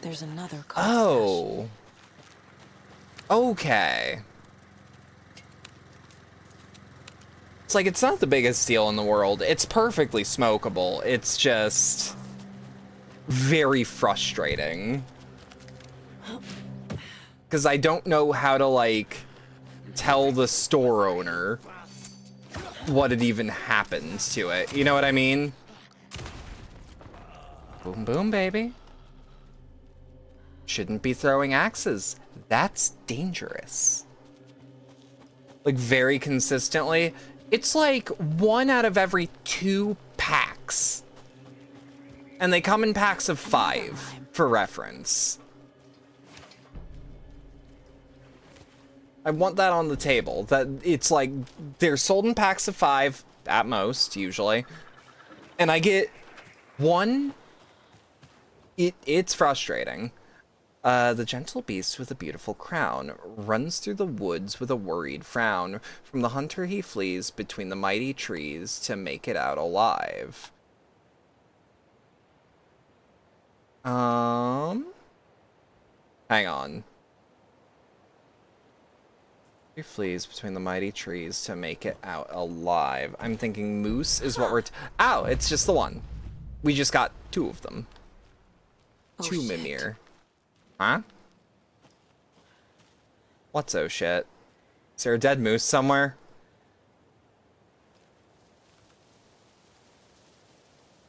There's another cult Oh. Okay. It's like, it's not the biggest deal in the world. It's perfectly smokable. It's just very frustrating. Because I don't know how to, like, tell the store owner what had even happened to it. You know what I mean? Boom, boom, baby. Shouldn't be throwing axes. That's dangerous. Like, very consistently. It's like 1 out of every 2 packs And they come in packs of 5, for reference. I want that on the table. That it's like, they're sold in packs of 5, at most, usually. And I get 1. It's frustrating. The gentle beast with a beautiful crown runs through the woods with a worried frown. From the hunter he flees between the mighty trees to make it out alive. Hang on. He flees between the mighty trees to make it out alive. I'm thinking moose is what we're ow, it's just the one. We just got 2 of them. Oh, 2 shit. Mimir. Huh? What's oh shit? Is there a dead moose somewhere?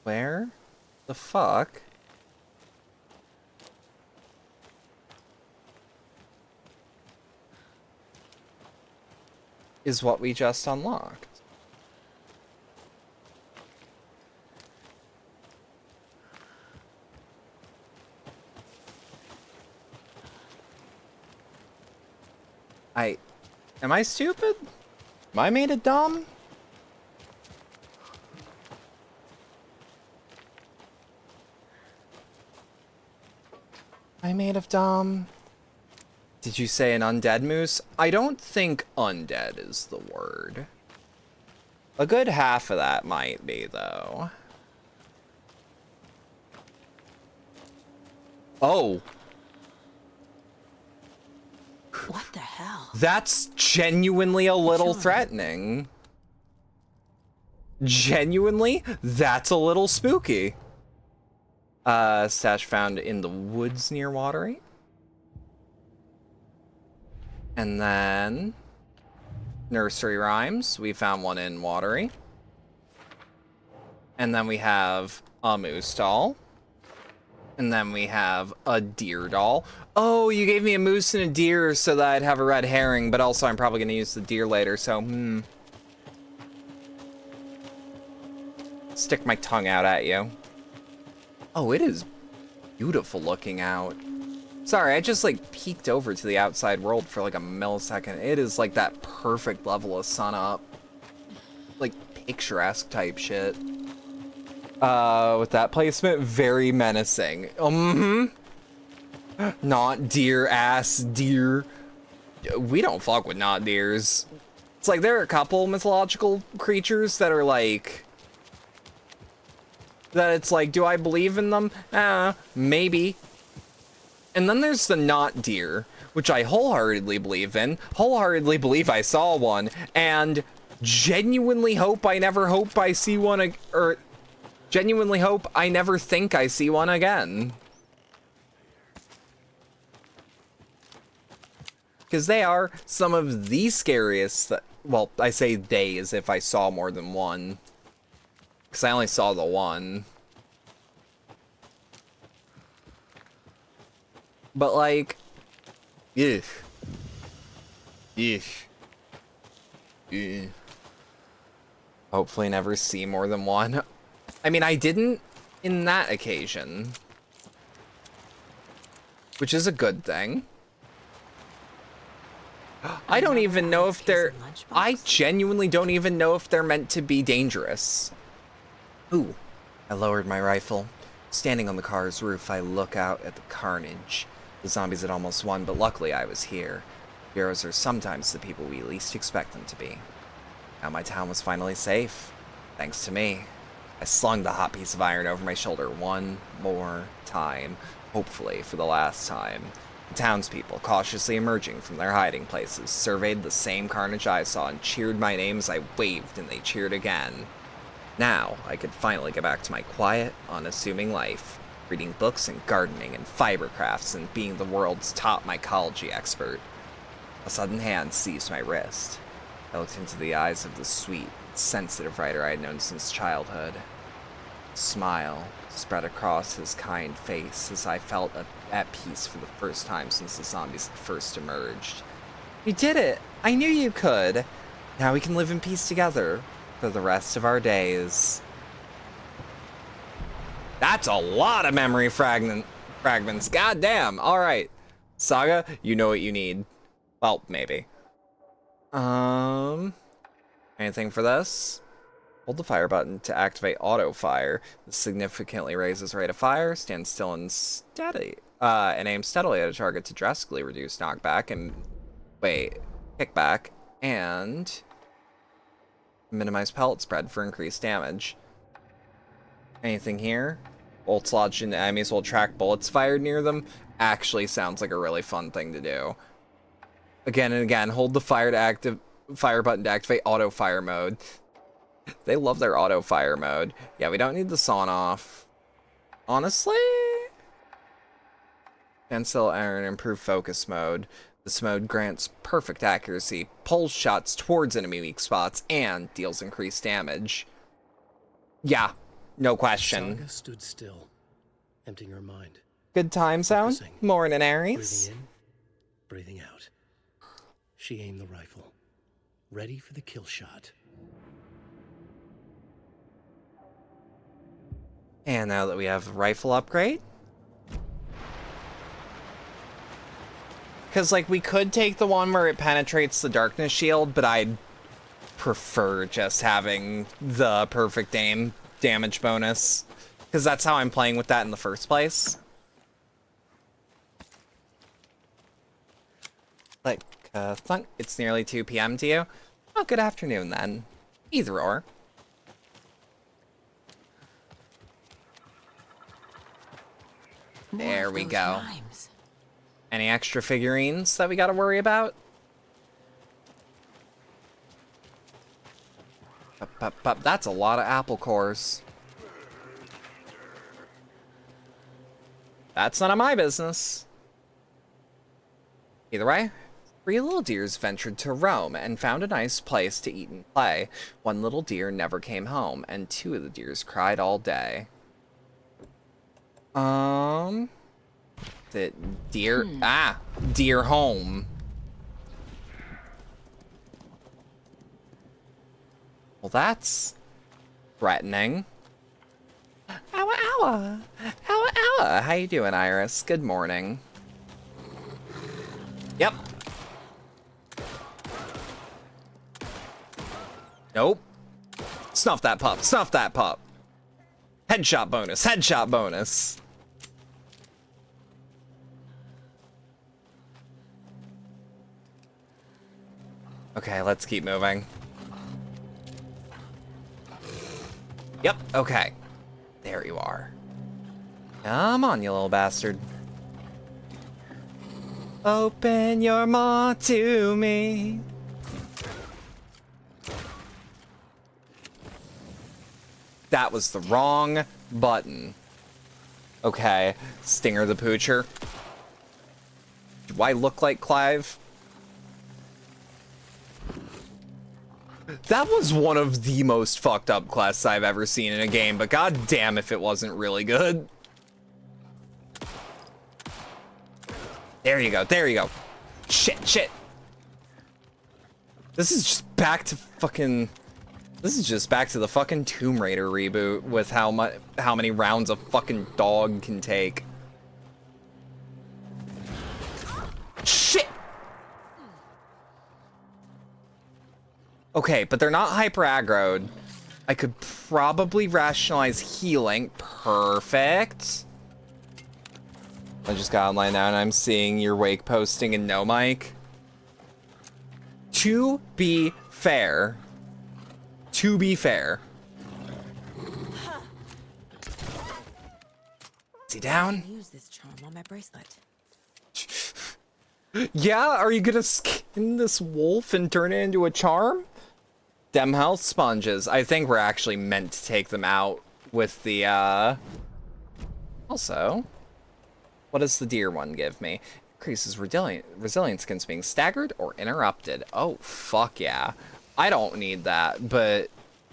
Where the fuck? Is what we just unlocked? Am I stupid? Am I made of dumb? Am I made of dumb? Did you say an undead moose? I don't think undead is the word. A good half of that might be, though. Oh. What the hell? That's genuinely a little threatening. Genuinely, that's a little spooky. Stash found in the woods near Watery. And then nursery rhymes. We found one in Watery. And then we have a moose doll. And then we have a deer doll. Oh, you gave me a moose and a deer so that I'd have a red herring, but also I'm probably going to use the deer later, so, Stick my tongue out at you. Oh, it is beautiful looking out. Sorry, I just, like, peeked over to the outside world for, like, a millisecond. It is, like, that perfect level of sun up. Like, picturesque type shit. With that placement, very menacing. Not deer ass deer. We don't fuck with not deers. It's like there are a couple mythological creatures that are like, that it's like, do I believe in them? Maybe. And then there's the not deer, which I wholeheartedly believe in. Wholeheartedly believe I saw one, and genuinely hope I see one, or genuinely hope I never think I see one again. Because they are some of the scariest, well, I say they as if I saw more than one. Because I only saw the one. But like, ugh. Ugh. Ugh. Hopefully never see more than one. I mean, I didn't in that occasion. Which is a good thing. I don't even know if they're... I genuinely don't even know if they're meant to be dangerous. Ooh. I lowered my rifle. Standing on the car's roof, I look out at the carnage. The zombies had almost won, but luckily I was here. Heroes are sometimes the people we least expect them to be. Now my town was finally safe. Thanks to me. I slung the hot piece of iron over my shoulder one more time, hopefully for the last time. The townspeople, cautiously emerging from their hiding places, surveyed the same carnage I saw and cheered my name as I waved, and they cheered again. Now, I could finally get back to my quiet, unassuming life, reading books and gardening and fiber crafts and being the world's top mycology expert. A sudden hand seized my wrist. I looked into the eyes of the sweet, sensitive writer I had known since childhood. A smile spread across his kind face as I felt at peace for the first time since the zombies had first emerged. You did it! I knew you could! Now we can live in peace together for the rest of our days. That's a lot of memory fragments. God damn. All right. Saga, you know what you need. Well, maybe. Anything for this? Hold the fire button to activate auto fire. This significantly raises rate of fire. Stand still and and aim steadily at a target to drastically reduce knockback and kickback, and minimize pellet spread for increased damage. Anything here? Bolts lodged into enemies will track bullets fired near them. Actually sounds like a really fun thing to do. Again and again, hold the fire button to activate auto fire mode. They love their auto fire mode. Yeah, we don't need the sawn off. Honestly? Cancel and improve focus mode. This mode grants perfect accuracy, pulls shots towards enemy weak spots, and deals increased damage. Yeah, no question. Saga stood still, emptying her mind. Good time sound? Morning, Aries. Breathing in, breathing out. She aimed the rifle, ready for the kill shot. And now that we have the rifle upgrade, because, like, we could take the one where it penetrates the darkness shield, but I'd prefer just having the perfect aim damage bonus, because that's how I'm playing with that in the first place. Like, thunk, it's nearly 2 p.m. to you? Oh, good afternoon, then. Either or. There we go. Rhymes. Any extra figurines that we gotta worry about? That's a lot of apple cores. That's none of my business. Either way, 3 little deers ventured to Rome and found a nice place to eat and play. 1 little deer never came home, and 2 of the deers cried all day. The deer, deer home. Well, that's threatening. Owa, owa. Owa, owa. How you doing, Iris? Good morning. Yep. Nope. Snuff that pup. Snuff that pup. Headshot bonus. Headshot bonus. Okay, let's keep moving. Yep, okay. There you are. Come on, you little bastard. Open your maw to me. That was the wrong button. Okay, Stinger the Poocher. Do I look like Clive? That was one of the most fucked up quests I've ever seen in a game, but god damn if it wasn't really good. There you go, there you go. Shit, shit. This is just back to fucking... This is just back to the fucking Tomb Raider reboot with how many rounds a fucking dog can take. Shit! Okay, but they're not hyper aggroed. I could probably rationalize healing. Perfect. I just got online now and I'm seeing your wake posting and no mic. To be fair. To be fair. Is he down? Use this charm on my bracelet. Yeah, are you gonna skin this wolf and turn it into a charm? Dem health sponges. I think we're actually meant to take them out with the, Also, what does the deer one give me? Increases resilience against being staggered or interrupted. Oh, fuck yeah. I don't need that, but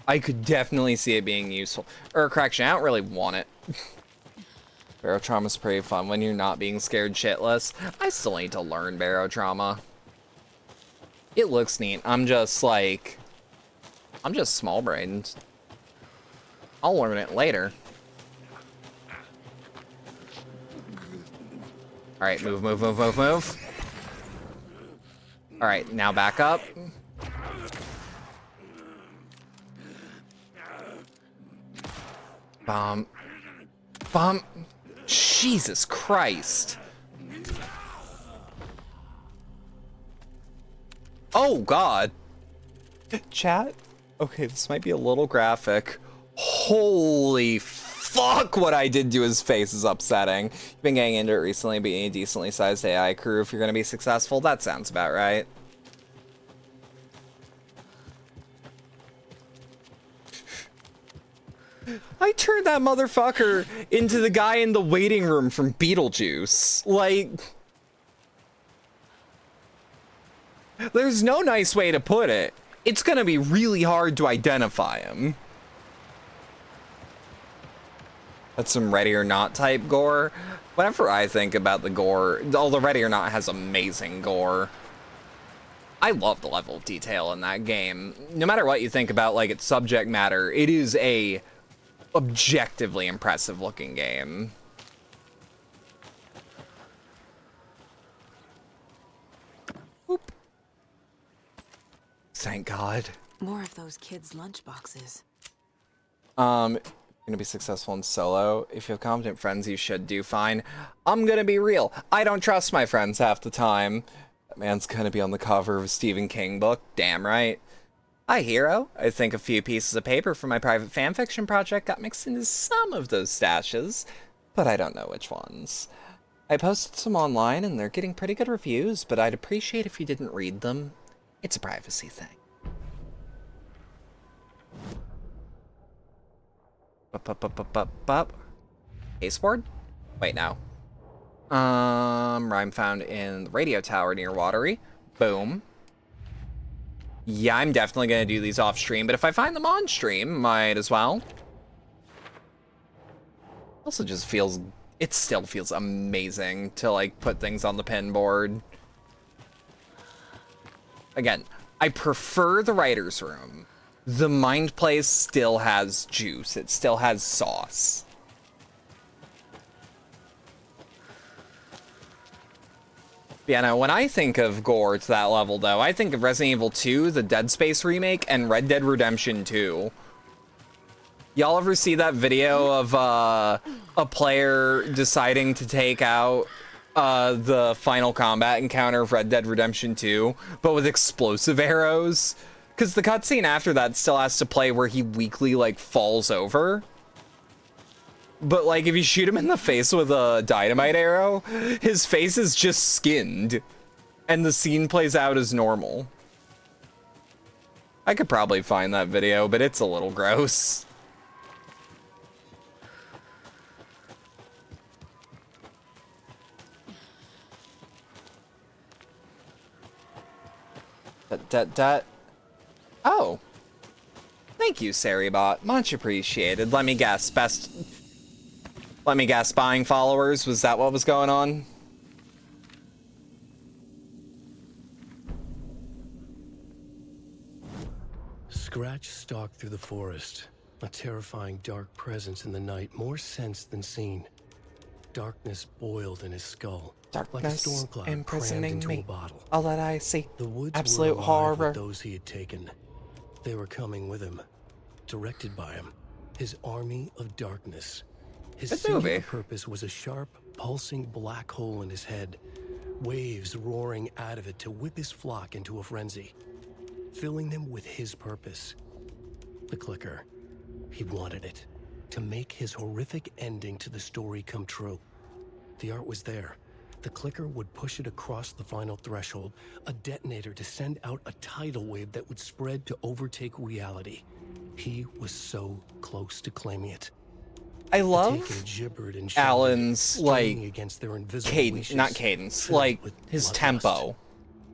I could definitely see it being useful. Or, correction, I don't really want it. Barotrauma's pretty fun when you're not being scared shitless. I still need to learn Barotrauma. It looks neat. I'm just small-brained. I'll learn it later. All right, move, move, move, move, move. All right, now back up. Bomb. Bomb. Jesus Christ. Oh, God. Chat? Okay, this might be a little graphic. Holy fuck, what I did to his face is upsetting. You've been getting into it recently, being a decently sized AI crew if you're going to be successful. That sounds about right. I turned that motherfucker into the guy in the waiting room from Beetlejuice. Like, there's no nice way to put it. It's gonna be really hard to identify him. That's some Ready or Not type gore. Whenever I think about the gore, although Ready or Not has amazing gore, I love the level of detail in that game. No matter what you think about like its subject matter, it is a objectively impressive looking game. Oop. Thank God. More of those kids' lunchboxes. You're gonna be successful in solo. If you have competent friends, you should do fine. I'm gonna be real. I don't trust my friends half the time. That man's gonna be on the cover of a Stephen King book. Damn right. Hi, hero. I think a few pieces of paper from my private fanfiction project got mixed into some of those stashes, but I don't know which ones. I posted some online and they're getting pretty good reviews, but I'd appreciate if you didn't read them. It's a privacy thing. Caseboard? Wait, no. Rhyme found in the radio tower near Watery. Boom. Yeah, I'm definitely gonna do these off stream, but if I find them on stream, might as well. Also just feels, it still feels amazing to like put things on the pin board. Again, I prefer the writer's room. The Mind Place still has juice. It still has sauce. Yeah, no, when I think of gore to that level, though, I think of Resident Evil 2, the Dead Space remake, and Red Dead Redemption 2. Y'all ever see that video of a player deciding to take out the final combat encounter of Red Dead Redemption 2, but with explosive arrows? Because the cutscene after that still has to play where he weakly, like, falls over. But, like, if you shoot him in the face with a dynamite arrow, his face is just skinned. And the scene plays out as normal. I could probably find that video, but it's a little gross. Oh. Thank you, Saribot. Much appreciated. Let me guess. Buying followers? Was that what was going on? Scratch stalked through the forest. A terrifying dark presence in the night, more sensed than seen. Darkness boiled in his skull. Like a Darkness storm cloud imprisoning crammed into me. a bottle. All that I see. The woods Absolute were alive horror. with those he had taken. They were coming with him, directed by him. His army of darkness. His Good singular movie. purpose was a sharp, pulsing black hole in his head. Waves roaring out of it to whip his flock into a frenzy. Filling them with his purpose. The clicker. He wanted it. To make his horrific ending to the story come true. The art was there. The clicker would push it across the final threshold, a detonator to send out a tidal wave that would spread to overtake reality. He was so close to claiming it. I The love Taken gibbered and shouted, Alan's, straining like, against their invisible cadence, leashes, not cadence, filled like, with his bloodlust. tempo.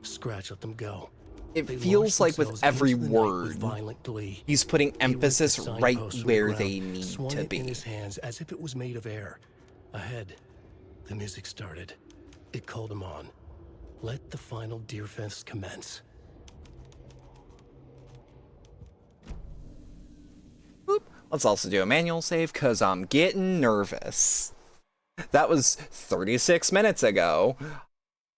Scratch let them go. It They feels launched like with themselves every into the night with word, violent glee. he's putting He ripped emphasis the right signpost from the where ground, they need swung to it in be. his hands as if it was made of air. Ahead, the music started. It called him on. Let the final Deerfest commence. Let's also do a manual save, because I'm getting nervous. That was 36 minutes ago.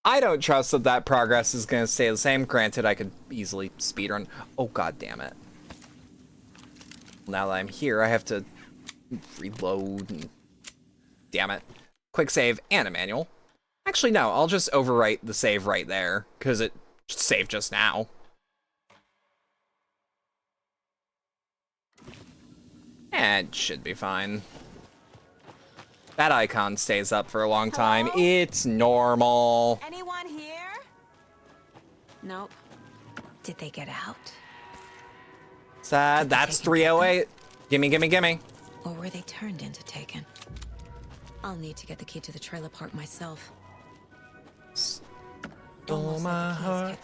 I don't trust that that progress is going to stay the same. Granted, I could easily speedrun. Oh, god damn it. Now that I'm here, I have to reload. And... Damn it. Quick save and a manual. Actually, no, I'll just overwrite the save right there, because it saved just now. And it should be fine. That icon stays up for a long time. Hello? It's normal. Anyone here? Nope. Did they get out? Sad. That's 308. Gimme, gimme, gimme. Or were they turned into taken? I'll need to get the key to the trailer park myself. Stole my heart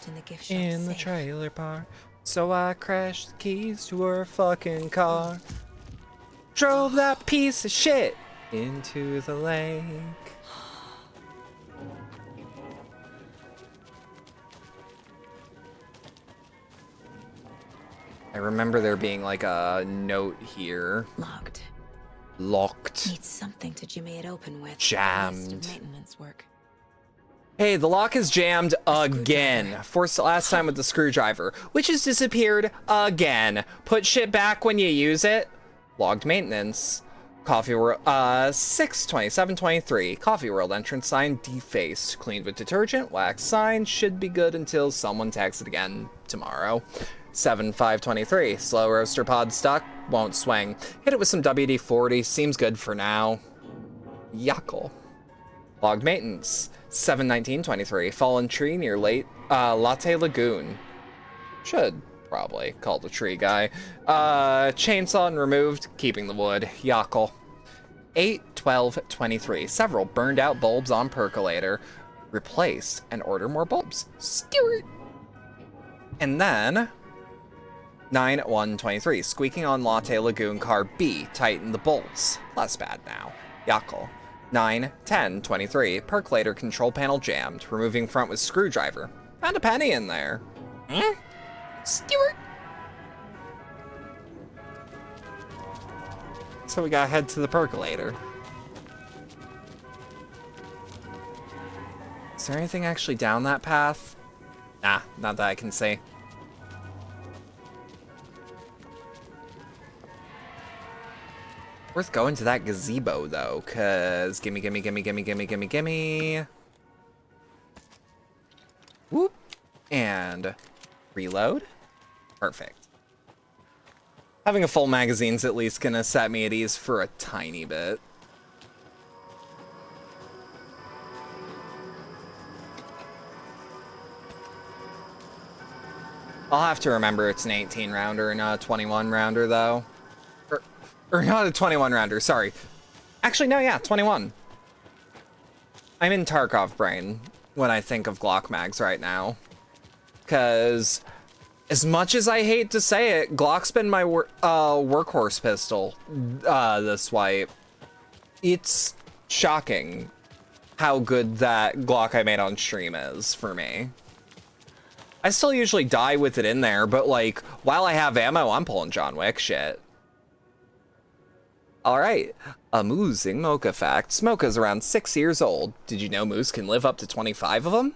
in the trailer park, so I crashed the keys to her fucking car. Drove that piece of shit into the lake. I remember there being like a note here. Locked. Locked. Need something to jimmy it open with. Jammed. Maintenance work. Hey, the lock is jammed again. Forced the last time with the screwdriver, which has disappeared again. Put shit back when you use it. Logged maintenance. Coffee World, 6/27/23. Coffee World entrance sign defaced. Cleaned with detergent. Wax sign should be good until someone tags it again tomorrow. 7/5/23. Slow roaster pod stuck. Won't swing. Hit it with some WD-40. Seems good for now. Yuckle. Logged maintenance. 7/19/23. Fallen tree near Latte Lagoon. Should probably call the tree guy. Chainsaw and removed, keeping the wood. Yuckle. 8/12/23. Several burned out bulbs on percolator. Replaced and order more bulbs. Stewart. And then 9/1/23. Squeaking on Latte Lagoon car B. Tighten the bolts. Less bad now. Yuckle. 9/10/23. Percolator control panel jammed. Removing front with screwdriver. Found a penny in there. Stewart. So we gotta head to the percolator. Is there anything actually down that path? Nah, not that I can see. Worth going to that gazebo though, cause gimme, gimme, gimme, gimme, gimme, gimme, gimme. Whoop. And reload. Perfect. Having a full magazine's at least gonna set me at ease for a tiny bit. I'll have to remember it's an 18 rounder and not a 21 rounder though. Or not a 21 rounder, sorry. Actually, no, yeah, 21. I'm in Tarkov brain when I think of Glock mags right now. Because as much as I hate to say it, Glock's been my workhorse pistol this wipe. It's shocking how good that Glock I made on stream is for me. I still usually die with it in there, but like, while I have ammo, I'm pulling John Wick shit. Alright, amusing Mocha facts. Mocha's around 6 years old. Did you know moose can live up to 25 of them?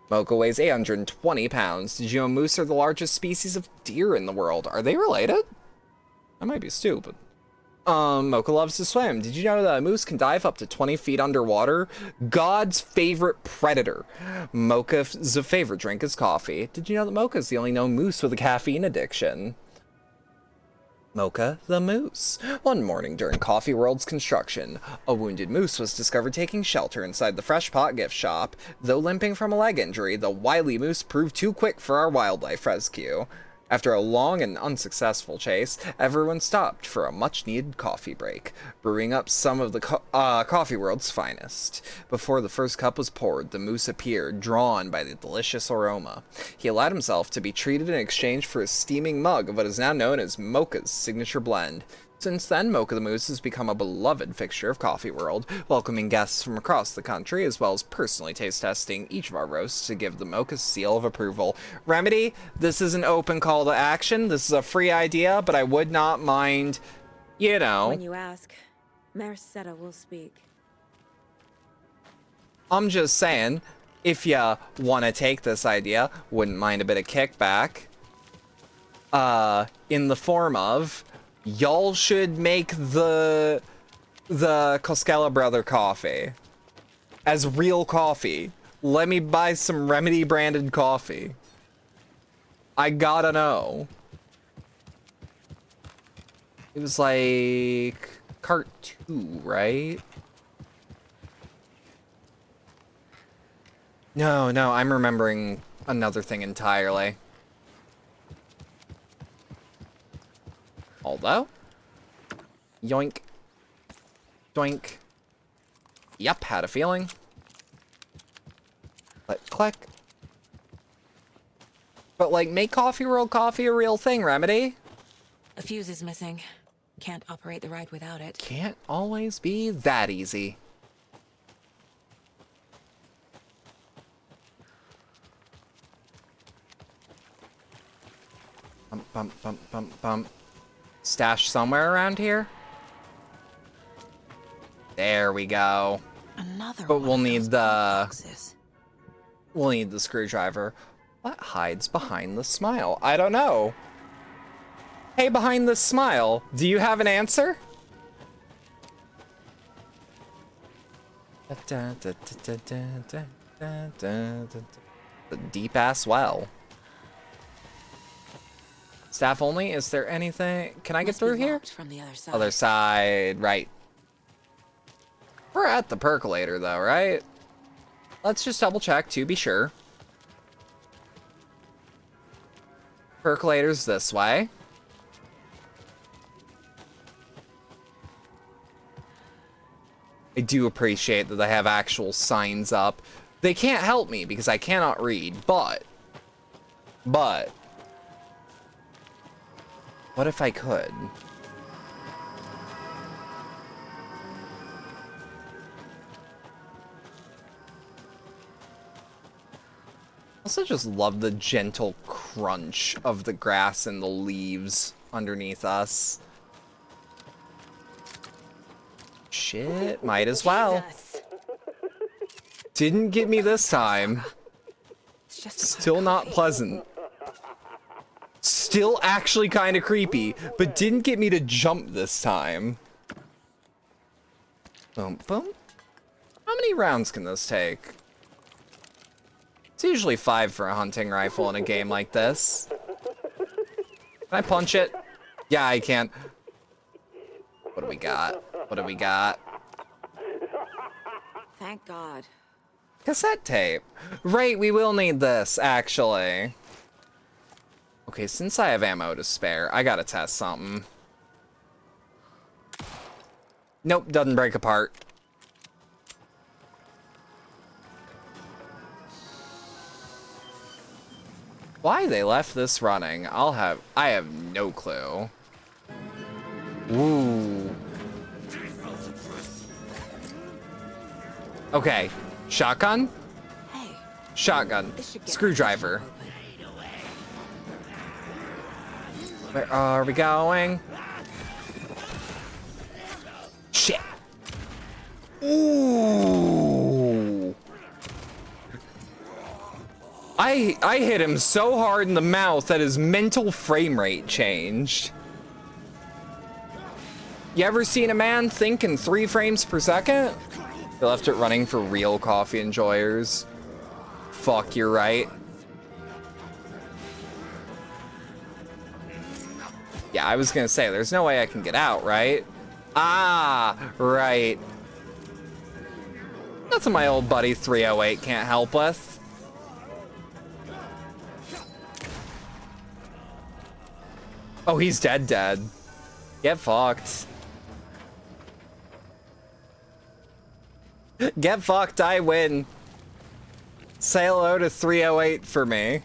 Mocha weighs 820 pounds. Did you know moose are the largest species of deer in the world? Are they related? I might be stupid. Mocha loves to swim. Did you know that a moose can dive up to 20 feet underwater? God's favorite predator. Mocha's favorite drink is coffee. Did you know that Mocha's the only known moose with a caffeine addiction? Mocha the moose. One morning during Coffee World's construction, a wounded moose was discovered taking shelter inside the Fresh Pot gift shop. Though limping from a leg injury, the wily moose proved too quick for our wildlife rescue. After a long and unsuccessful chase, everyone stopped for a much-needed coffee break, brewing up some of the Coffee World's finest. Before the first cup was poured, the moose appeared, drawn by the delicious aroma. He allowed himself to be treated in exchange for a steaming mug of what is now known as Mocha's signature blend. Since then, Mocha the Moose has become a beloved fixture of Coffee World, welcoming guests from across the country, as well as personally taste testing each of our roasts to give the Mocha's seal of approval. Remedy, this is an open call to action. This is a free idea, but I would not mind, you know. When you ask, Merceda will speak. I'm just saying, if you want to take this idea, wouldn't mind a bit of kickback. In the form of, y'all should make the Koskela Brother coffee as real coffee. Let me buy some Remedy branded coffee. I gotta know. It was like cart 2, right? No, I'm remembering another thing entirely. Although, yoink, doink. Yep, had a feeling. Let click. But like, make Coffee World coffee a real thing, Remedy. A fuse is missing. Can't operate the ride without it. Can't always be that easy. Bump. Stash somewhere around here. There we go. Another but one we'll of need those the we'll need the screwdriver. What hides behind the smile? I don't know. Hey, behind the smile, do you have an answer? The deep ass well. Staff only? Is there anything? Can I get through here? From the Other side, right. We're at the percolator though, right? Let's just double check to be sure. Percolator's this way. I do appreciate that they have actual signs up. They can't help me because I cannot read, but what if I could? Also just love the gentle crunch of the grass and the leaves underneath us. Shit, might as well. Didn't get me this time. Still not pleasant. Still actually kind of creepy, but didn't get me to jump this time. Boom, boom. How many rounds can this take? It's usually 5 for a hunting rifle in a game like this. Can I punch it? Yeah, I can. What do we got? What do we got? Thank God. Cassette tape. Right, we will need this, actually. Okay, since I have ammo to spare, I gotta test something. Nope, doesn't break apart. Why they left this running, I have no clue. Ooh. Okay, shotgun? Hey. Shotgun. Screwdriver. Where are we going? Shit. Ooh. I hit him so hard in the mouth that his mental frame rate changed. You ever seen a man think in 3 frames per second? They left it running for real coffee enjoyers. Fuck, you're right. Yeah, I was gonna say, there's no way I can get out, right? Ah, right. Nothing my old buddy 308 can't help with. Oh, he's dead. Get fucked. Get fucked, I win. Say hello to 308 for me.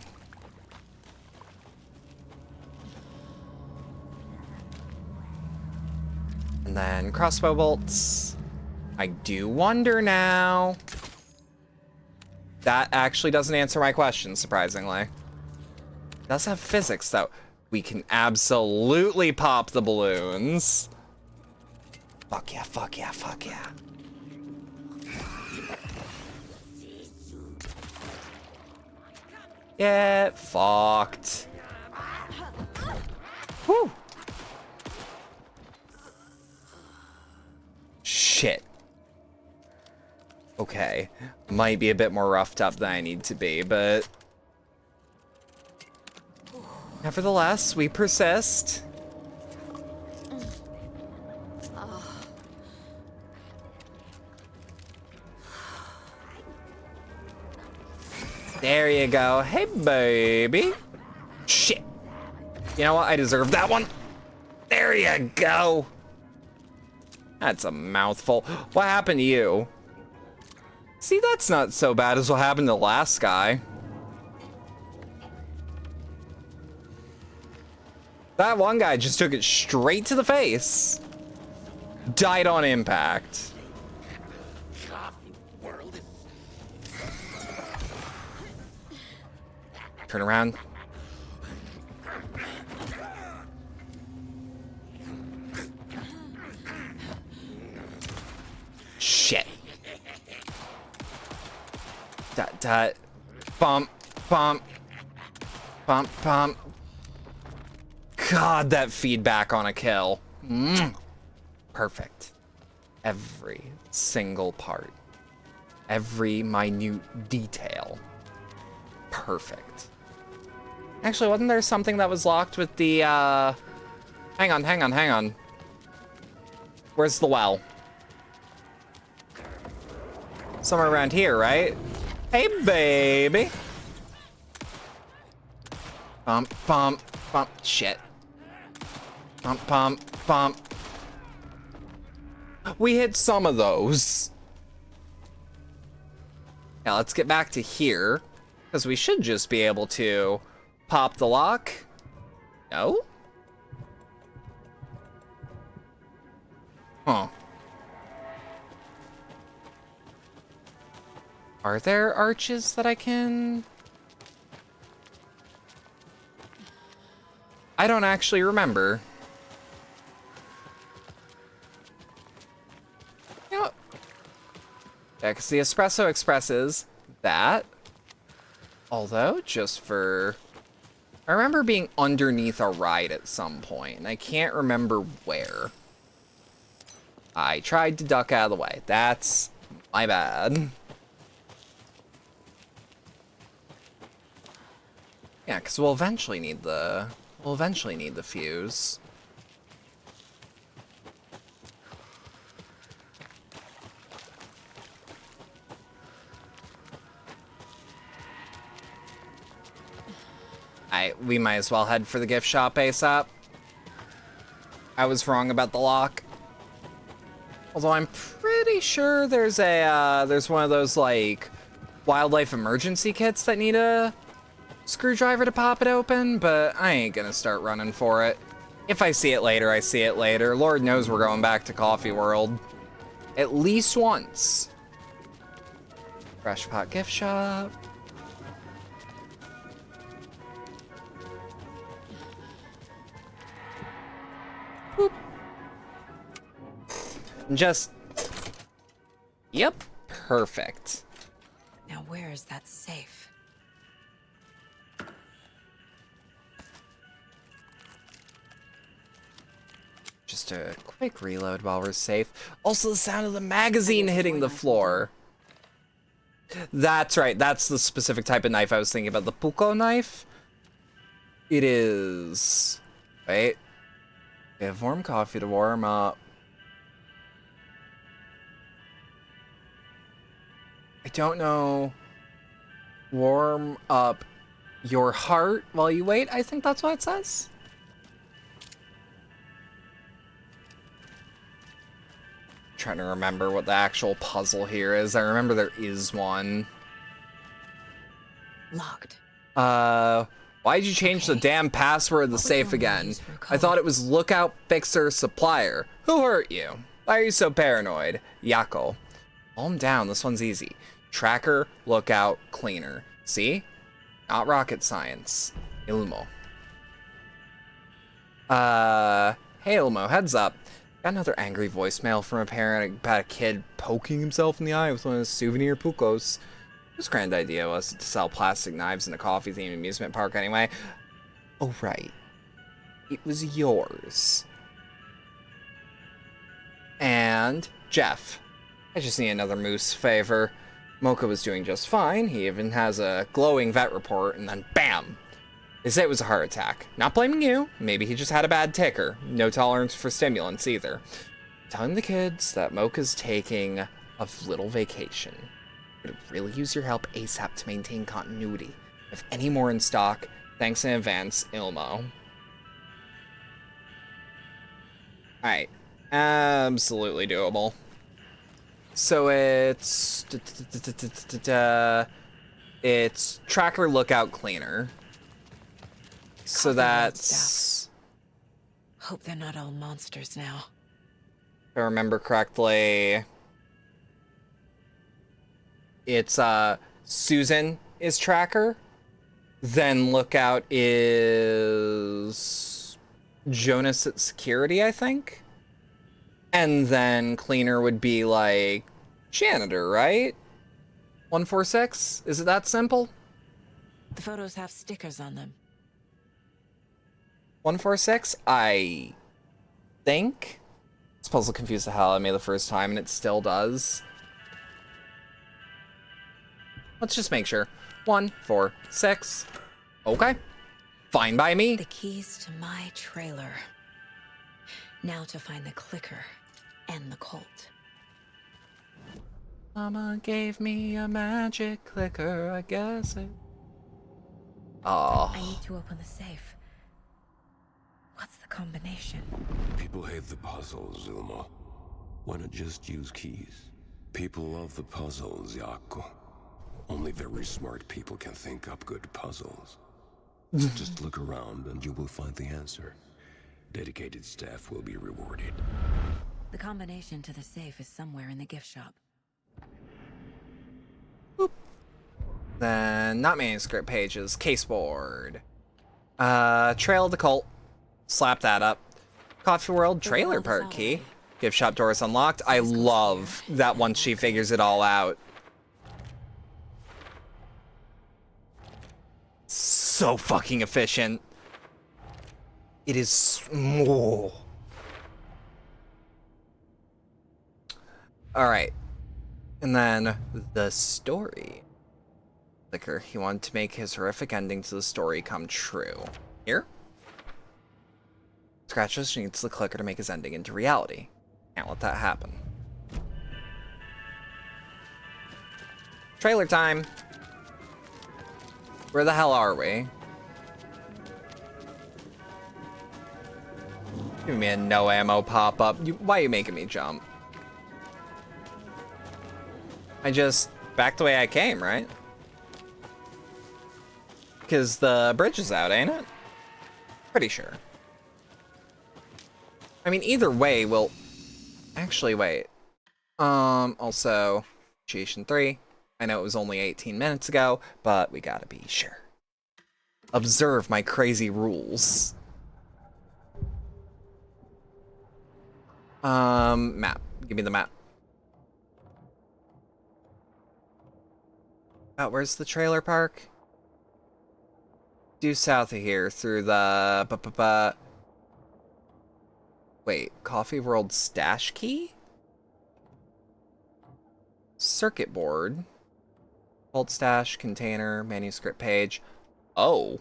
And then crossbow bolts. I do wonder now. That actually doesn't answer my question, surprisingly. It does have physics, though. We can absolutely pop the balloons. Fuck yeah, fuck yeah, fuck yeah. Get fucked. Whew. Shit. Okay. Might be a bit more roughed up than I need to be, but... nevertheless, we persist. There you go. Hey, baby. Shit. You know what? I deserve that one. There you go. That's a mouthful. What happened to you? See, that's not so bad as what happened to the last guy. That one guy just took it straight to the face. Died on impact. Turn around. Shit. Dot. Bump. Bump. Bump. Bump. God, that feedback on a kill. Perfect. Every single part. Every minute detail. Perfect. Actually, wasn't there something that was locked with the, hang on. Where's the well? Somewhere around here, right? Hey, baby. Bump, bump, bump. Shit. Bump, bump, bump. We hit some of those. Now, let's get back to here. Because we should just be able to pop the lock. No? Huh. Are there arches that I can... I don't actually remember. You know, yeah, because the Espresso expresses that. Although, just for... I remember being underneath a ride at some point, and I can't remember where. I tried to duck out of the way. That's my bad. Yeah, because we'll eventually need the fuse. We might as well head for the gift shop ASAP. I was wrong about the lock. Although I'm pretty sure there's one of those like wildlife emergency kits that need a screwdriver to pop it open, but I ain't gonna start running for it. If I see it later, I see it later. Lord knows we're going back to Coffee World. At least once. Fresh Pot gift shop. Boop. Just... Yep. Perfect. Now where is that safe? Just a quick reload while we're safe. Also, the sound of the magazine hitting the floor. That's right. That's the specific type of knife I was thinking about. The Puko knife. It is... Wait. We have warm coffee to warm up. I don't know. Warm up your heart while you wait. I think that's what it says. Trying to remember what the actual puzzle here is. I remember there is one. Locked. Why'd you change the damn password of the safe again? I thought it was lookout, fixer, supplier. Who hurt you? Why are you so paranoid? Yako. Calm down, this one's easy. Tracker, lookout, cleaner. See? Not rocket science. Ilmo. Hey Ilmo, heads up. Got another angry voicemail from a parent about a kid poking himself in the eye with one of his souvenir Pukos. Whose grand idea was it to sell plastic knives in a coffee-themed amusement park anyway? Oh, right. It was yours. And Jeff. I just need another moose favor. Mocha was doing just fine. He even has a glowing vet report, and then BAM! They say it was a heart attack. Not blaming you. Maybe he just had a bad ticker. No tolerance for stimulants either. Telling the kids that Mocha's taking a little vacation. Could really use your help ASAP to maintain continuity. If any more in stock, thanks in advance, Ilmo. Alright. Absolutely doable. So it's tracker, lookout, cleaner. So that's... Hope they're not all monsters now. If I remember correctly, it's Susan is tracker, then lookout is Jonas at security, I think. And then cleaner would be like janitor, right? 146? Is it that simple? The photos have stickers on them. 146? I think. This puzzle confused the hell out of me the first time, and it still does. Let's just make sure. 146. Okay. Fine by me. The keys to my trailer. Now to find the clicker and the Colt. Mama gave me a magic clicker, I guess it... Oh. I need to open the safe. What's the combination? People hate the puzzles, Ilmo. Why not just use keys? People love the puzzles, Yaku. Only very smart people can think up good puzzles. Just look around and you will find the answer. Dedicated staff will be rewarded. The combination to the safe is somewhere in the gift shop. Boop. Then, not manuscript pages, caseboard. Trail of the Cult. Slap that up. Coffee World trailer park key. Gift shop doors unlocked. I love that once she figures it all out. So fucking efficient. It is... Oh. Alright. And then the story. Clicker. He wanted to make his horrific ending to the story come true. Here? Scratch just needs the clicker to make his ending into reality. Can't let that happen. Trailer time! Where the hell are we? Give me a no ammo pop-up. Why are you making me jump? I just back the way I came, right? Because the bridge is out, ain't it? Pretty sure. I mean, either way, we'll... Actually, wait. Also, Initiation 3. I know it was only 18 minutes ago, but we gotta be sure. Observe my crazy rules. Map. Give me the map. Where's the trailer park? Due south of here through the... Wait, Coffee World stash key? Circuit board. Vault stash, container, manuscript page. Oh.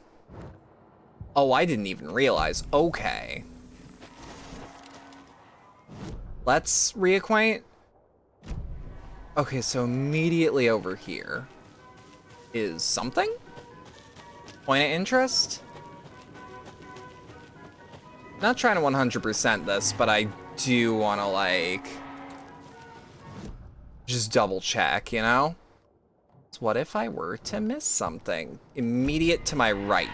Oh, I didn't even realize. Okay. Let's reacquaint. Okay, so immediately over here is something? Point of interest? Not trying to 100% this, but I do want to, like, just double check, you know? So what if I were to miss something? Immediate to my right.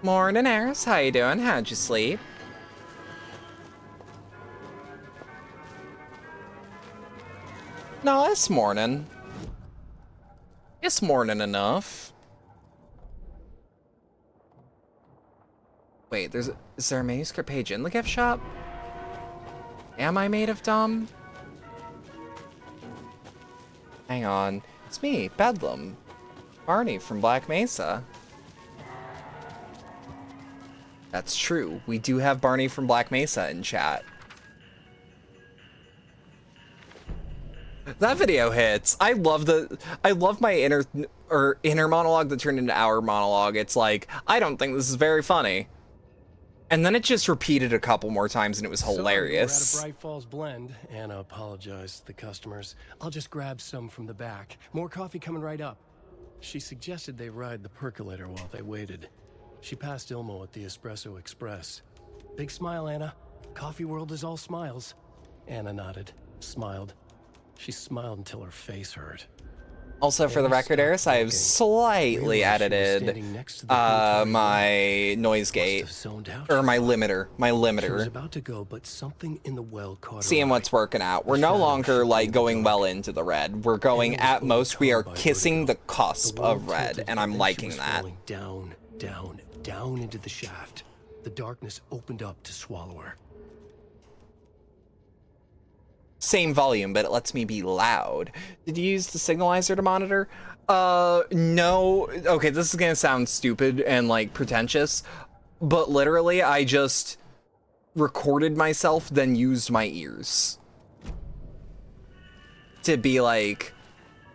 Morning, Eris. How you doing? How'd you sleep? No, it's morning. It's morning enough. Wait, is there a manuscript page in the gift shop? Am I made of dumb? Hang on. It's me, Bedlam. Barney from Black Mesa. That's true. We do have Barney from Black Mesa in chat. That video hits. I love my inner monologue that turned into our monologue. It's like, I don't think this is very funny. And then it just repeated a couple more times and it was hilarious. Sorry, we're at a Bright Falls blend. Anna apologized to the customers. I'll just grab some from the back. More coffee coming right up. She suggested they ride the percolator while they waited. She passed Ilmo at the Espresso Express. Big smile, Anna. Coffee world is all smiles. Anna nodded, smiled. She smiled until her face hurt. Also, for the record, Eris, I have slightly edited my noise gate, or my limiter. She was about to go, but something in the well caught her Seeing what's working out. We're no longer like going well into the red. We're going at most. We are kissing the cusp of red, and I'm liking that. Down, down, down into the shaft. The darkness opened up to swallow her. Same volume, but it lets me be loud. Did you use the signalizer to monitor? No. Okay, this is gonna sound stupid and like pretentious, but literally I just recorded myself, then used my ears to be like,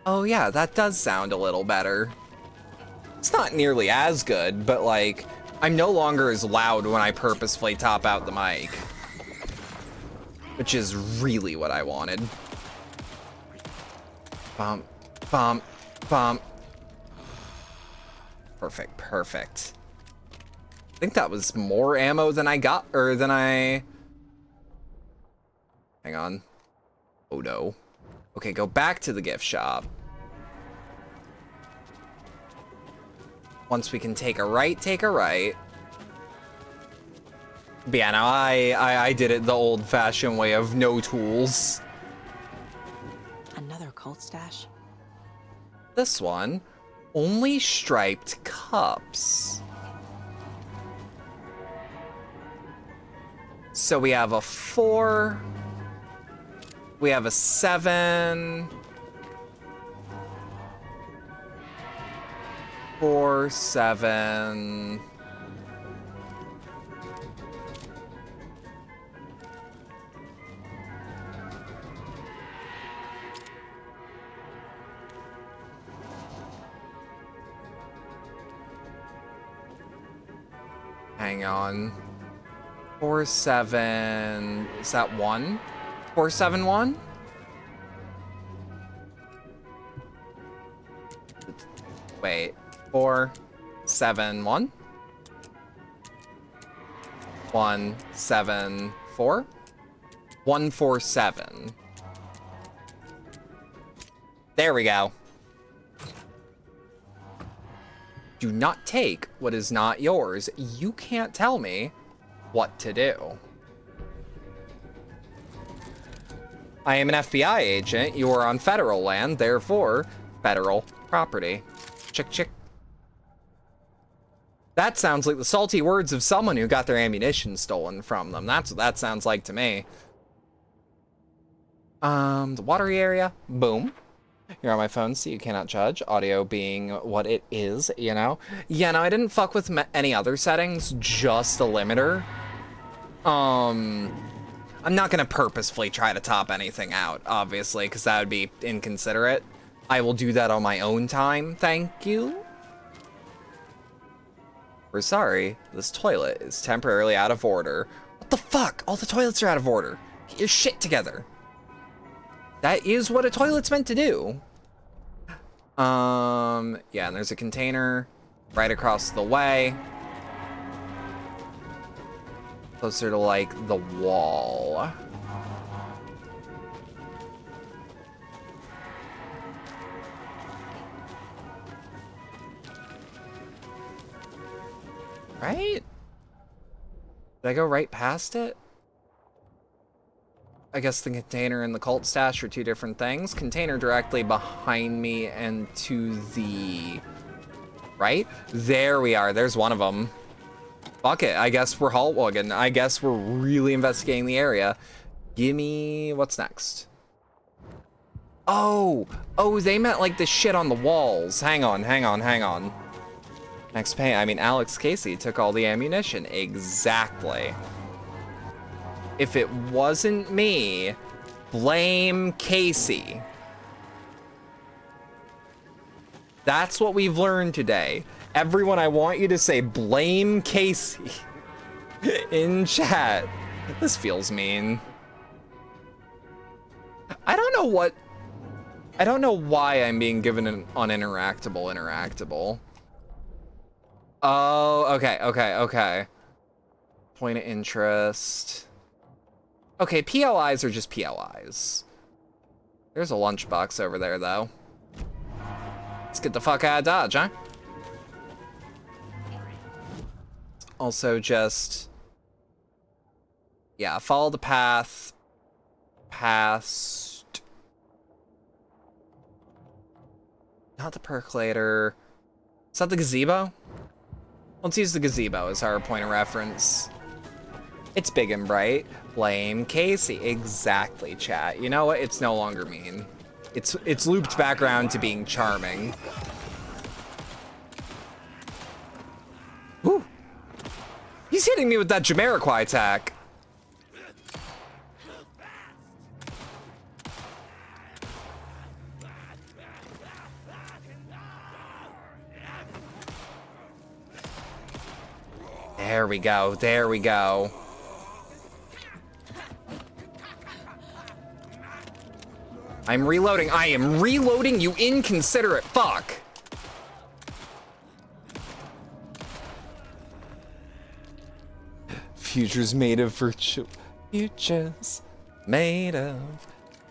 oh yeah, that does sound a little better. It's not nearly as good, but like, I'm no longer as loud when I purposefully top out the mic. Which is really what I wanted. Bump, bump, bump. Perfect, perfect. I think that was more ammo than I got, or than I... Hang on. Oh no. Okay, go back to the gift shop. Once we can take a right, take a right. But yeah, no, I did it the old-fashioned way of no tools. Another cult stash? This one, only striped cups. So we have a 4. We have a 7. 4, 7. Hang on. 4, 7. Is that 1? 4, 7, 1? Wait. 4, 7, 1? 1, 7, 4? 1, 4, 7. There we go. Do not take what is not yours. You can't tell me what to do. I am an FBI agent. You are on federal land, therefore, federal property. Chick, chick. That sounds like the salty words of someone who got their ammunition stolen from them. That's what that sounds like to me. The watery area. Boom. You're on my phone, so you cannot judge. Audio being what it is, you know? Yeah, no, I didn't fuck with any other settings, just the limiter. I'm not gonna purposefully try to top anything out, obviously, because that would be inconsiderate. I will do that on my own time, thank you. We're sorry, this toilet is temporarily out of order. What the fuck? All the toilets are out of order. Get your shit together. That is what a toilet's meant to do. Yeah, and there's a container right across the way. Closer to, like, the wall. Right? Did I go right past it? I guess the container and the cult stash are two different things. Container directly behind me and to the right. There we are. There's one of them. Fuck it. I guess we're Haltwagen. I guess we're really investigating the area. Gimme... What's next? Oh! Oh, they meant like the shit on the walls. Hang on. Next pay. I mean, Alex Casey took all the ammunition. Exactly. If it wasn't me, blame Casey. That's what we've learned today. Everyone, I want you to say blame Casey in chat. This feels mean. I don't know why I'm being given an uninteractable. Oh, okay. Point of interest. Okay, PLIs are just PLIs. There's a lunchbox over there, though. Let's get the fuck out of Dodge, huh? Also just... yeah, follow the path past... not the percolator. Is that the gazebo? Let's use the gazebo as our point of reference. It's big and bright. Blame Casey. Exactly, chat. You know what? It's no longer mean. It's looped back around to being charming. Woo! He's hitting me with that Jamiroquai attack. There we go. There we go. I'm reloading. I am reloading, you inconsiderate fuck. Futures made of virtual... futures made of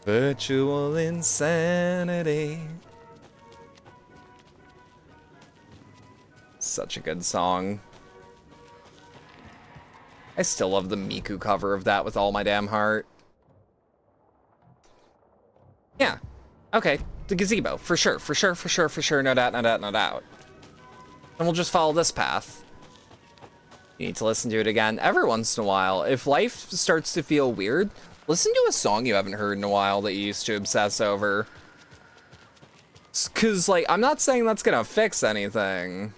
virtual insanity. Such a good song. I still love the Miku cover of that with all my damn heart. Yeah. Okay. The gazebo. For sure. No doubt. And we'll just follow this path. You need to listen to it again every once in a while. If life starts to feel weird, listen to a song you haven't heard in a while that you used to obsess over. 'Cause, like, I'm not saying that's gonna fix anything.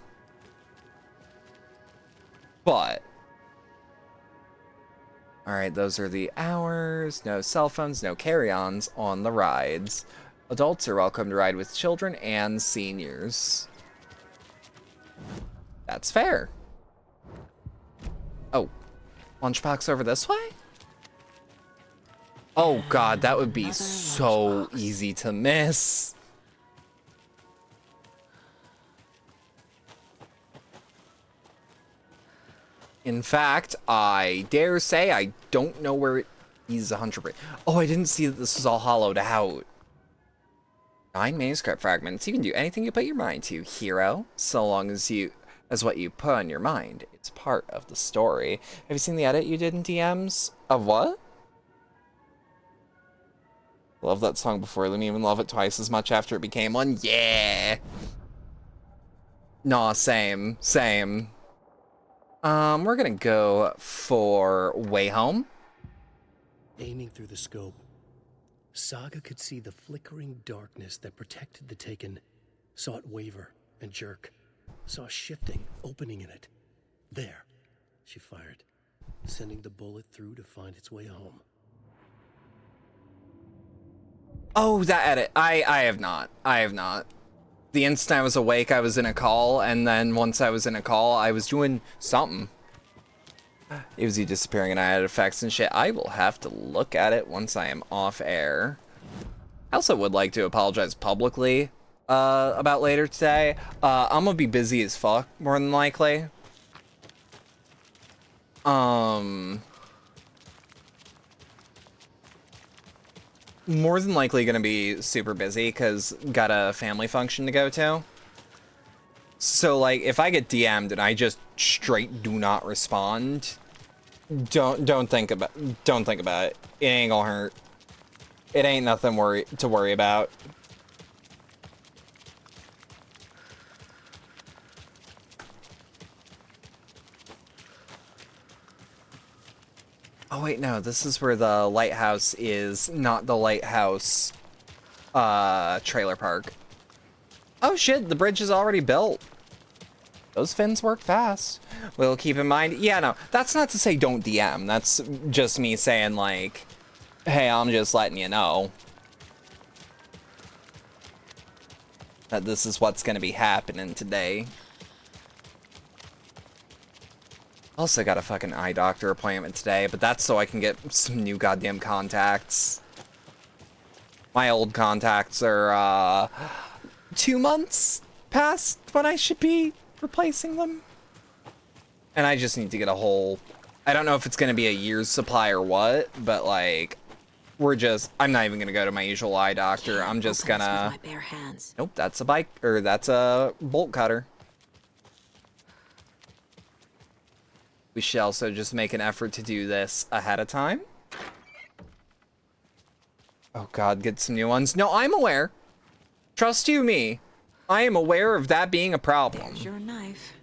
But... alright, those are the hours. No cell phones, no carry-ons on the rides. Adults are welcome to ride with children and seniors. That's fair. Oh, lunchbox over this way? Oh god, that would be so easy to miss. In fact, I dare say I don't know where it is 100%. Oh, I didn't see that this is all hollowed out. 9 manuscript fragments. You can do anything you put your mind to, hero, so long as what you put on your mind. It's part of the story. Have you seen the edit you did in DMs? Of what? Love that song before. Let me even love it twice as much after it became one. Yeah. Nah, same. We're gonna go for Way Home. Aiming through the scope, Saga could see the flickering darkness that protected the Taken, saw it waver and jerk, saw a shifting opening in it. There, she fired, sending the bullet through to find its way home. Oh, that edit. I have not. The instant I was awake, I was in a call, and then once I was in a call, I was doing something. It was you disappearing and I had effects and shit. I will have to look at it once I am off air. I also would like to apologize publicly about later today. I'm gonna be busy as fuck, more than likely. More than likely gonna be super busy because got a family function to go to. So like if I get DM'd and I just straight do not respond, don't think about it. It ain't gonna hurt. It ain't nothing to worry about. Oh wait, no, this is where the lighthouse is, not the lighthouse trailer park. Oh shit, the bridge is already built. Those fins work fast. We'll keep in mind, yeah, no, that's not to say don't DM. That's just me saying like, hey, I'm just letting you know that this is what's gonna be happening today. Also got a fucking eye doctor appointment today, but that's so I can get some new goddamn contacts. My old contacts are 2 months past when I should be replacing them. And I just need to get a whole, I don't know if it's gonna be a year's supply or what, but like, I'm not even gonna go to my usual eye doctor. I'm just gonna, with my bare hands. nope, that's a bolt cutter. We should also just make an effort to do this ahead of time. Oh God, get some new ones. No, I'm aware. Trust you me. I am aware of that being a problem. There's your knife.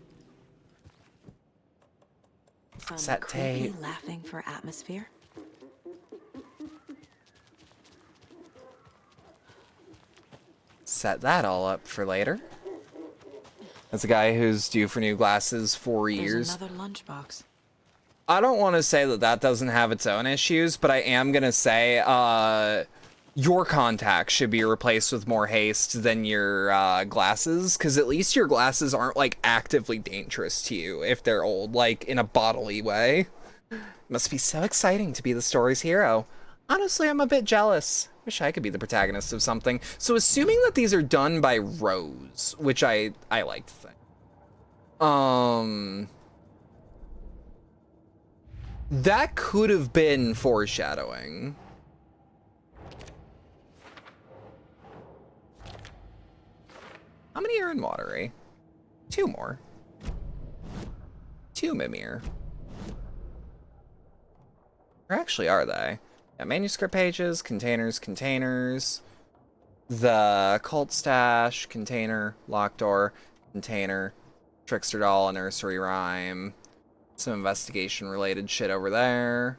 Set tape. Laughing for atmosphere. Set that all up for later. That's a guy who's due for new glasses 4 years. There's another lunchbox. I don't want to say that that doesn't have its own issues, but I am gonna say your contacts should be replaced with more haste than your glasses, because at least your glasses aren't like actively dangerous to you if they're old, like in a bodily way. Must be so exciting to be the story's hero. Honestly, I'm a bit jealous. Wish I could be the protagonist of something. So assuming that these are done by Rose, which I like to think. That could have been foreshadowing. How many are in Watery? 2 more. 2 Mimir. Or actually, are they? Yeah, manuscript pages, containers, the cult stash, container, locked door, container, trickster doll, a nursery rhyme, some investigation related shit over there.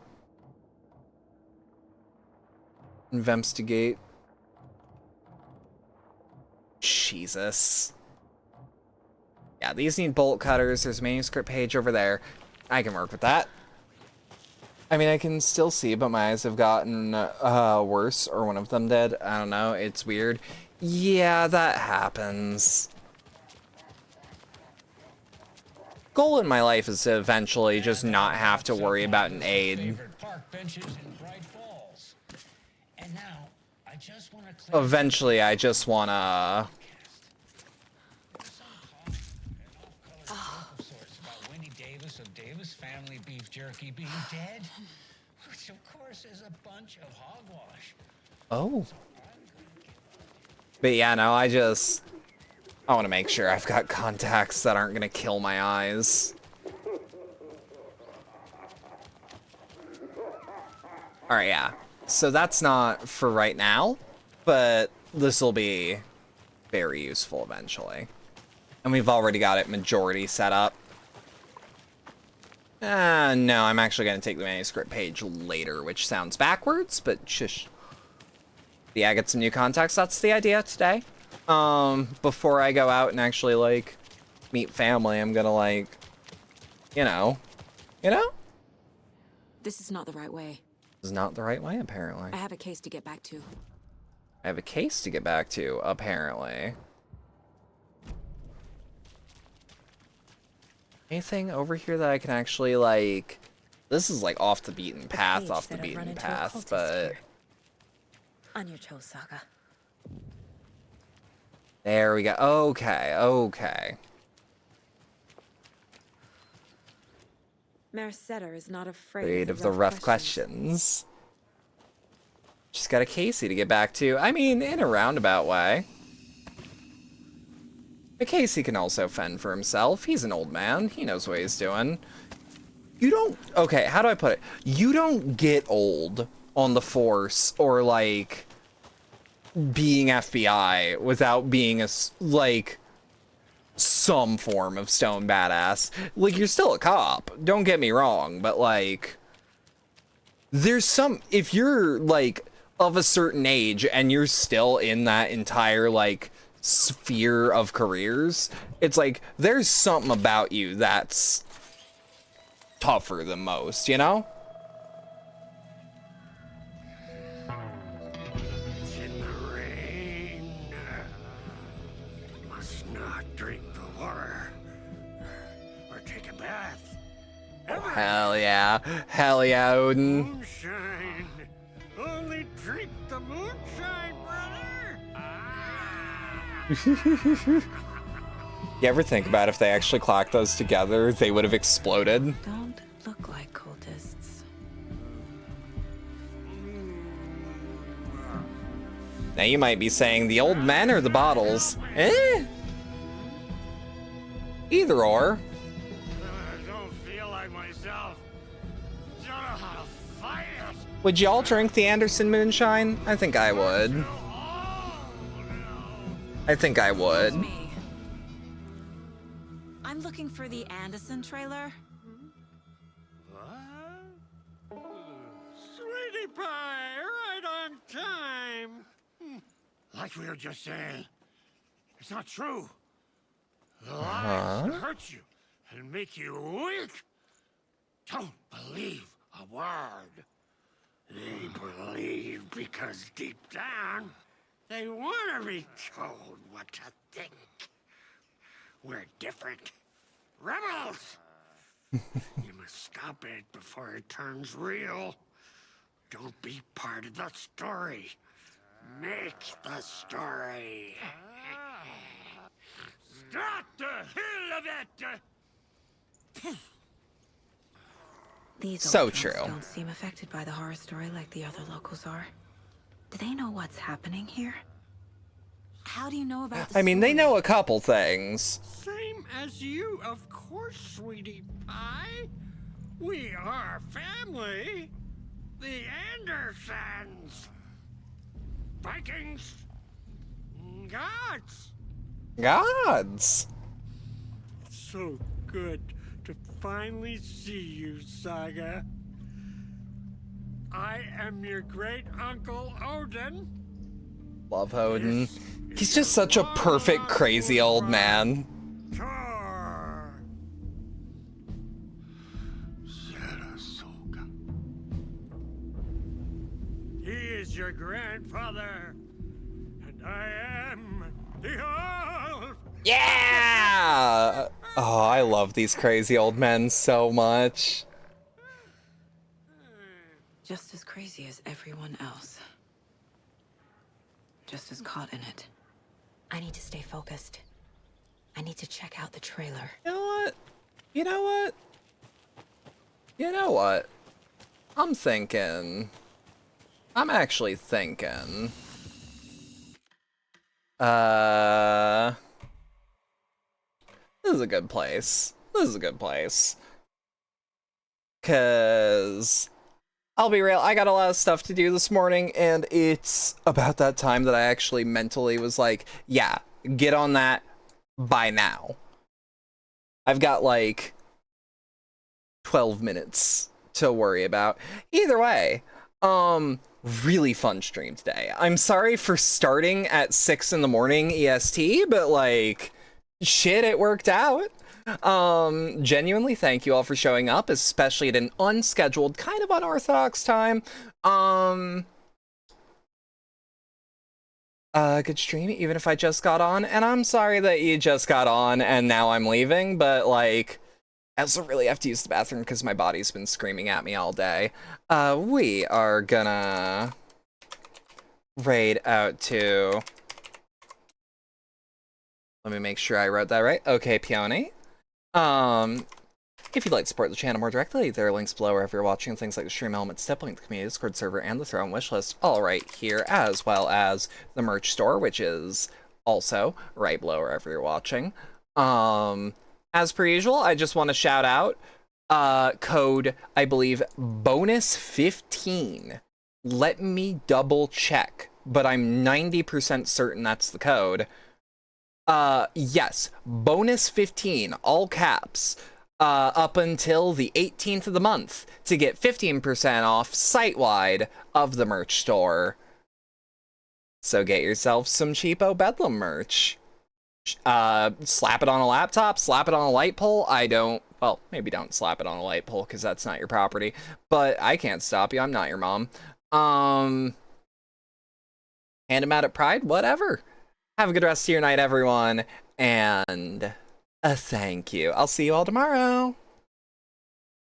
Investigate. Jesus. Yeah, these need bolt cutters. There's a manuscript page over there. I can work with that. I mean, I can still see, but my eyes have gotten worse, or one of them did. I don't know. It's weird. Yeah, that happens. Goal in my life is to eventually just not have to worry about an aid. Eventually, I just wanna... Family beef jerky being dead, which of course is a bunch of hogwash. Oh. But yeah, no, I want to make sure I've got contacts that aren't gonna kill my eyes. Alright, yeah. So that's not for right now, but this will be very useful eventually. And we've already got it majority set up. No, I'm actually going to take the manuscript page later, which sounds backwards, but shush. Yeah, I get some new contacts. That's the idea today. Before I go out and actually, like, meet family, I'm going to, like, you know? This is not the right way. This is not the right way, apparently. I have a case to get back to. I have a case to get back to, apparently. Anything over here that I can actually, like... This is, like, off the beaten path, but... Here. On your toes, Saga. There we go. Okay. Merceder is not afraid Of the rough questions. Just got a Casey to get back to. I mean, in a roundabout way. But Casey can also fend for himself. He's an old man. He knows what he's doing. You don't... Okay, how do I put it? You don't get old on the Force or, like, being FBI without being like, some form of stone badass. Like, you're still a cop. Don't get me wrong, but, like... there's some, if you're like of a certain age and you're still in that entire like sphere of careers, it's like there's something about you that's tougher than most, you know? It's in the rain. Must not drink the water or take a bath. Oh, hell yeah. Hell yeah, Odin. Moonshine. Only drink the moonshine, brother. You ever think about if they actually clocked those together, they would have exploded? Don't look like cultists. Now you might be saying the old men or the bottles. Eh? Either or. I don't feel like myself. Don't know how to fight it. Would y'all drink the Anderson moonshine? I think I would. I think I would. Me. I'm looking for the Anderson trailer. Sweetie pie, right on time. Like we were just saying, it's not true. The lies that hurt you and make you weak. Don't believe a word. They believe because deep down, they want to be told what to think. We're different. Rebels! You must stop it before it turns real. Don't be part of the story. Make the story. Stop the hell of it! These So old true. folks don't seem affected by the horror story like the other locals are. Do they know what's happening here? How do you know about the I mean, they story? know a couple things. Same as you, of course, sweetie pie. We are family. The Andersons. Vikings. Gods. Gods. It's so good to finally see you, Saga. I am your great uncle Odin. Love Odin. He's just such a perfect, crazy old man. Tor. Sarasota. He is your grandfather, and I am the Elf. Yeah! Oh, I love these crazy old men so much. Just as crazy as everyone else. Just as caught in it. I need to stay focused. I need to check out the trailer. You know what? You know what? You know what? I'm thinking. I'm actually thinking. This is a good place. This is a good place. 'Cause I'll be real, I got a lot of stuff to do this morning, and it's about that time that I actually mentally was like, yeah, get on that by now. I've got like 12 minutes to worry about. Either way, really fun stream today. I'm sorry for starting at 6 in the morning EST, but like, shit, it worked out. Genuinely thank you all for showing up, especially at an unscheduled, kind of unorthodox time. Good stream, even if I just got on, and I'm sorry that you just got on and now I'm leaving, but like, I also really have to use the bathroom because my body's been screaming at me all day. We are gonna raid out to, let me make sure I wrote that right. Okay, Peony. If you'd like to support the channel more directly, there are links below wherever you're watching, things like the stream element, step link, the community Discord server, and the Throne wishlist, all right here, as well as the merch store, which is also right below wherever you're watching. As per usual, I just want to shout out code, I believe, bonus15. Let me double check, but I'm 90% certain that's the code. Yes, bonus 15, all caps. up until the 18th of the month to get 15% off site-wide of the merch store. So get yourself some cheapo Bedlam merch. Slap it on a laptop, slap it on a light pole. Well, maybe don't slap it on a light pole because that's not your property, but I can't stop you. I'm not your mom. Hand them out at Pride, whatever. Have a good rest of your night, everyone, and a thank you. I'll see you all tomorrow.